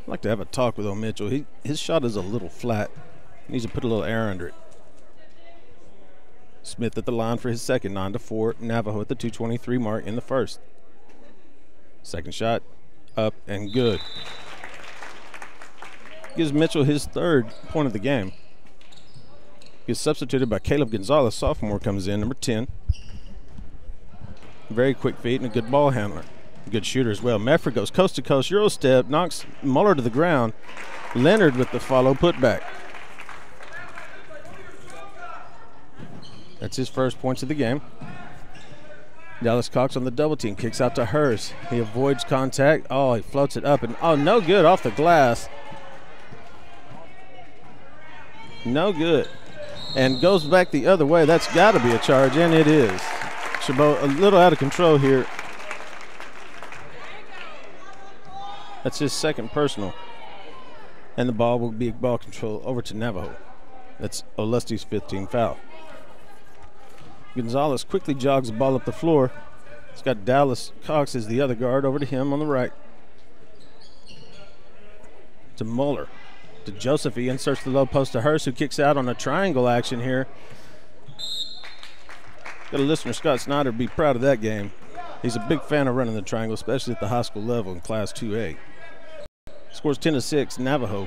I'd like to have a talk with old Mitchell. His shot is a little flat. He needs to put a little air under it. Smith at the line for his second, 9-4. Navajo at the 2:23 mark in the first. Second shot, up and good. Gives Mitchell his third point of the game. Gets substituted by Caleb Gonzalez. Sophomore comes in, number 10. Very quick feet and a good ball handler. Good shooter as well. Mefford goes coast to coast, Euro step, knocks Muller to the ground. Leonard with the follow putback. That's his first points of the game. Dallas Cox on the double team, kicks out to Hurst. He avoids contact. Oh, he floats it up, and oh, no good off the glass. No good. And goes back the other way. That's got to be a charge, and it is. Chabot a little out of control here. That's his second personal. And the ball will be ball control over to Navajo. That's Olustee's 15th foul. Gonzalez quickly jogs the ball up the floor. It's got Dallas Cox as the other guard over to him on the right. To Muller. To Joseph. He inserts the low post to Hurst, who kicks out on a triangle action here. Got a listener, Scott Snyder, be proud of that game. He's a big fan of running the triangle, especially at the high school level in Class 2A. Scores 10-6, Navajo.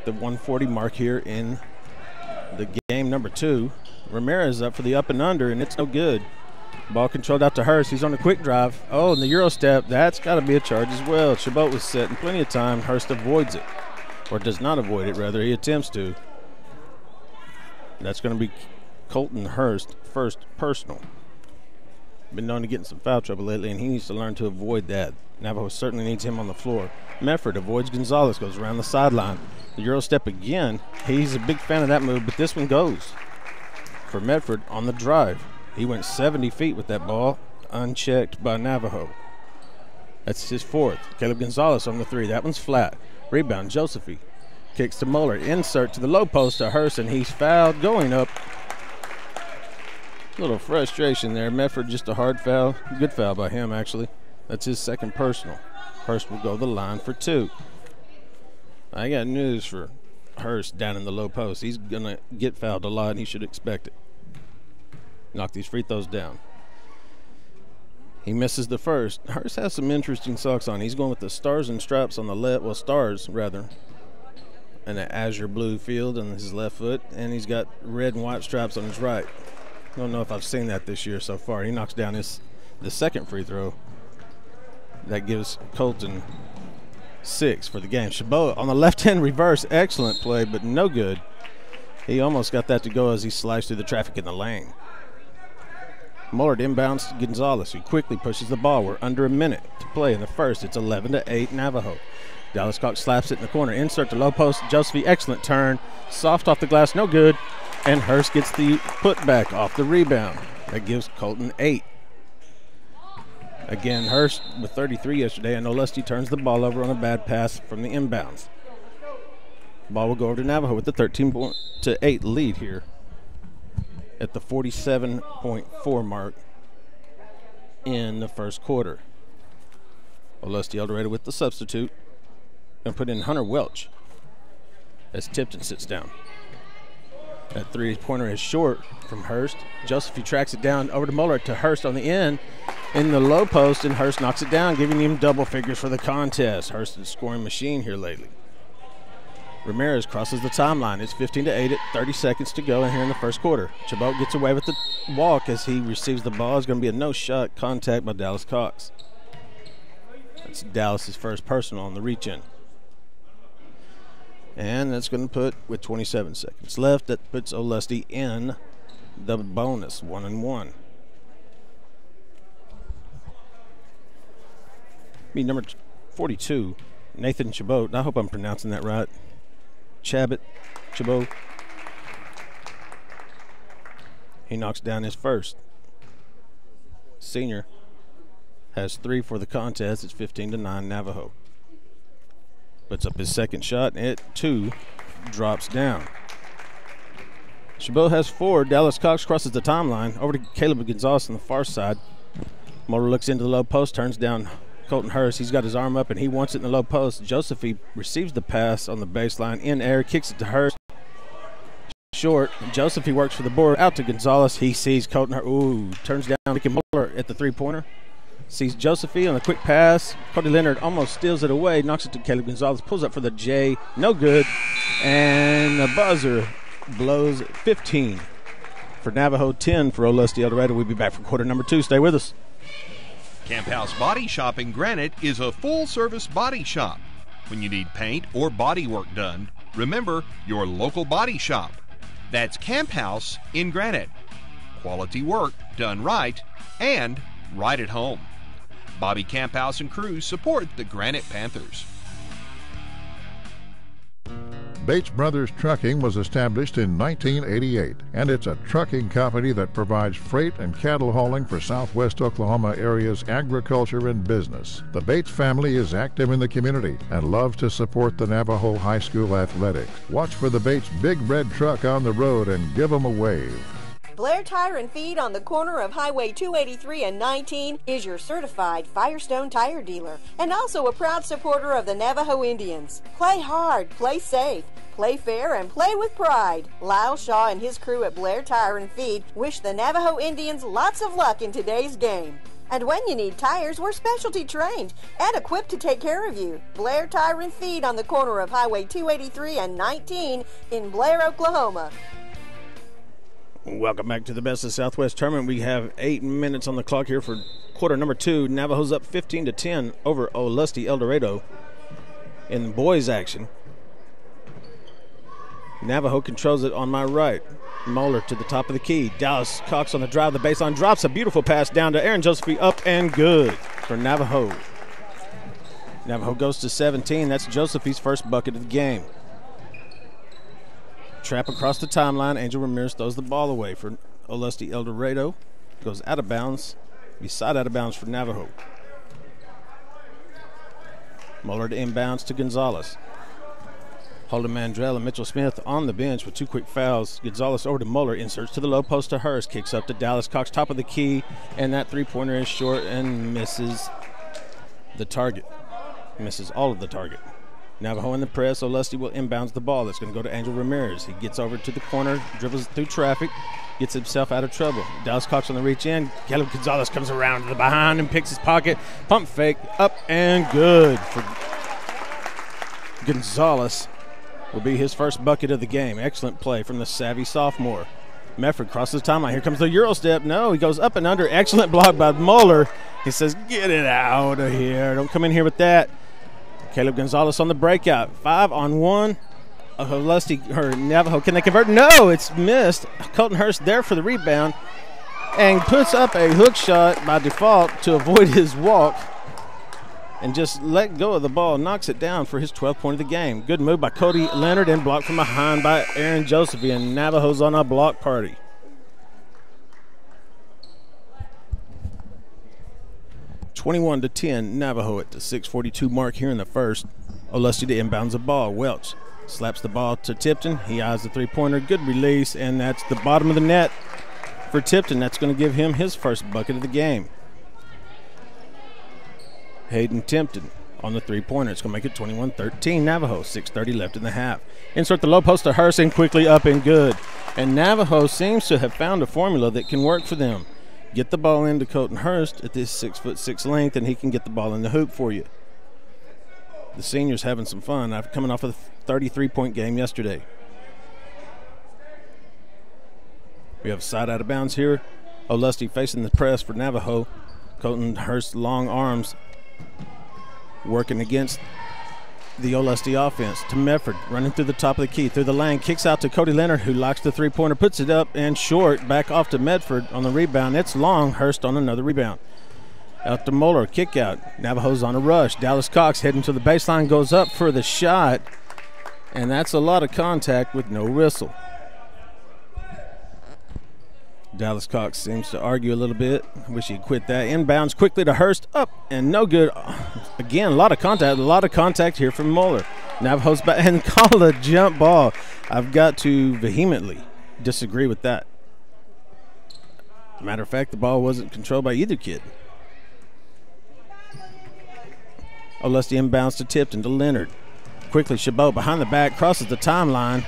The 140 mark here in the game number 2. Ramirez up for the up and under, and it's no good. Ball controlled out to Hurst. He's on a quick drive. Oh, and the Euro step. That's got to be a charge as well. Chabot was set in plenty of time. Hurst avoids it, or does not avoid it, rather. He attempts to. That's going to be Colton Hurst, first personal. Been known to get in some foul trouble lately, and he needs to learn to avoid that. Navajo certainly needs him on the floor. Mefford avoids Gonzalez, goes around the sideline. The Euro step again. He's a big fan of that move, but this one goes. for Medford on the drive. He went 70 feet with that ball, unchecked by Navajo. That's his fourth. Caleb Gonzalez on the three. That one's flat. Rebound, Josephine. Kicks to Muller. Insert to the low post to Hurst, and he's fouled going up. A little frustration there. Medford just a hard foul. Good foul by him, actually. That's his second personal. Hurst will go to the line for two. I got news for Hurst down in the low post. He's going to get fouled a lot, and he should expect it. Knock these free throws down. He misses the first. Hurst has some interesting socks on. He's going with the stars and stripes on the left, well, stars rather, and an azure blue field on his left foot, and he's got red and white stripes on his right. I don't know if I've seen that this year so far. He knocks down the second free throw. That gives Colton 6 for the game. Chabot on the left-hand reverse, excellent play, but no good. He almost got that to go as he sliced through the traffic in the lane. Muller inbounds to Gonzalez, who quickly pushes the ball. We're under a minute to play in the first. It's 11-8 Navajo. Dallas Cox slaps it in the corner. Insert to low post. Josephine, excellent turn. Soft off the glass, no good. And Hurst gets the putback off the rebound. That gives Colton 8. Again, Hurst with 33 yesterday, and Olustee turns the ball over on a bad pass from the inbounds. Ball will go over to Navajo with the 13-8 lead here at the 47.4 mark in the first quarter. Olustee-Eldorado with the substitute. Going to put in Hunter Welch as Tipton sits down. That three-pointer is short from Hurst. Josephine tracks it down over to Muller to Hurst on the end in the low post, and Hurst knocks it down, giving him double figures for the contest. Hurst is a scoring machine here lately. Ramirez crosses the timeline. It's 15-8 at 30 seconds to go in here in the first quarter. Chabot gets away with the walk as he receives the ball. It's going to be a no-shot contact by Dallas Cox. That's Dallas's first personal on the reach-in. And that's going to put, with 27 seconds left, that puts Olustee in the bonus, 1-1. Be number 42, Nathan Chabot. I hope I'm pronouncing that right. Chabot. He knocks down his first. Senior has 3 for the contest. It's 15-9 Navajo. Puts up his second shot, and it, 2, drops down. Chabot has 4. Dallas Cox crosses the timeline. Over to Caleb Gonzalez on the far side. Muller looks into the low post, turns down Colton Hurst. He's got his arm up, and he wants it in the low post. Josephine receives the pass on the baseline. In air, kicks it to Hurst. Short. Josephine works for the board. Out to Gonzalez. He sees Colton Hurst. Ooh, turns down Mickey Muller at the three-pointer. Sees Josephine on a quick pass. Cody Leonard almost steals it away. Knocks it to Caleb Gonzalez. Pulls up for the J. No good. And the buzzer blows 15 for Navajo, 10 for Olustee-Eldorado. We'll be back for quarter number 2. Stay with us. Camp House Body Shop in Granite is a full-service body shop. When you need paint or body work done, remember your local body shop. That's Camp House in Granite. Quality work done right and right at home. Bobby Camphouse and crew support the Granite Panthers. Bates Brothers Trucking was established in 1988, and it's a trucking company that provides freight and cattle hauling for southwest Oklahoma area's agriculture and business. The Bates family is active in the community and loves to support the Navajo High School athletics. Watch for the Bates big red truck on the road and give them a wave. Blair Tire and Feed on the corner of Highway 283 and 19 is your certified Firestone tire dealer and also a proud supporter of the Navajo Indians. Play hard, play safe, play fair, and play with pride. Lyle Shaw and his crew at Blair Tire and Feed wish the Navajo Indians lots of luck in today's game. And when you need tires, we're specialty trained and equipped to take care of you. Blair Tire and Feed on the corner of Highway 283 and 19 in Blair, Oklahoma. Welcome back to the Best of Southwest Tournament. We have 8 minutes on the clock here for quarter number 2. Navajo's up 15-10 over Olustee-Eldorado in boys action. Navajo controls it on my right. Moeller to the top of the key. Dallas Cox on the drive, the baseline, drops a beautiful pass down to Aaron Josephine, up and good for Navajo. Navajo goes to 17. That's Josephine's first bucket of the game. trap across the timeline. Angel Ramirez throws the ball away for Olustee-Eldorado. Goes out of bounds. Beside out of bounds for Navajo. Muller to inbounds to Gonzalez. Holden Mandrell and Mitchell Smith on the bench with 2 quick fouls. Gonzalez over to Muller, inserts to the low post to Hurst, kicks up to Dallas Cox, top of the key, and that three-pointer is short and misses the target. Misses all of the target. Navajo in the press. Olustee will inbounds the ball. That's going to go to Angel Ramirez. He gets over to the corner, dribbles through traffic, gets himself out of trouble. Dallas Cox on the reach in. Caleb Gonzalez comes around to the behind and picks his pocket. Pump fake, up and good for Gonzalez. Will be his first bucket of the game. Excellent play from the savvy sophomore. Mefford crosses the timeline. Here comes the Euro step. No, he goes up and under. Excellent block by Muller. He says, get it out of here. Don't come in here with that. Caleb Gonzalez on the breakout. 5-on-1. Navajo, can they convert? No, it's missed. Colton Hurst there for the rebound and puts up a hook shot by default to avoid his walk and just let go of the ball, knocks it down for his 12th point of the game. Good move by Cody Leonard and blocked from behind by Aaron Josephian. Navajo's on a block party. (21-10) Navajo at the 6:42 mark here in the first. Olustee to inbounds the ball. Welch slaps the ball to Tipton. He eyes the three-pointer. Good release, and that's the bottom of the net for Tipton. That's going to give him his first bucket of the game. Hayden Tipton on the three-pointer. It's going to make it 21-13 Navajo. 6:30 left in the half. Insert the low post to Hurst and quickly up and good. And Navajo seems to have found a formula that can work for them. Get the ball into Colton Hurst at this 6'6" length, and he can get the ball in the hoop for you. The senior's having some fun. I'm coming off of a 33-point game yesterday. We have side out of bounds here. Olustee facing the press for Navajo. Colton Hurst's long arms working against the Olustee offense. To Mefford, running through the top of the key, through the lane, kicks out to Cody Leonard, who locks the three-pointer, puts it up and short, back off to Medford on the rebound. It's long. Hurst on another rebound. Out to Muller, kick out. Navajo's on a rush. Dallas Cox heading to the baseline, goes up for the shot, and that's a lot of contact with no whistle. Dallas Cox seems to argue a little bit. Wish he'd quit that. Inbounds quickly to Hurst, up and no good. Again, a lot of contact here from Muller. Navajo's back and call a jump ball. I've got to vehemently disagree with that. Matter of fact, the ball wasn't controlled by either kid. Olustee inbounds to Tipton to Leonard. Quickly, Chabot behind the back, crosses the timeline.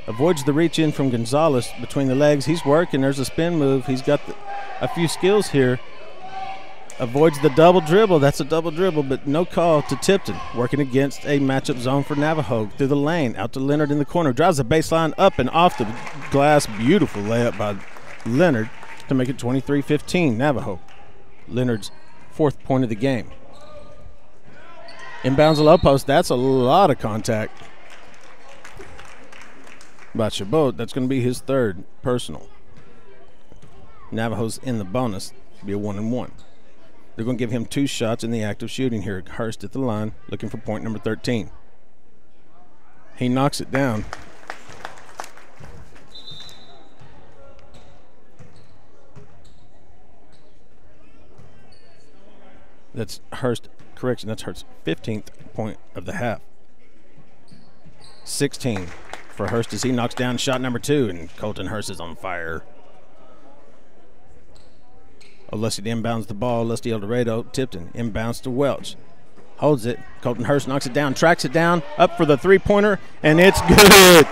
Avoids the reach in from Gonzalez between the legs. He's working. There's a spin move. He's got a few skills here. Avoids the double dribble. That's a double dribble, but no call to Tipton. Working against a matchup zone for Navajo. Through the lane, out to Leonard in the corner. Drives the baseline up and off the glass. Beautiful layup by Leonard to make it 23-15 Navajo. Leonard's 4th point of the game. Inbounds a low post. That's a lot of contact by Chabot. That's going to be his 3rd personal. Navajo's in the bonus. It'll be a 1-and-1. They're going to give him 2 shots in the act of shooting here. Hurst at the line, looking for point number 13. He knocks it down. That's Hurst. Correction, that's Hurst's 15th point of the half. 16 for Hurst as he knocks down shot number 2, and Colton Hurst is on fire. Olustee inbounds the ball. Olustee-Eldorado. Tipton inbounds to Welch. Holds it. Colton Hurst knocks it down, tracks it down, up for the three-pointer, and it's good.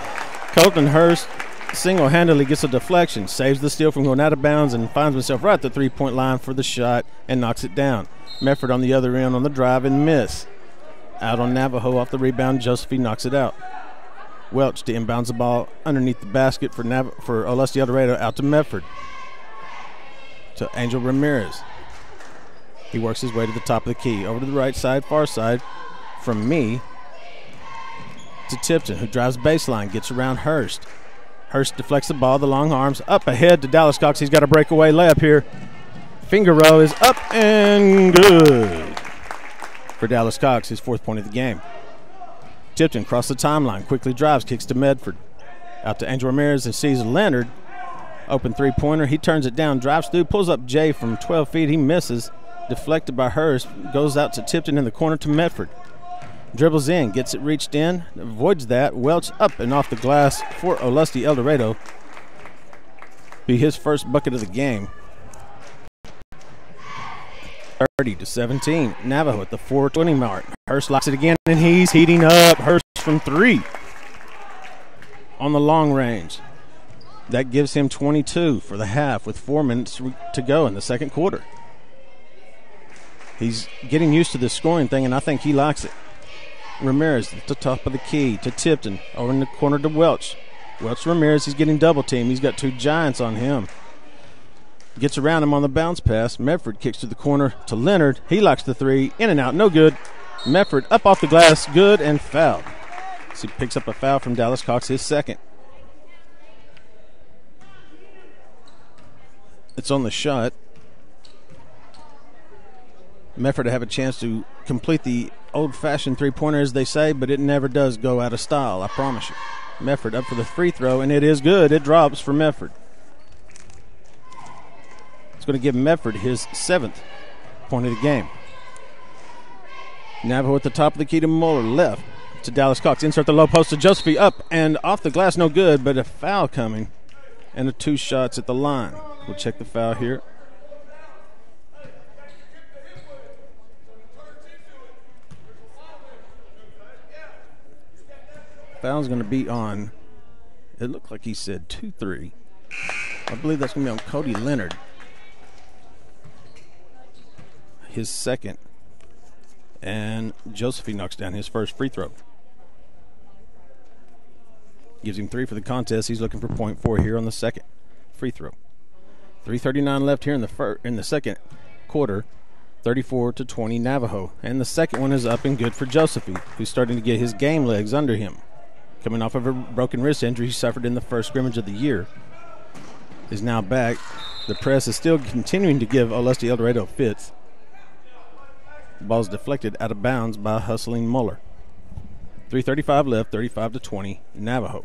Colton Hurst single-handedly gets a deflection, saves the steal from going out of bounds, and finds himself right at the three-point line for the shot and knocks it down. Mefford on the other end on the drive and miss. Out on Navajo off the rebound. Josephine knocks it out. Welch to inbounds the ball underneath the basket for Olustee-Eldorado. Out to Mefford. To Angel Ramirez. He works his way to the top of the key. Over to the right side, far side. From me to Tipton, who drives baseline, gets around Hurst. Hurst deflects the ball, the long arms. Up ahead to Dallas Cox. He's got a breakaway layup here. Finger row is up and good for Dallas Cox, his 4th point of the game. Tipton across the timeline, quickly drives, kicks to Medford. Out to Angel Ramirez and sees Leonard. Open three-pointer. He turns it down, drives through, pulls up Jay from 12 feet. He misses. Deflected by Hurst. Goes out to Tipton in the corner to Medford. Dribbles in, gets it reached in, avoids that. Welch up and off the glass for Olustee-Eldorado. Be his first bucket of the game. 30-17. Navajo at the 4:20 mark. Hurst locks it again, and he's heating up. Hurst from 3 on the long range. That gives him 22 for the half with 4 minutes to go in the second quarter. He's getting used to this scoring thing, and I think he likes it. Ramirez at the top of the key to Tipton. Over in the corner to Welch. Welch Ramirez, he's getting double teamed. He's got 2 giants on him. Gets around him on the bounce pass. Medford kicks to the corner to Leonard. He likes the 3. In and out, no good. Medford up off the glass, good, and fouled. So he picks up a foul from Dallas Cox, his second. It's on the shot. Medford to have a chance to complete the old-fashioned three-pointer, as they say, but it never does go out of style, I promise you. Medford up for the free throw, and it is good. It drops for Medford. It's going to give Medford his 7th point of the game. Navajo at the top of the key to Muller, left to Dallas Cox. Insert the low post to Josephine, up and off the glass, no good, but a foul coming, and 2 shots at the line. We'll check the foul here. Foul's going to be on, it looked like he said 2-3. I believe that's going to be on Cody Leonard. His second. And Josephine knocks down his first free throw. Gives him 3 for the contest. He's looking for .4 here on the second free throw. 3:39 left here in the second quarter. 34-20 Navajo. And the second one is up and good for Josephine, who's starting to get his game legs under him. Coming off of a broken wrist injury he suffered in the first scrimmage of the year. Is now back. The press is still continuing to give Olustee-Eldorado fits. The ball's deflected out of bounds by hustling Muller. 3:35 left, 35-20 Navajo.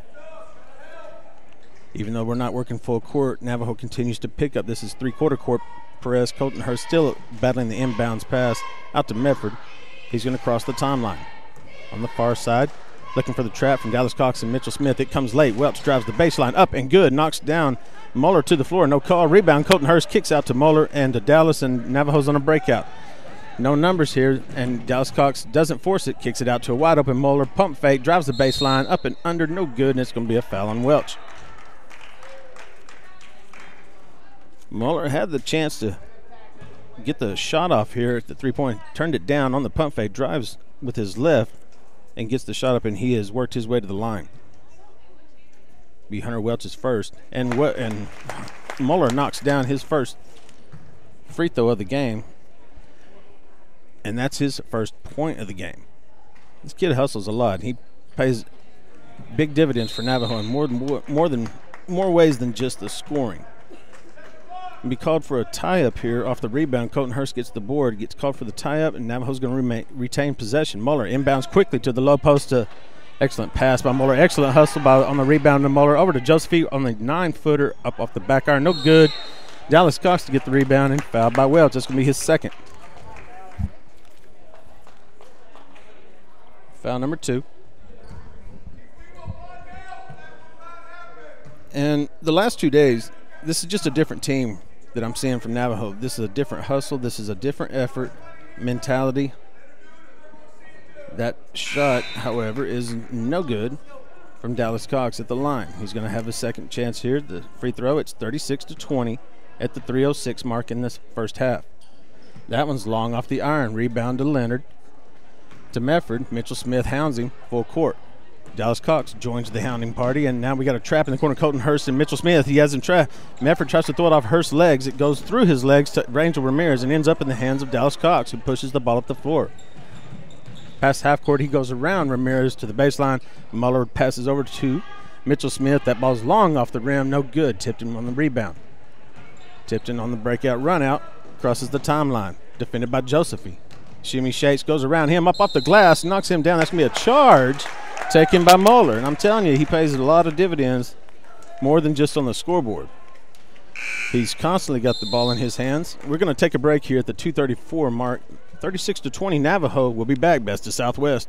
Even though we're not working full court, Navajo continues to pick up. This is three-quarter court press. Colton Hurst still battling the inbounds pass out to Medford. He's going to cross the timeline. On the far side, looking for the trap from Dallas Cox and Mitchell Smith. It comes late. Welch drives the baseline up and good. Knocks down Muller to the floor. No call. Rebound. Colton Hurst kicks out to Muller and to Dallas, and Navajo's on a breakout. No numbers here, and Dallas Cox doesn't force it. Kicks it out to a wide-open Muller. Pump fake. Drives the baseline. Up and under. No good, and it's going to be a foul on Welch. Muller had the chance to get the shot off here at the three-point. Turned it down on the pump fake. Drives with his left and gets the shot up, and he has worked his way to the line. Be Hunter Welch's first. And Muller knocks down his first free throw of the game. And that's his first point of the game. This kid hustles a lot. He pays big dividends for Navajo in more ways than just the scoring. And be called for a tie-up here off the rebound. Colton Hurst gets the board, gets called for the tie-up, and Navajo's going to retain possession. Muller inbounds quickly to the low post. Excellent pass by Muller. Excellent hustle on the rebound to Muller. Over to Josephine on the 9-footer up off the back iron. No good. Dallas Cox to get the rebound and fouled by Welch. That's going to be his second. Foul number 2. And the last 2 days, this is just a different team that I'm seeing from Navajo. This is a different hustle. This is a different effort, mentality. That shot, however, is no good from Dallas Cox at the line. He's going to have a second chance here. The free throw, it's 36-20 at the 3:06 mark in this first half. That one's long off the iron. Rebound to Leonard. To Medford. Mitchell Smith hounds him full court. Dallas Cox joins the hounding party, and now we got a trap in the corner. Colton Hurst and Mitchell Smith. He has him trapped. Medford tries to throw it off Hurst's legs. It goes through his legs to Angel Ramirez and ends up in the hands of Dallas Cox, who pushes the ball up the floor. Past half court, he goes around Ramirez to the baseline. Muller passes over to Mitchell Smith. That ball's long off the rim. No good. Tipton on the rebound. Tipton on the breakout run out. Crosses the timeline. Defended by Josephine. Shimmy shakes, goes around him, up off the glass, knocks him down. That's going to be a charge taken by Moeller, and I'm telling you, he pays a lot of dividends, more than just on the scoreboard. He's constantly got the ball in his hands. We're going to take a break here at the 2:34 mark. 36-20 Navajo. We'll be back. Best of Southwest.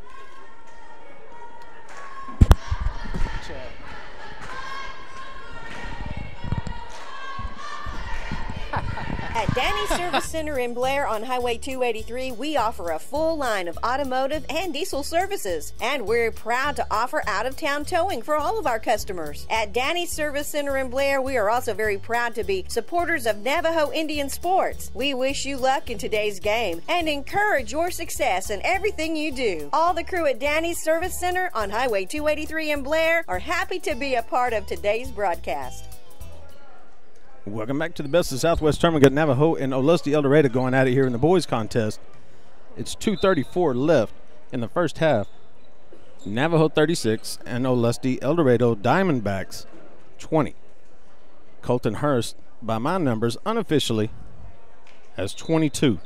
At Danny's Service Center in Blair on Highway 283, we offer a full line of automotive and diesel services. And we're proud to offer out-of-town towing for all of our customers. At Danny's Service Center in Blair, we are also very proud to be supporters of Navajo Indian sports. We wish you luck in today's game and encourage your success in everything you do. All the crew at Danny's Service Center on Highway 283 in Blair are happy to be a part of today's broadcast. Welcome back to the Best of Southwest tournament. We got Navajo and Olustee-Eldorado going at it here in the boys contest. It's 2:34 left in the first half. Navajo 36 and Olustee-Eldorado Diamondbacks 20. Colton Hurst, by my numbers, unofficially has 22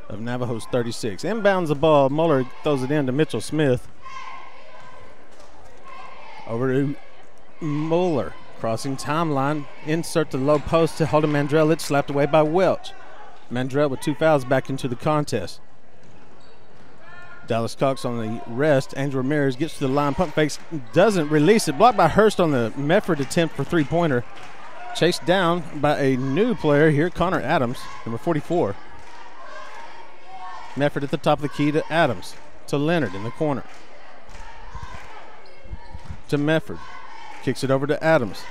of Navajo's 36. Inbounds the ball. Muller throws it in to Mitchell Smith. Over to Muller. Crossing timeline, insert the low post to Holden Mandrell. It's slapped away by Welch. Mandrell with 2 fouls back into the contest. Dallas Cox on the rest. Angel Ramirez gets to the line, pump fakes, doesn't release it. Blocked by Hurst on the Mefford attempt for three-pointer. Chased down by a new player here, Connor Adams, number 44. Mefford at the top of the key to Adams, to Leonard in the corner. To Mefford. Kicks it over to Adams.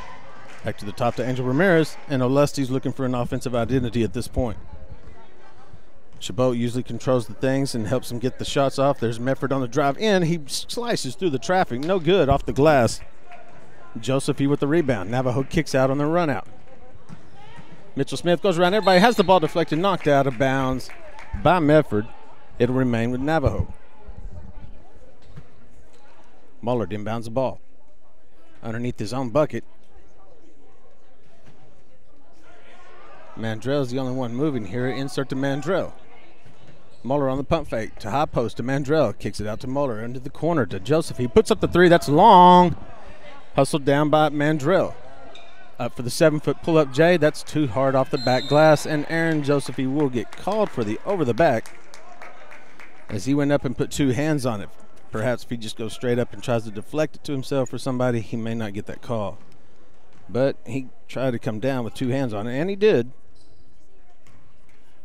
Back to the top to Angel Ramirez, and Olustee's looking for an offensive identity at this point. Chabot usually controls the things and helps him get the shots off. There's Mefford on the drive in. He slices through the traffic. No good off the glass. Josephie with the rebound. Navajo kicks out on the run out. Mitchell Smith goes around. Everybody has the ball deflected, knocked out of bounds by Mefford. It'll remain with Navajo. Muller inbounds the ball underneath his own bucket. Mandrell's the only one moving here. Insert to Mandrell. Muller on the pump fake to high post to Mandrell. Kicks it out to Muller into the corner to Joseph. He puts up the three. That's long. Hustled down by Mandrell. Up for the 7-foot pull-up J. That's too hard off the back glass, and Aaron Josephie will get called for the over the back as he went up and put 2 hands on it. Perhaps if he just goes straight up and tries to deflect it to himself or somebody, he may not get that call. But he tried to come down with 2 hands on it, and he did.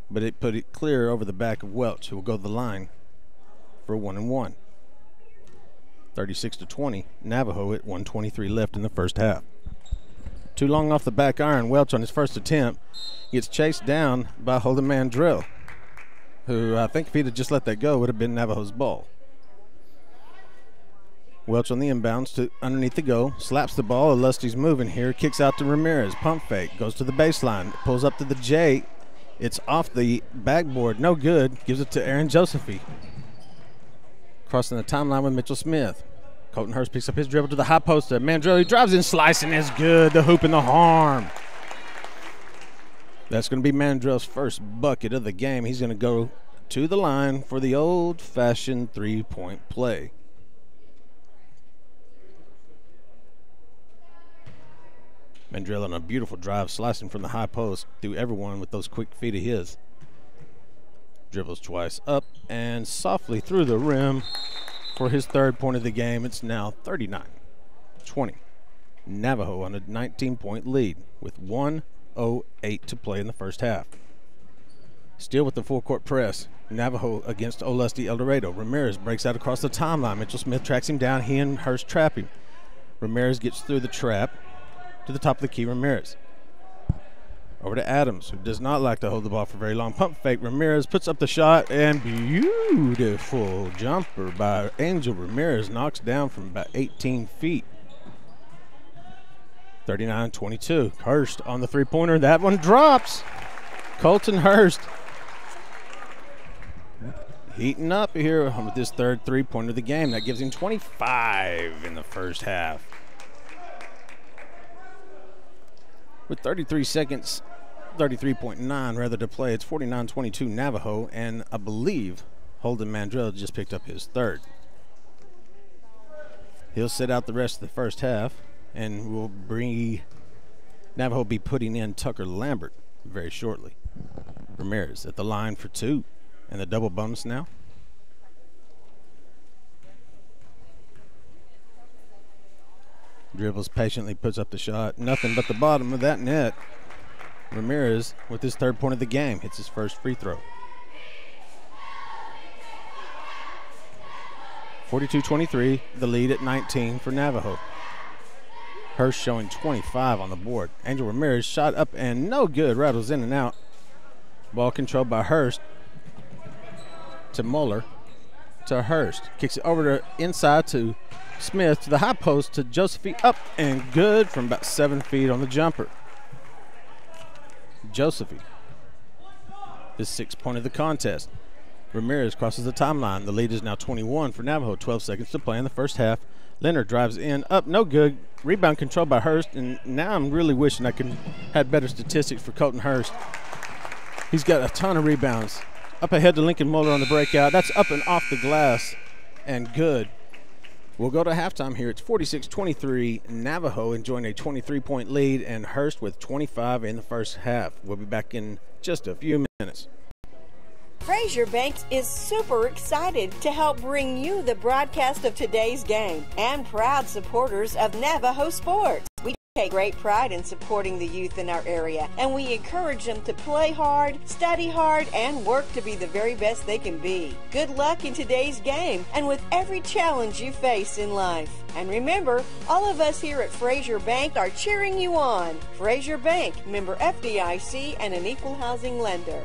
But it put it clear over the back of Welch, who will go to the line for 1-1. 36-20, Navajo at 1:23 left in the first half. Too long off the back iron. Welch on his first attempt gets chased down by Holden Mandrell, who I think if he'd have just let that go would have been Navajo's ball. Welch on the inbounds to underneath the goal, slaps the ball. Olustee's moving here, kicks out to Ramirez, pump fake, goes to the baseline, pulls up to the J. It's off the backboard, no good. Gives it to Aaron Josephie. Crossing the timeline with Mitchell Smith. Colton Hurst picks up his dribble to the high post to Mandrell. He drives in, slicing is good. The hoop and the harm. That's going to be Mandrell's first bucket of the game. He's going to go to the line for the old-fashioned three-point play. Mandrell on a beautiful drive, slicing from the high post through everyone with those quick feet of his. Dribbles twice up and softly through the rim for his 3rd point of the game. It's now 39-20. Navajo on a 19-point lead with 1:08 to play in the first half. Still with the full-court press. Navajo against Olustee-Eldorado. Ramirez breaks out across the timeline. Mitchell Smith tracks him down. He and Hurst trap him. Ramirez gets through the trap to the top of the key. Ramirez over to Adams, who does not like to hold the ball for very long. Pump fake. Ramirez puts up the shot, and beautiful jumper by Angel Ramirez knocks down from about 18 feet. 39-22. Hurst on the three-pointer. That one drops. Colton Hurst heating up here with his 3rd three-pointer of the game. That gives him 25 in the first half. With 33 seconds, 33.9 rather to play, it's 49-22 Navajo, and I believe Holden Mandrell just picked up his 3rd. He'll sit out the rest of the first half, and Navajo will be putting in Tucker Lambert very shortly. Ramirez at the line for 2, and the double bonus now. Dribbles patiently, puts up the shot. Nothing but the bottom of that net. Ramirez, with his 3rd point of the game, hits his first free throw. 42-23, the lead at 19 for Navajo. Hurst showing 25 on the board. Angel Ramirez shot up and no good, rattles in and out. Ball controlled by Hurst to Muller to Hurst. Kicks it over to inside to Smith to the high post to Josephy, up and good from about 7 feet on the jumper. Josephy, his 6th point of the contest. Ramirez crosses the timeline. The lead is now 21 for Navajo. 12 seconds to play in the first half. Leonard drives in, up, no good. Rebound controlled by Hurst, and now I'm really wishing I had better statistics for Colton Hurst. He's got a ton of rebounds. Up ahead to Lincoln Muller on the breakout. That's up and off the glass and good. We'll go to halftime here. It's 46-23. Navajo enjoying a 23-point lead, and Hurst with 25 in the first half. We'll be back in just a few minutes. Fraser Banks is super excited to help bring you the broadcast of today's game and proud supporters of Navajo sports. We take great pride in supporting the youth in our area, and we encourage them to play hard, study hard, and work to be the very best they can be. Good luck in today's game and with every challenge you face in life. And remember, all of us here at Fraser Bank are cheering you on. Fraser Bank, member FDIC and an equal housing lender.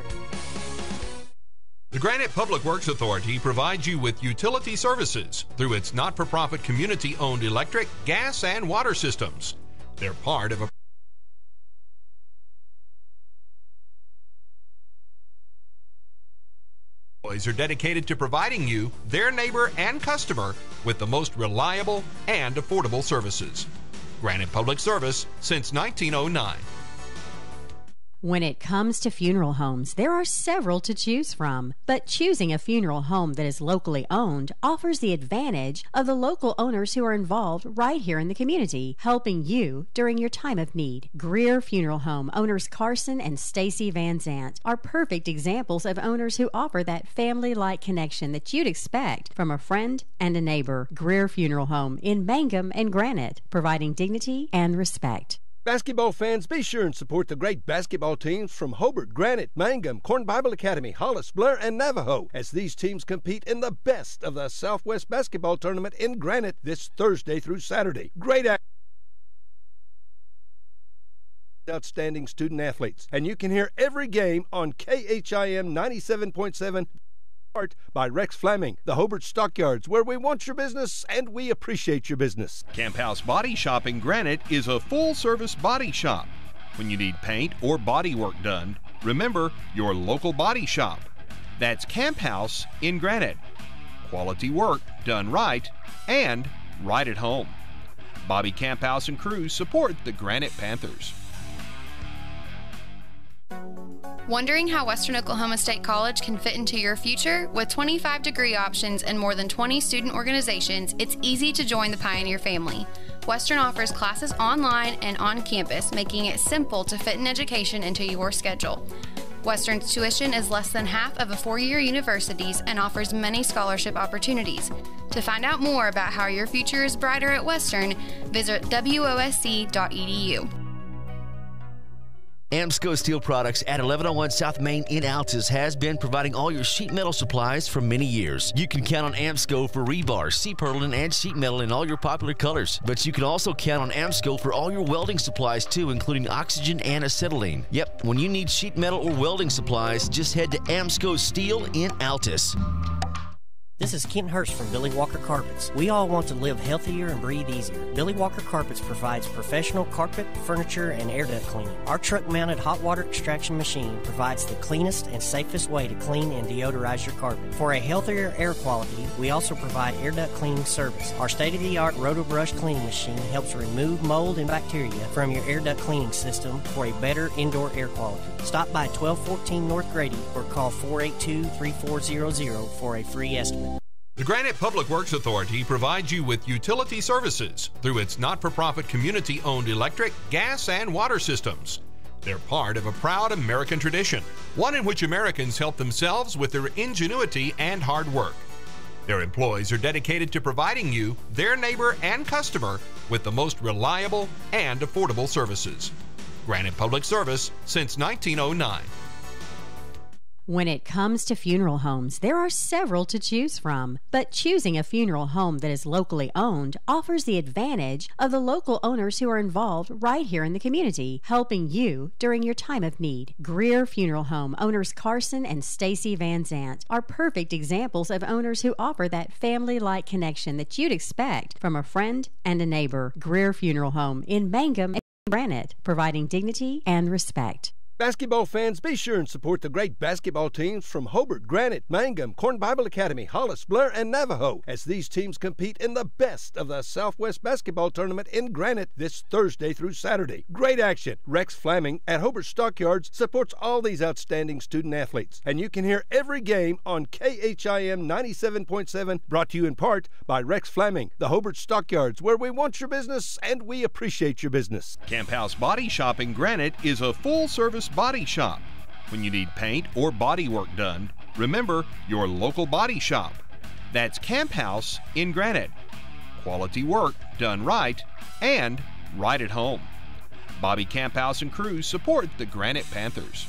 The Granite Public Works Authority provides you with utility services through its not-for-profit community-owned electric, gas, and water systems. They're part of a employees are dedicated to providing you, their neighbor and customer, with the most reliable and affordable services. Granite Public Service since 1909. When it comes to funeral homes, there are several to choose from, but choosing a funeral home that is locally owned offers the advantage of the local owners who are involved right here in the community, helping you during your time of need. Greer Funeral Home owners Carson and Stacy Van Zant are perfect examples of owners who offer that family-like connection that you'd expect from a friend and a neighbor. Greer Funeral Home in Mangum and Granite, providing dignity and respect. Basketball fans, be sure and support the great basketball teams from Hobart, Granite, Mangum, Corn Bible Academy, Hollis, Blair, and Navajo as these teams compete in the best of the Southwest Basketball Tournament in Granite this Thursday through Saturday. Great outstanding student athletes, and you can hear every game on KHIM 97.7 by Rex Fleming, the Hobart Stockyards, where we want your business and we appreciate your business. Camp House Body Shop in Granite is a full-service body shop. When you need paint or body work done, remember your local body shop. That's Camp House in Granite. Quality work done right and right at home. Bobby Camp House and crew support the Granite Panthers. Wondering how Western Oklahoma State College can fit into your future? With 25 degree options and more than 20 student organizations, it's easy to join the Pioneer family. Western offers classes online and on campus, making it simple to fit an education into your schedule. Western's tuition is less than half of a four-year university's and offers many scholarship opportunities. To find out more about how your future is brighter at Western, visit WOSC.edu. Amsco Steel Products at 1101 South Main in Altus has been providing all your sheet metal supplies for many years. You can count on Amsco for rebar, C-purlin, and sheet metal in all your popular colors. But you can also count on Amsco for all your welding supplies too, including oxygen and acetylene. Yep, when you need sheet metal or welding supplies, just head to Amsco Steel in Altus. This is Kent Hurst from Billy Walker Carpets. We all want to live healthier and breathe easier. Billy Walker Carpets provides professional carpet, furniture, and air duct cleaning. Our truck-mounted hot water extraction machine provides the cleanest and safest way to clean and deodorize your carpet. For a healthier air quality, we also provide air duct cleaning service. Our state-of-the-art Roto-Brush cleaning machine helps remove mold and bacteria from your air duct cleaning system for a better indoor air quality. Stop by 1214 North Grady or call 482-3400 for a free estimate. The Granite Public Works Authority provides you with utility services through its not-for-profit community-owned electric, gas, and water systems. They're part of a proud American tradition, one in which Americans help themselves with their ingenuity and hard work. Their employees are dedicated to providing you, their neighbor and customer, with the most reliable and affordable services. Granite Public Service since 1909. When it comes to funeral homes, there are several to choose from, but choosing a funeral home that is locally owned offers the advantage of the local owners who are involved right here in the community, helping you during your time of need. Greer Funeral Home owners Carson and Stacy Van Zant are perfect examples of owners who offer that family-like connection that you'd expect from a friend and a neighbor. Greer Funeral Home in Mangum and Granite, providing dignity and respect. Basketball fans, be sure and support the great basketball teams from Hobart, Granite, Mangum, Corn Bible Academy, Hollis, Blair, and Navajo as these teams compete in the best of the Southwest Basketball Tournament in Granite this Thursday through Saturday. Great action. Rex Flaming at Hobart Stockyards supports all these outstanding student athletes, and you can hear every game on KHIM 97.7, brought to you in part by Rex Flaming, the Hobart Stockyards, where we want your business and we appreciate your business. Camp House Body Shop in Granite is a full-service body shop. When you need paint or body work done, remember your local body shop. That's Camp House in Granite. Quality work done right and right at home. Bobby Camp House and crew support the Granite Panthers.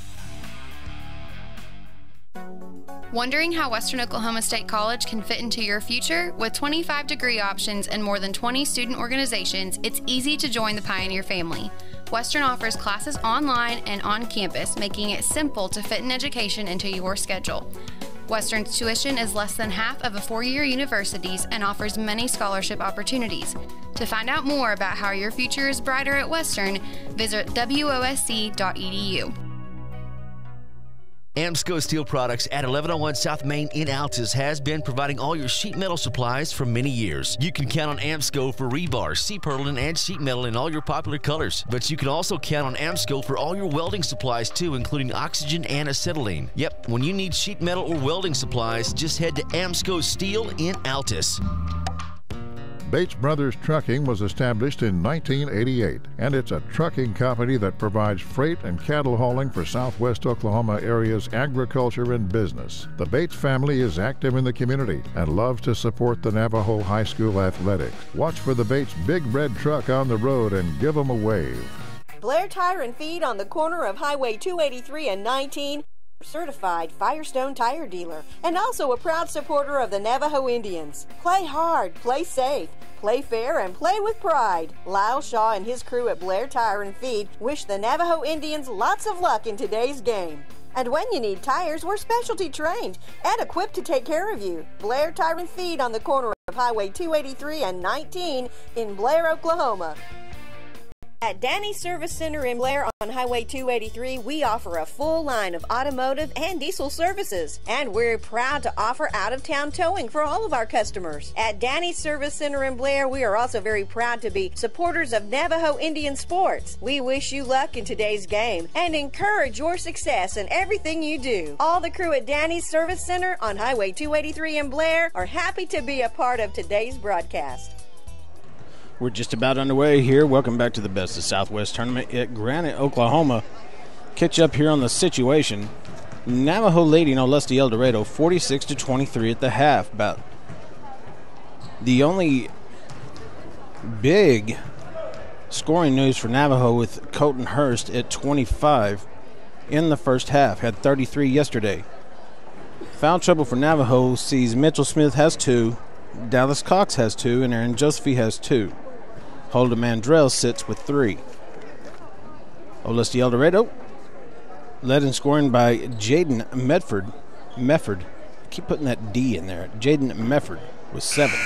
Wondering how Western Oklahoma State College can fit into your future? With 25 degree options and more than 20 student organizations, it's easy to join the Pioneer family. Western offers classes online and on campus, making it simple to fit an education into your schedule. Western's tuition is less than half of a four-year university's and offers many scholarship opportunities. To find out more about how your future is brighter at Western, visit wosc.edu. Amsco Steel Products at 1101 South Main in Altus has been providing all your sheet metal supplies for many years. You can count on Amsco for rebar, C-purlin, and sheet metal in all your popular colors. But you can also count on Amsco for all your welding supplies too, including oxygen and acetylene. Yep, when you need sheet metal or welding supplies, just head to Amsco Steel in Altus. Bates Brothers Trucking was established in 1988, and it's a trucking company that provides freight and cattle hauling for Southwest Oklahoma area's agriculture and business. The Bates family is active in the community and loves to support the Navajo High School athletics. Watch for the Bates big red truck on the road and give them a wave. Blair Tire and Feed on the corner of Highway 283 and 19. Certified Firestone tire dealer and also a proud supporter of the Navajo Indians. Play hard, play safe, play fair, and play with pride. Lyle Shaw and his crew at Blair Tire and Feed wish the Navajo Indians lots of luck in today's game. And when you need tires, we're specialty trained and equipped to take care of you. Blair Tire and Feed on the corner of Highway 283 and 19 in Blair, Oklahoma. At Danny's Service Center in Blair on Highway 283, we offer a full line of automotive and diesel services. And we're proud to offer out-of-town towing for all of our customers. At Danny's Service Center in Blair, we are also very proud to be supporters of Navajo Indian sports. We wish you luck in today's game and encourage your success in everything you do. All the crew at Danny's Service Center on Highway 283 in Blair are happy to be a part of today's broadcast. We're just about underway here. Welcome back to the Best of Southwest Tournament at Granite, Oklahoma. Catch up here on the situation. Navajo leading Olustee-Eldorado 46-23 at the half. About the only big scoring news for Navajo with Colton Hurst at 25 in the first half. Had 33 yesterday. Foul trouble for Navajo sees Mitchell Smith has 2, Dallas Cox has 2, and Aaron Josephine has 2. Holden Mandrell sits with 3. Olustee-Eldorado led in scoring by Jaden Mefford. I keep putting that D in there. Jaden Mefford with 7.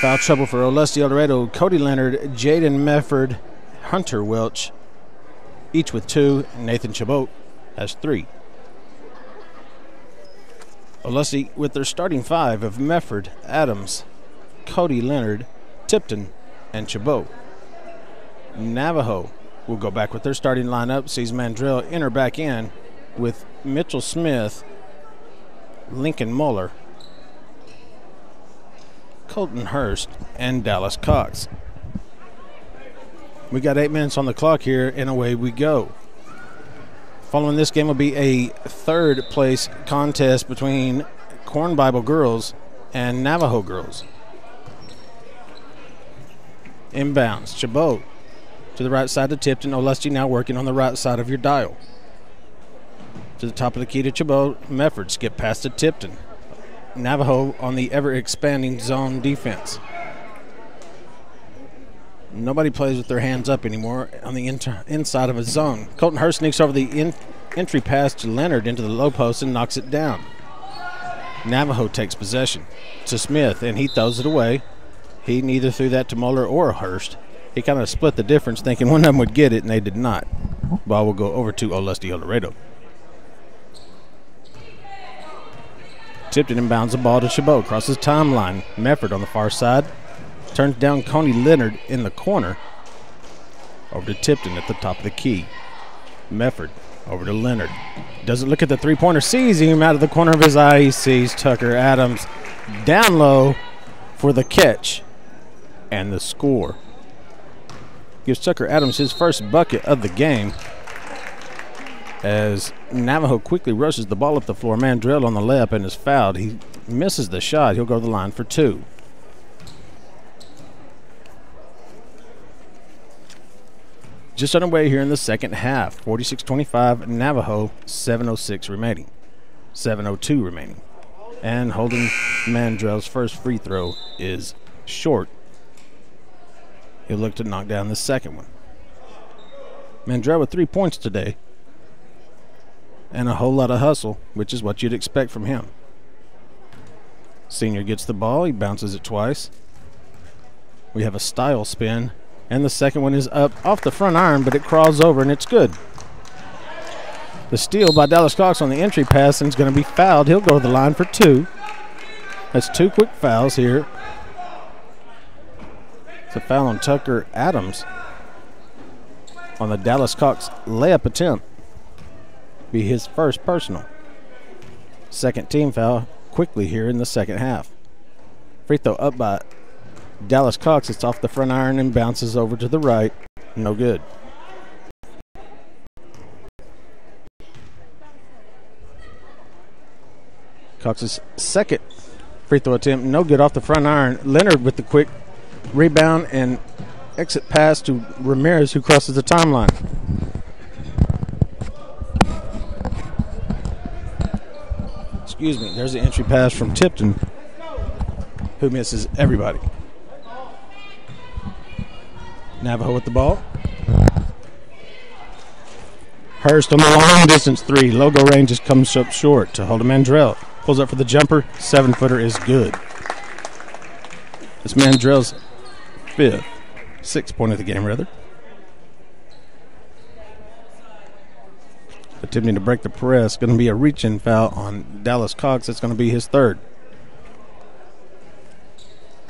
Foul trouble for Olustee-Eldorado. Cody Leonard, Jaden Mefford, Hunter Welch, each with 2. Nathan Chabot has 3. Olustee with their starting 5 of Mefford, Adams, Cody Leonard, Tipton, and Chabot. Navajo will go back with their starting lineup. Sees Mandrell enter back in with Mitchell Smith, Lincoln Muller, Colton Hurst and Dallas Cox. We got 8 minutes on the clock here, and away we go. Following this game will be a third place contest between Corn Bible girls and Navajo girls. Inbounds, Chabot to the right side to Tipton. Olustee now working on the right side of your dial. To the top of the key to Chabot. Mefford skip past to Tipton. Navajo on the ever-expanding zone defense. Nobody plays with their hands up anymore on the inside of a zone. Colton Hurst sneaks over the entry pass to Leonard into the low post and knocks it down. Navajo takes possession to Smith, and he throws it away. He neither threw that to Muller or Hurst. He kind of split the difference, thinking one of them would get it, and they did not. Ball will go over to Olustee-Eldorado. Tipton inbounds the ball to Chabot. Crosses timeline. Mefford on the far side. Turns down Coney Leonard in the corner. Over to Tipton at the top of the key. Mefford over to Leonard. Doesn't look at the three-pointer. Sees him out of the corner of his eye. He sees Tucker Adams down low for the catch and the score. Gives Tucker Adams his first bucket of the game as Navajo quickly rushes the ball up the floor. Mandrell on the layup and is fouled. He misses the shot. He'll go to the line for 2. Just underway here in the second half. 46-25 Navajo, 7:06 remaining. 7:02 remaining. And Holden Mandrell's first free throw is short. He'll look to knock down the second one. Mandrell with 3 points today. And a whole lot of hustle, which is what you'd expect from him. Senior gets the ball. He bounces it twice. We have a style spin. And the second one is up off the front iron, but it crawls over, and it's good. The steal by Dallas Cox on the entry pass, and is going to be fouled. He'll go to the line for 2. That's 2 quick fouls here. It's a foul on Tucker Adams on the Dallas Cox layup attempt. Be his first personal. Second team foul quickly here in the second half. Free throw up by Dallas Cox. It's off the front iron and bounces over to the right. No good. Cox's second free throw attempt, no good off the front iron. Leonard with the quick rebound and exit pass to Ramirez, who crosses the timeline. Excuse me, there's the entry pass from Tipton, who misses everybody. Navajo with the ball. Hurst on the long distance 3. Logo range just comes up short to Holden Mandrell. Pulls up for the jumper. 7-footer is good. It's Mandrell's 5th. 6th point of the game, rather. Attempting to break the press. Going to be a reach-in foul on Dallas Cox. It's going to be his 3rd.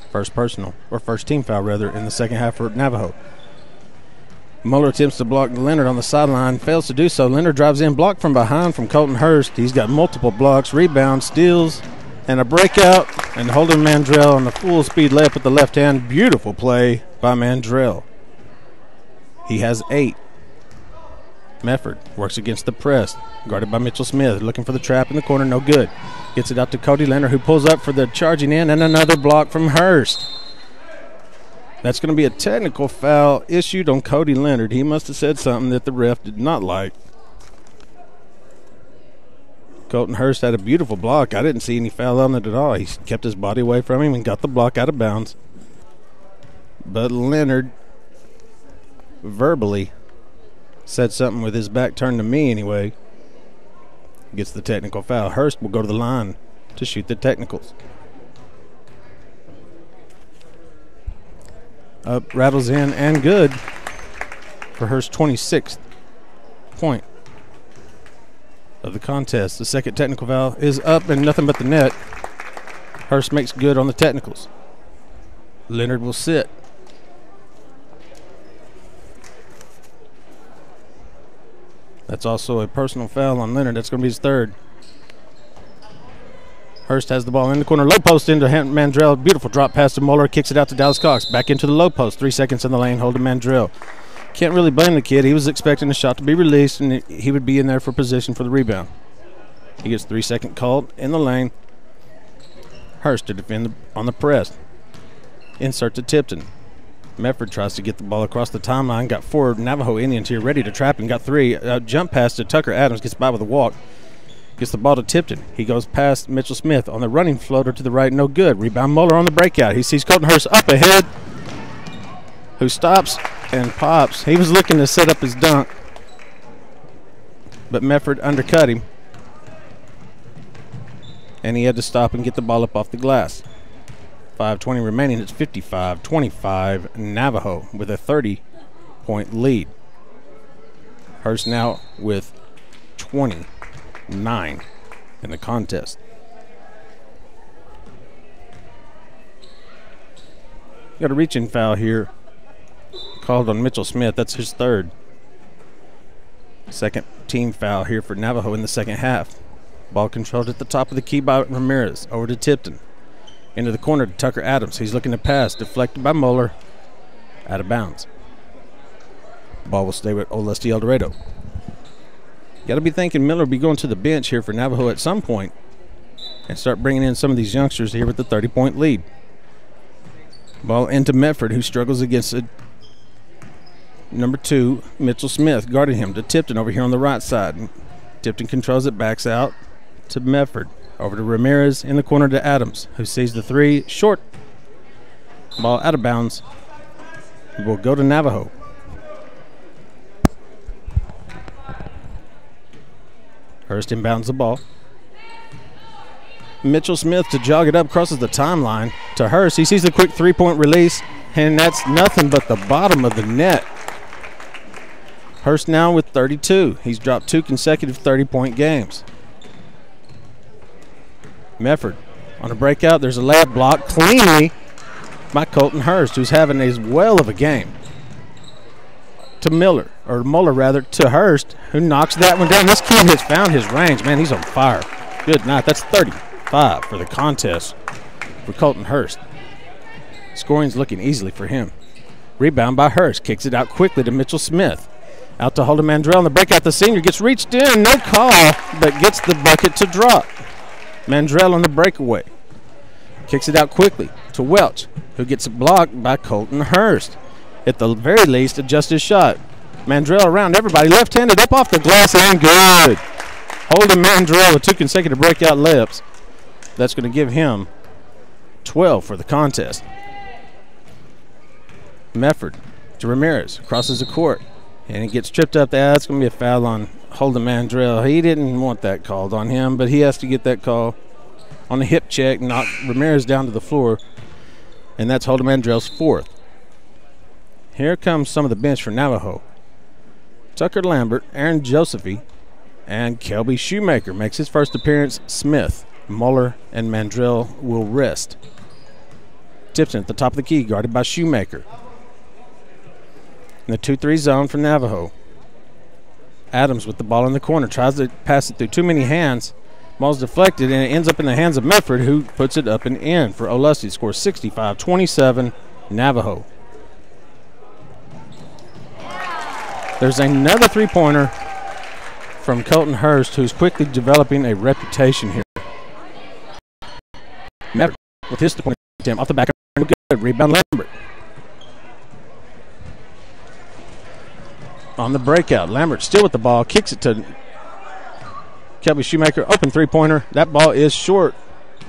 First personal, or first team foul, rather, in the second half for Navajo. Muller attempts to block Leonard on the sideline, fails to do so. Leonard drives in, blocked from behind from Colton Hurst. He's got multiple blocks, rebounds, steals, and a breakout. And Holden Mandrell on the full speed layup with the left hand. Beautiful play by Mandrell. He has 8. Mefford works against the press, guarded by Mitchell Smith, looking for the trap in the corner, no good. Gets it out to Cody Leonard, who pulls up for the charging in, and another block from Hurst. That's going to be a technical foul issued on Cody Leonard. He must have said something that the ref did not like. Colton Hurst had a beautiful block. I didn't see any foul on it at all. He kept his body away from him and got the block out of bounds. But Leonard verbally said something with his back turned to me anyway. Gets the technical foul. Hurst will go to the line to shoot the technicals. Up, rattles in, and good for Hurst's 26th point of the contest. The second technical foul is up and nothing but the net. Hurst makes good on the technicals. Leonard will sit. That's also a personal foul on Leonard. That's going to be his 3rd. Hurst has the ball in the corner, low post into Mandrell. Beautiful drop pass to Muller, kicks it out to Dallas Cox. Back into the low post, 3 seconds in the lane, hold to Mandrell. Can't really blame the kid. He was expecting the shot to be released, and he would be in there for position for the rebound. He gets 3-second called in the lane. Hurst to defend on the press. Insert to Tipton. Medford tries to get the ball across the timeline. Got 4 Navajo Indians here ready to trap him. Got 3. Jump pass to Tucker Adams. Gets by with a walk. Gets the ball to Tipton. He goes past Mitchell Smith on the running floater to the right. No good. Rebound Muller on the breakout. He sees Colton Hurst up ahead, who stops and pops. He was looking to set up his dunk, but Medford undercut him, and he had to stop and get the ball up off the glass. 5:20 remaining. It's 55-25 Navajo with a 30-point lead. Hurst now with 29 in the contest. Got a reach-in foul here called on Mitchell Smith. That's his 3rd. Second team foul here for Navajo in the second half. Ball controlled at the top of the key by Ramirez. Over to Tipton. Into the corner to Tucker Adams. He's looking to pass. Deflected by Muller. Out of bounds. Ball will stay with Olustee-Eldorado. Got to be thinking Miller will be going to the bench here for Navajo at some point and start bringing in some of these youngsters here with the 30-point lead. Ball into Medford, who struggles against number 2, Mitchell Smith, guarding him to Tipton over here on the right side. Tipton controls it, backs out to Medford. Over to Ramirez in the corner to Adams, who sees the 3. Short. Ball out of bounds. Will go to Navajo. Hurst inbounds the ball. Mitchell Smith to jog it up, crosses the timeline to Hurst. He sees the quick 3-point release, and that's nothing but the bottom of the net. Hurst now with 32. He's dropped 2 consecutive 30-point games. Medford on a breakout. There's a layup block cleanly by Colton Hurst, who's having as well of a game. To Muller to Hurst, who knocks that one down. This kid has found his range. Man, he's on fire. Good night. That's 35 for the contest for Colton Hurst. Scoring's looking easily for him. Rebound by Hurst. Kicks it out quickly to Mitchell Smith. Out to Holden Mandrell on the breakout. The senior gets reached in. No call, but gets the bucket to drop. Mandrell on the breakaway. Kicks it out quickly to Welch, who gets blocked by Colton Hurst. At the very least, adjust his shot. Mandrell around everybody. Left-handed up off the glass and good. Holden Mandrell with 2 consecutive breakout layups. That's going to give him 12 for the contest. Medford to Ramirez. Crosses the court. And he gets tripped up. That's going to be a foul on Holden Mandrell. He didn't want that called on him, but he has to get that call on the hip check, knock Ramirez down to the floor, and that's Holden Mandrell's 4th. Here comes some of the bench for Navajo. Tucker Lambert, Aaron Josephy, and Kelby Shoemaker makes his first appearance. Smith, Muller, and Mandrell will rest. Tipton at the top of the key, guarded by Shoemaker. In the 2-3 zone for Navajo. Adams with the ball in the corner, tries to pass it through too many hands. Ball's deflected, and it ends up in the hands of Medford, who puts it up and in for Olustee. Scores 65-27 Navajo. There's another 3-pointer from Colton Hurst, who's quickly developing a reputation here. Medford with his 3-point attempt off the back of good. Rebound Lambert. On the breakout, Lambert still with the ball, kicks it to Kelby Shoemaker, open 3-pointer. That ball is short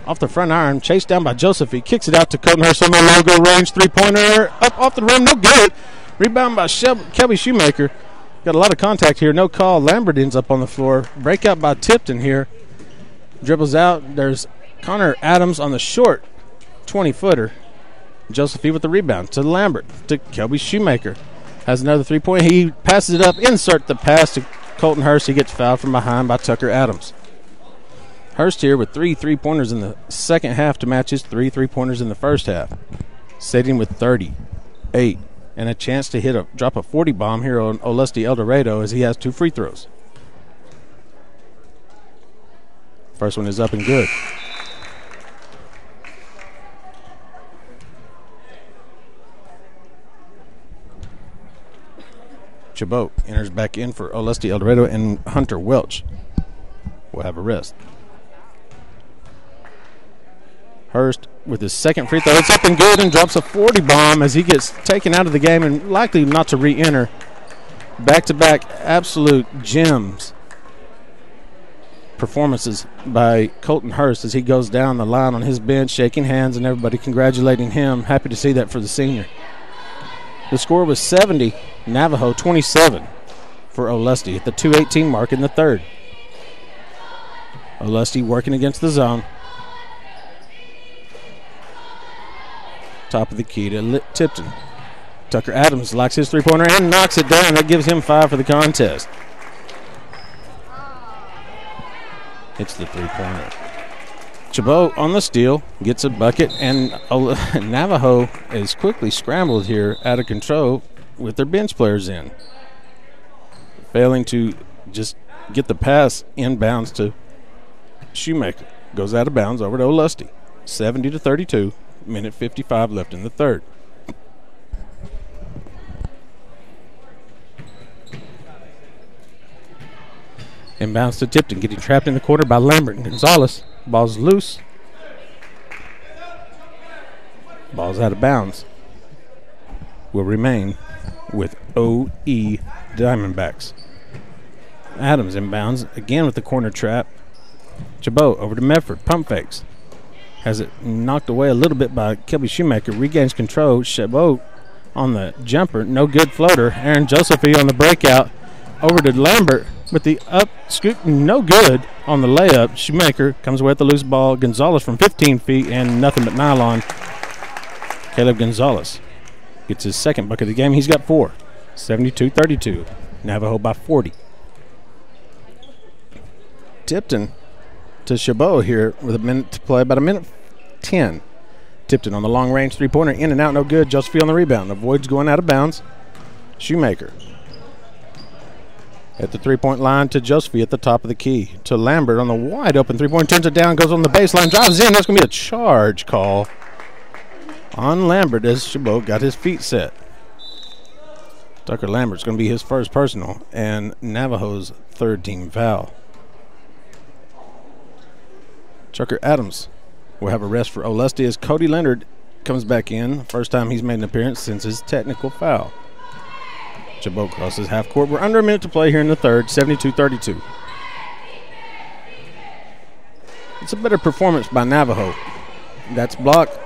off the front iron, chased down by Joseph. He kicks it out to Colton Hurst on the logo range 3-pointer, up off the rim, no good. Rebound by Kelby Shoemaker. Got a lot of contact here, no call. Lambert ends up on the floor. Breakout by Tipton here. Dribbles out. There's Connor Adams on the short 20-footer. Joseph with the rebound to Lambert, to Kelby Shoemaker. Has another 3-point. He passes it up, insert the pass to Colton Hurst. He gets fouled from behind by Tucker Adams. Hurst here with 3 3-pointers in the second half to match his 3 3-pointers in the first half. Sitting with 38 and a chance to drop a 40 bomb here on Olustee-Eldorado as he has 2 free throws. First one is up and good. Chabot enters back in for Olustee-Eldorado, and Hunter Welch will have a rest. Hurst with his second free throw. It's up and good and drops a 40 bomb as he gets taken out of the game and likely not to re-enter. Back-to-back absolute gems performances by Colton Hurst as he goes down the line on his bench, shaking hands and everybody congratulating him. Happy to see that for the senior. The score was 70, Navajo 27 for Olustee at the 2:18 mark in the third. Olustee working against the zone. Top of the key to Tipton. Tucker Adams likes his three-pointer and knocks it down. That gives him 5 for the contest. Hits the three-pointer. Chabot on the steal, gets a bucket, and Navajo is quickly scrambled here out of control with their bench players in. Failing to just get the pass inbounds to Shoemaker. Goes out of bounds over to Olustee. 70-32. Minute 55 left in the third. Inbounds to Tipton, getting trapped in the corner by Lambert and Gonzalez. Ball's loose. Ball's out of bounds. Will remain with OE Diamondbacks. Adams inbounds again with the corner trap. Chabot over to Medford. Pump fakes. Has it knocked away a little bit by Kelby Shoemaker. Regains control. Chabot on the jumper. No good floater. Aaron Josephine on the breakout. Over to Lambert with the up scoop. No good on the layup. Shoemaker comes away with the loose ball. Gonzalez from 15 feet and nothing but nylon. Caleb Gonzalez gets his second bucket of the game. He's got 4. 72-32. Navajo by 40. Tipton to Chabot here with a minute to play, about a minute 10. Tipton on the long range three-pointer, in and out, no good. Josephine on the rebound, avoids going out of bounds. Shoemaker at the three-point line to Josephine at the top of the key. To Lambert on the wide open three-point, turns it down, goes on the baseline, drives in. That's going to be a charge call on Lambert as Chabot got his feet set. Tucker Lambert's going to be his first personal and Navajo's third team foul. Tucker Adams will have a rest for Olustee as Cody Leonard comes back in. First time he's made an appearance since his technical foul. Chabot crosses half court. We're under a minute to play here in the third, 72-32. It's a better performance by Navajo. That's blocked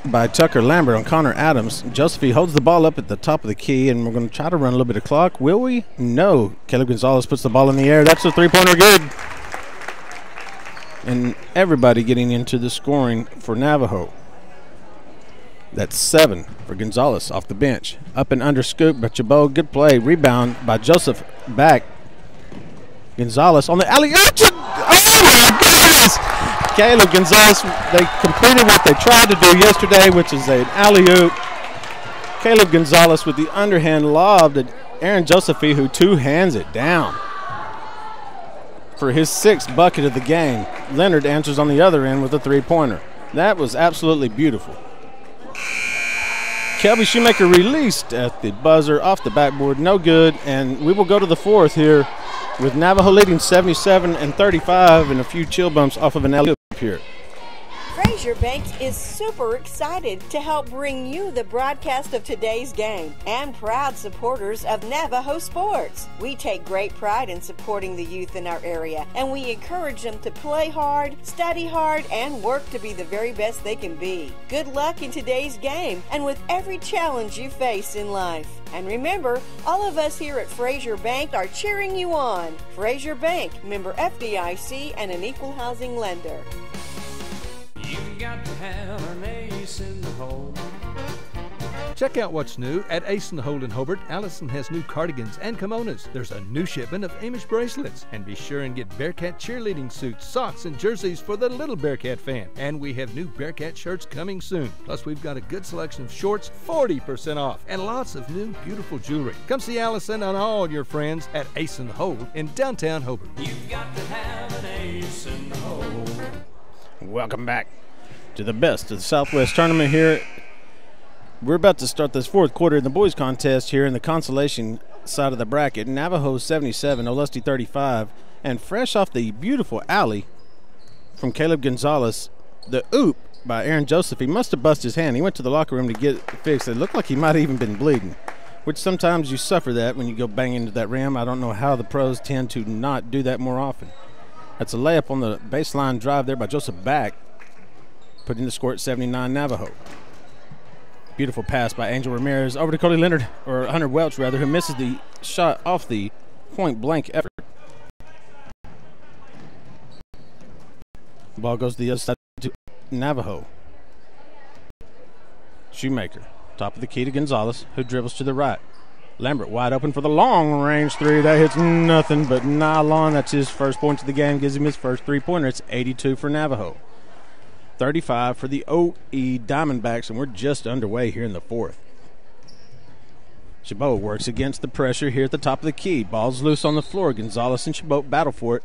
by Tucker Lambert on Connor Adams. Josephine holds the ball up at the top of the key, and we're going to try to run a little bit of clock. Will we? No. Caleb Gonzalez puts the ball in the air. That's a three-pointer good. And everybody getting into the scoring for Navajo. That's 7 for Gonzalez off the bench. Up and under scoop by Chabot. Good play. Rebound by Joseph back. Gonzalez on the alley. Oh, my goodness! Caleb Gonzalez, they completed what they tried to do yesterday, which is an alley-oop. Caleb Gonzalez with the underhand lob to Aaron Josephine, who two-hands it down for his 6th bucket of the game. Leonard answers on the other end with a three-pointer. That was absolutely beautiful. Kelby Shoemaker released at the buzzer off the backboard. No good, and we will go to the fourth here with Navajo leading 77-35 and a few chill bumps off of an alley-oop here. Fraser Bank is super excited to help bring you the broadcast of today's game and proud supporters of Navajo sports. We take great pride in supporting the youth in our area, and we encourage them to play hard, study hard, and work to be the very best they can be. Good luck in today's game and with every challenge you face in life. And remember, all of us here at Fraser Bank are cheering you on. Fraser Bank, member FDIC and an equal housing lender. You've got to have an ace in the hole. Check out what's new at Ace in the Hole in Hobart. Allison has new cardigans and kimonos. There's a new shipment of Amish bracelets. And be sure and get Bearcat cheerleading suits, socks, and jerseys for the little Bearcat fan. And we have new Bearcat shirts coming soon. Plus, we've got a good selection of shorts, 40% off, and lots of new beautiful jewelry. Come see Allison and all your friends at Ace in the Hole in downtown Hobart. You've got to have an ace in the hole. Welcome back to the best of the Southwest tournament here. We're about to start this fourth quarter in the boys contest here in the consolation side of the bracket, Navajo 77, Olustee 35. And fresh off the beautiful alley from Caleb Gonzalez, the oop by Aaron Joseph. He must have busted his hand. He went to the locker room to get it fixed. It looked like he might have even been bleeding, which sometimes you suffer that when you go bang into that rim. I don't know how the pros tend to not do that more often. That's a layup on the baseline drive there by Joseph Back, putting the score at 79 Navajo. Beautiful pass by Angel Ramirez over to Cody Leonard, or Hunter Welch rather, who misses the shot off the point blank effort. Ball goes to the other side to Navajo. Shoemaker, top of the key to Gonzalez, who dribbles to the right. Lambert wide open for the long range three. That hits nothing but nylon. That's his first point of the game, gives him his first three-pointer. It's 82 for Navajo. 35 for the OE Diamondbacks, and we're just underway here in the fourth. Chabot works against the pressure here at the top of the key. Ball's loose on the floor. Gonzalez and Chabot battle for it.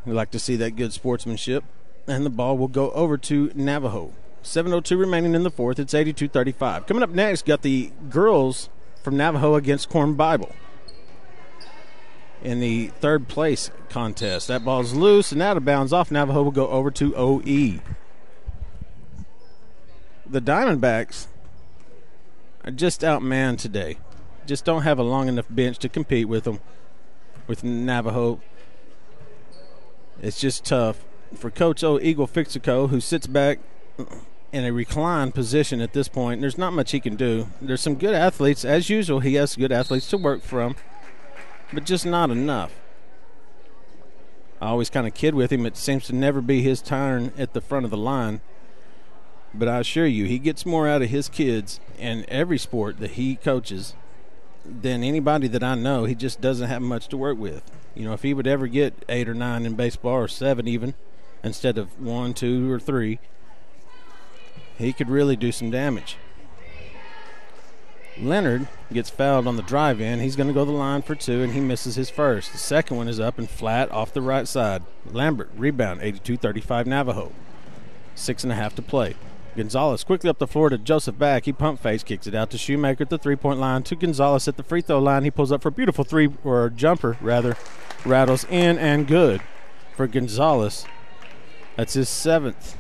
We like to see that good sportsmanship. And the ball will go over to Navajo. 7:02 remaining in the fourth. It's 82-35. Coming up next, got the girls from Navajo against Corn Bible in the third place contest. That ball's loose and out of bounds off. Navajo will go over to OE. The Diamondbacks are just outmanned today. Just don't have a long enough bench to compete with them. With Navajo, it's just tough for Coach O Eagle Fixico, who sits back in a reclined position at this point. There's not much he can do. There's some good athletes. As usual, he has good athletes to work from, but just not enough. I always kind of kid with him. It seems to never be his turn at the front of the line. But I assure you, he gets more out of his kids in every sport that he coaches than anybody that I know. He just doesn't have much to work with. You know, if he would ever get 8 or 9 in baseball, or 7 even, instead of 1, 2, or 3, he could really do some damage. Leonard gets fouled on the drive-in. He's going to go the line for 2, and he misses his first. The second one is up and flat off the right side. Lambert, rebound, 82-35 Navajo. 6.5 to play. Gonzalez quickly up the floor to Joseph Back. He pump fakes, kicks it out to Shoemaker at the three-point line. To Gonzalez at the free throw line. He pulls up for a beautiful jumper, rattles in and good for Gonzalez. That's his 7th.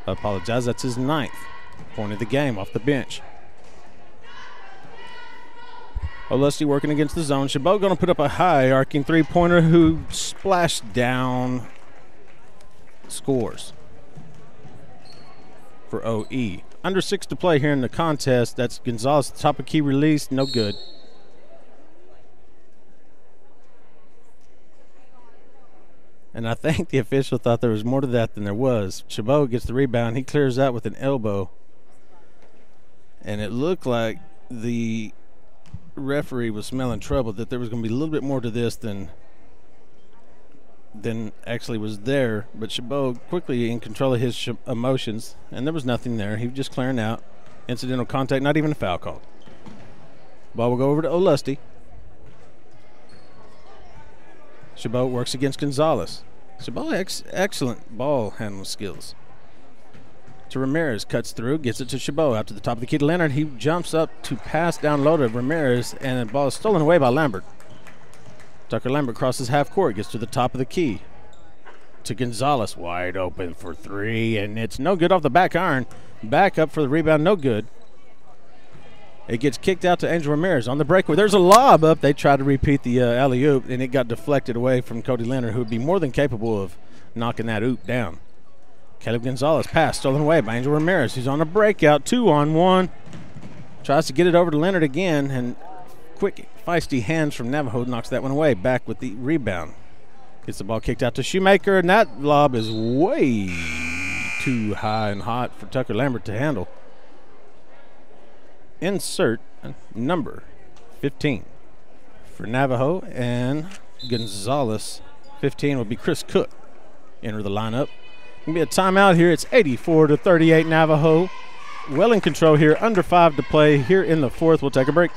I apologize, that's his 9th point of the game off the bench. Olustee working against the zone. Chabot going to put up a high arcing three-pointer who splashed down, scores for OE. Under 6 to play here in the contest. That's Gonzalez, top of key release, no good. And I think the official thought there was more to that than there was. Chabot gets the rebound. He clears out with an elbow. And it looked like the referee was smelling trouble, that there was going to be a little bit more to this than actually was there. But Chabot quickly in control of his emotions, and there was nothing there. He was just clearing out. Incidental contact, not even a foul call. Ball will go over to Olustee. Chabot works against Gonzalez. Chabot excellent ball handling skills. To Ramirez, cuts through, gets it to Chabot. Out to the top of the key to Leonard. He jumps up to pass down low to Ramirez, and the ball is stolen away by Lambert. Tucker Lambert crosses half court, gets to the top of the key. To Gonzalez, wide open for 3, and it's no good off the back iron. Back up for the rebound, no good. It gets kicked out to Angel Ramirez on the breakaway. There's a lob up. They tried to repeat the alley-oop, and it got deflected away from Cody Leonard, who would be more than capable of knocking that oop down. Caleb Gonzalez pass stolen away by Angel Ramirez, who's on a breakout, 2-on-1. Tries to get it over to Leonard again, and quick, feisty hands from Navajo knocks that one away. Back with the rebound. Gets the ball kicked out to Shoemaker, and that lob is way too high and hot for Tucker Lambert to handle. Insert number 15 for Navajo, and Gonzalez. 15 will be Chris Cook. Enter the lineup. Going to be a timeout here. It's 84-38 Navajo. Well in control here. Under 5 to play here in the fourth. We'll take a break.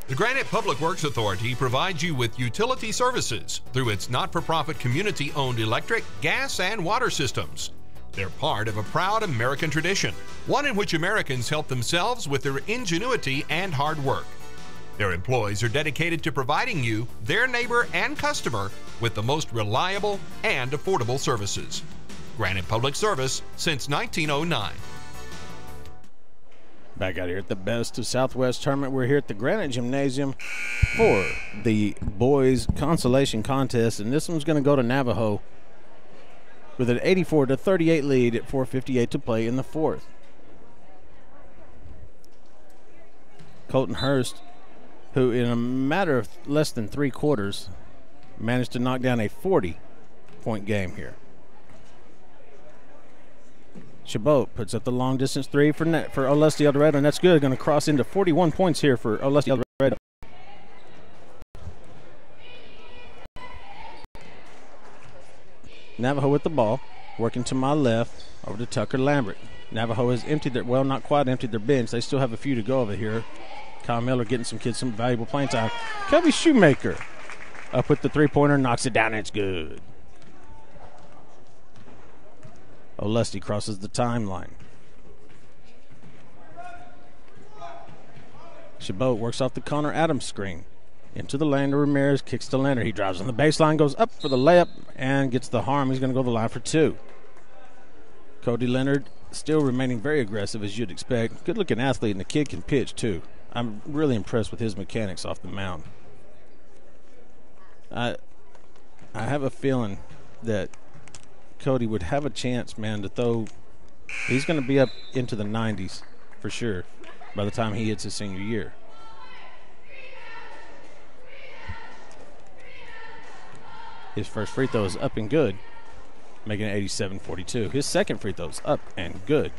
The Granite Public Works Authority provides you with utility services through its not-for-profit community-owned electric, gas, and water systems. They're part of a proud American tradition, one in which Americans help themselves with their ingenuity and hard work. Their employees are dedicated to providing you, their neighbor and customer, with the most reliable and affordable services. Granite Public Service since 1909. Back out here at the Best of Southwest tournament. We're here at the Granite Gymnasium for the boys consolation contest, and this one's going to go to Navajo with an 84-38 lead at 4:58 to play in the fourth. Colton Hurst, who in a matter of less than 3 quarters managed to knock down a 40-point game here. Chabot puts up the long distance 3 for Olustee-Eldorado, and that's good. Going to cross into 41 points here for Olustee-Eldorado. Navajo with the ball, working to my left over to Tucker Lambert. Navajo has emptied their, well, not quite emptied their bench. They still have a few to go over here. Kyle Miller getting some kids some valuable playing time. Kelby Shoemaker up with the 3-pointer, knocks it down, and it's good. Olustee crosses the timeline. Chabot works off the Connor Adams screen. Into the lane to Ramirez, kicks to Leonard. He drives on the baseline, goes up for the layup, and gets the harm. He's going to go to the line for 2. Cody Leonard still remaining very aggressive, as you'd expect. Good-looking athlete, and the kid can pitch, too. I'm really impressed with his mechanics off the mound. I have a feeling that Cody would have a chance, man, to throw. He's going to be up into the 90s for sure by the time he hits his senior year. His first free throw is up and good, making it 87-42. His second free throw is up and good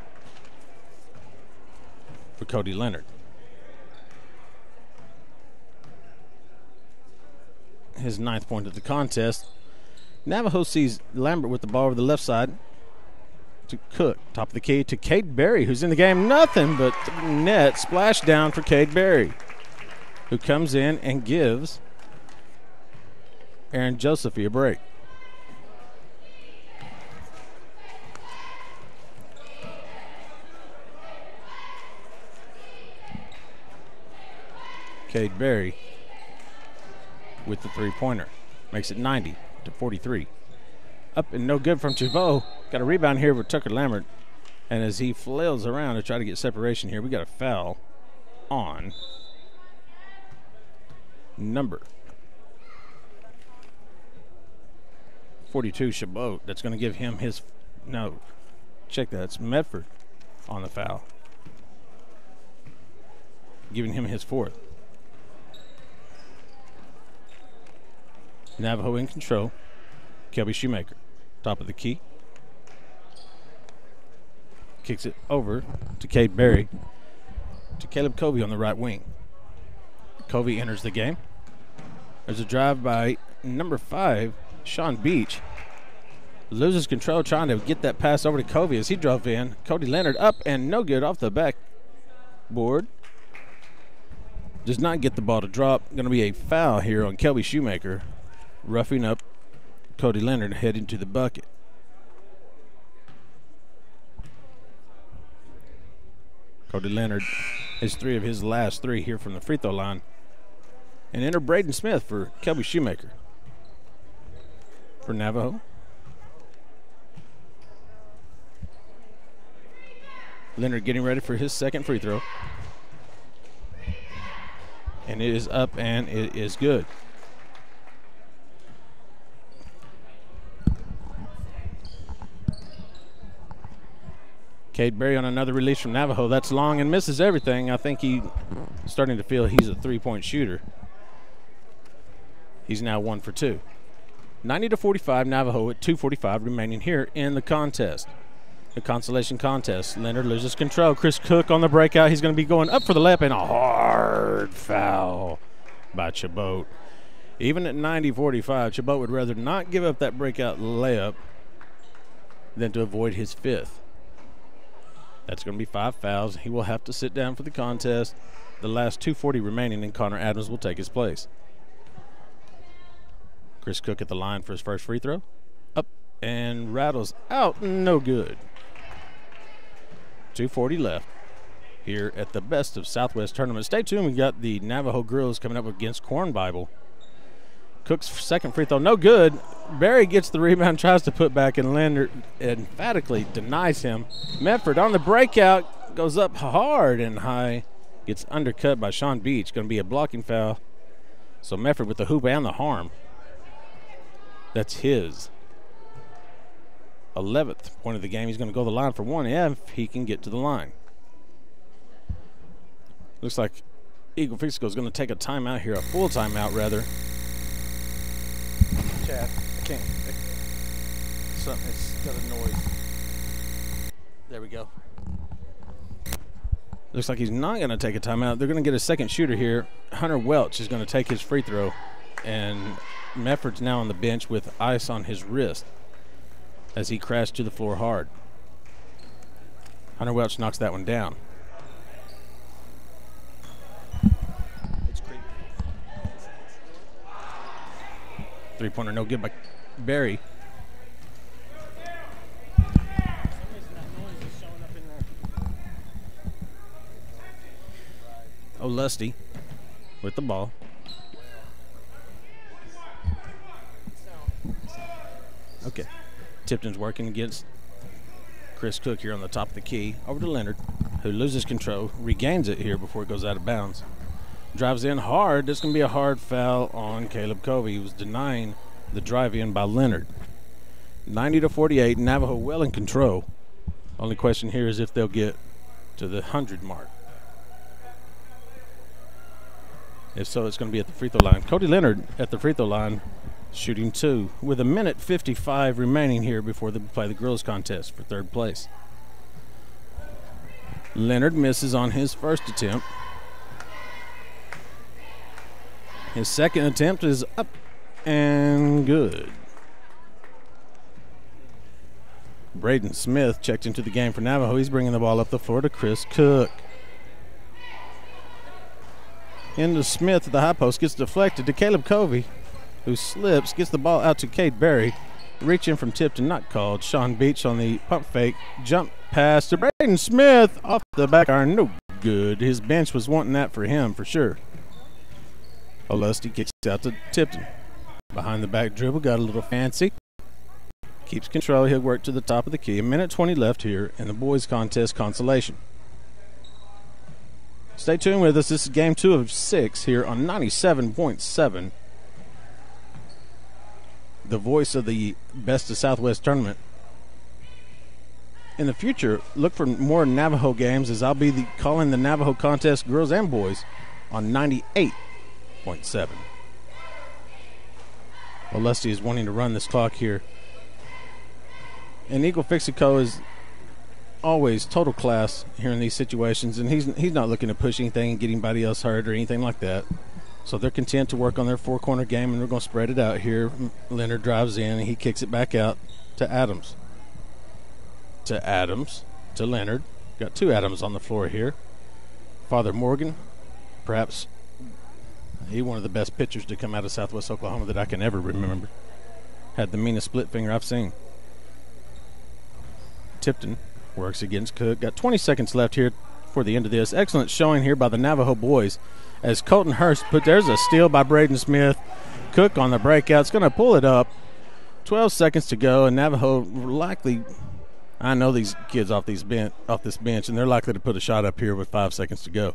for Cody Leonard. His 9th point of the contest. Navajo sees Lambert with the ball over the left side to Cook. Top of the key to Cade Berry, who's in the game. Nothing but net. Splash down for Cade Berry, who comes in and gives Aaron Josephy a break. Cade Berry with the 3-pointer. Makes it 90-43. Up and no good from Chabot. Got a rebound here with Tucker Lambert. And as he flails around to try to get separation here, we got a foul on number 42, Chabot. That's going to give him his, no, check that, it's Medford on the foul, giving him his 4th. Navajo in control. Kelby Shoemaker, top of the key. Kicks it over to Cade Berry, to Caleb Covey on the right wing. Covey enters the game. There's a drive by number 5, Sean Beach. Loses control trying to get that pass over to Covey as he drove in. Cody Leonard up and no good off the backboard. Does not get the ball to drop. Going to be a foul here on Kelby Shoemaker, roughing up Cody Leonard heading to the bucket. Cody Leonard is 3 of his last 3 here from the free throw line. And enter Braden Smith for Kelby Shoemaker. For Navajo. Leonard getting ready for his 2nd free throw. And it is up and it is good. Cade Berry on another release from Navajo. That's long and misses everything. I think he's starting to feel he's a 3-point shooter. He's now 1 for 2. 90-45, Navajo at 2:45 remaining here in the contest. The consolation contest. Leonard loses control. Chris Cook on the breakout. He's going to be going up for the layup, and a hard foul by Chabot. Even at 90-45, Chabot would rather not give up that breakout layup than to avoid his 5th. That's going to be 5 fouls. He will have to sit down for the contest. The last 2:40 remaining, and Connor Adams will take his place. Chris Cook at the line for his first free throw. Up and rattles out. No good. 2:40 left here at the Best of Southwest tournament. Stay tuned. We got the Navajo girls coming up against Corn Bible. Cook's second free throw, no good. Barry gets the rebound, tries to put back, and Leonard emphatically denies him. Medford on the breakout, goes up hard and high, gets undercut by Sean Beach. Going to be a blocking foul. So Medford with the hoop and the harm. That's his 11th point of the game. He's going to go to the line for one if he can get to the line. Looks like Eagle Fixco is going to take a timeout here, a full timeout rather. Chad, I can't. It's got a noise. There we go. Looks like he's not going to take a timeout. They're going to get a second shooter here. Hunter Welch is going to take his free throw. And Medford's now on the bench with ice on his wrist as he crashed to the floor hard. Hunter Welch knocks that one down. Three-pointer no good by Barry. Olustee with the ball. Okay. Tipton's working against Chris Cook here on the top of the key. Over to Leonard, who loses control, regains it here before it goes out of bounds. Drives in hard. This can be a hard foul on Caleb Covey. He was denying the drive in by Leonard. 90-48, Navajo well in control. Only question here is if they'll get to the 100 mark. If so, it's going to be at the free throw line. Cody Leonard at the free throw line, shooting 2 with 1:55 remaining here before they play the girls contest for third place. Leonard misses on his first attempt. His second attempt is up and good. Braden Smith checked into the game for Navajo. He's bringing the ball up the floor to Chris Cook. Into Smith at the high post, gets deflected to Caleb Covey, who slips, gets the ball out to Cade Berry. Reaching from Tipton, not called. Sean Beach on the pump fake. Jump pass to Braden Smith off the back iron. No good. His bench was wanting that for him for sure. Olustee kicks out to Tipton. Behind the back dribble, got a little fancy. Keeps control. He'll work to the top of the key. 1:20 left here in the boys contest consolation. Stay tuned with us. This is game 2 of 6 here on 97.7. The voice of the Best of Southwest tournament. In the future, look for more Navajo games as I'll be calling the Navajo contest girls and boys on 98.7. Olustee is wanting to run this clock here. And Eagle Fixico is always total class here in these situations, and he's not looking to push anything and get anybody else hurt or anything like that. So they're content to work on their four-corner game, and we're going to spread it out here. Leonard drives in, and he kicks it back out to Adams. To Leonard. Got 2 Adams on the floor here. Father Morgan, perhaps he one of the best pitchers to come out of Southwest Oklahoma that I can ever remember. Had the meanest split finger I've seen. Tipton works against Cook. Got 20 seconds left here for the end of this. Excellent showing here by the Navajo boys as Colton Hurst there's a steal by Braden Smith. Cook on the breakout's going to pull it up. 12 seconds to go, and Navajo likely, I know these kids off this bench, and they're likely to put a shot up here with 5 seconds to go.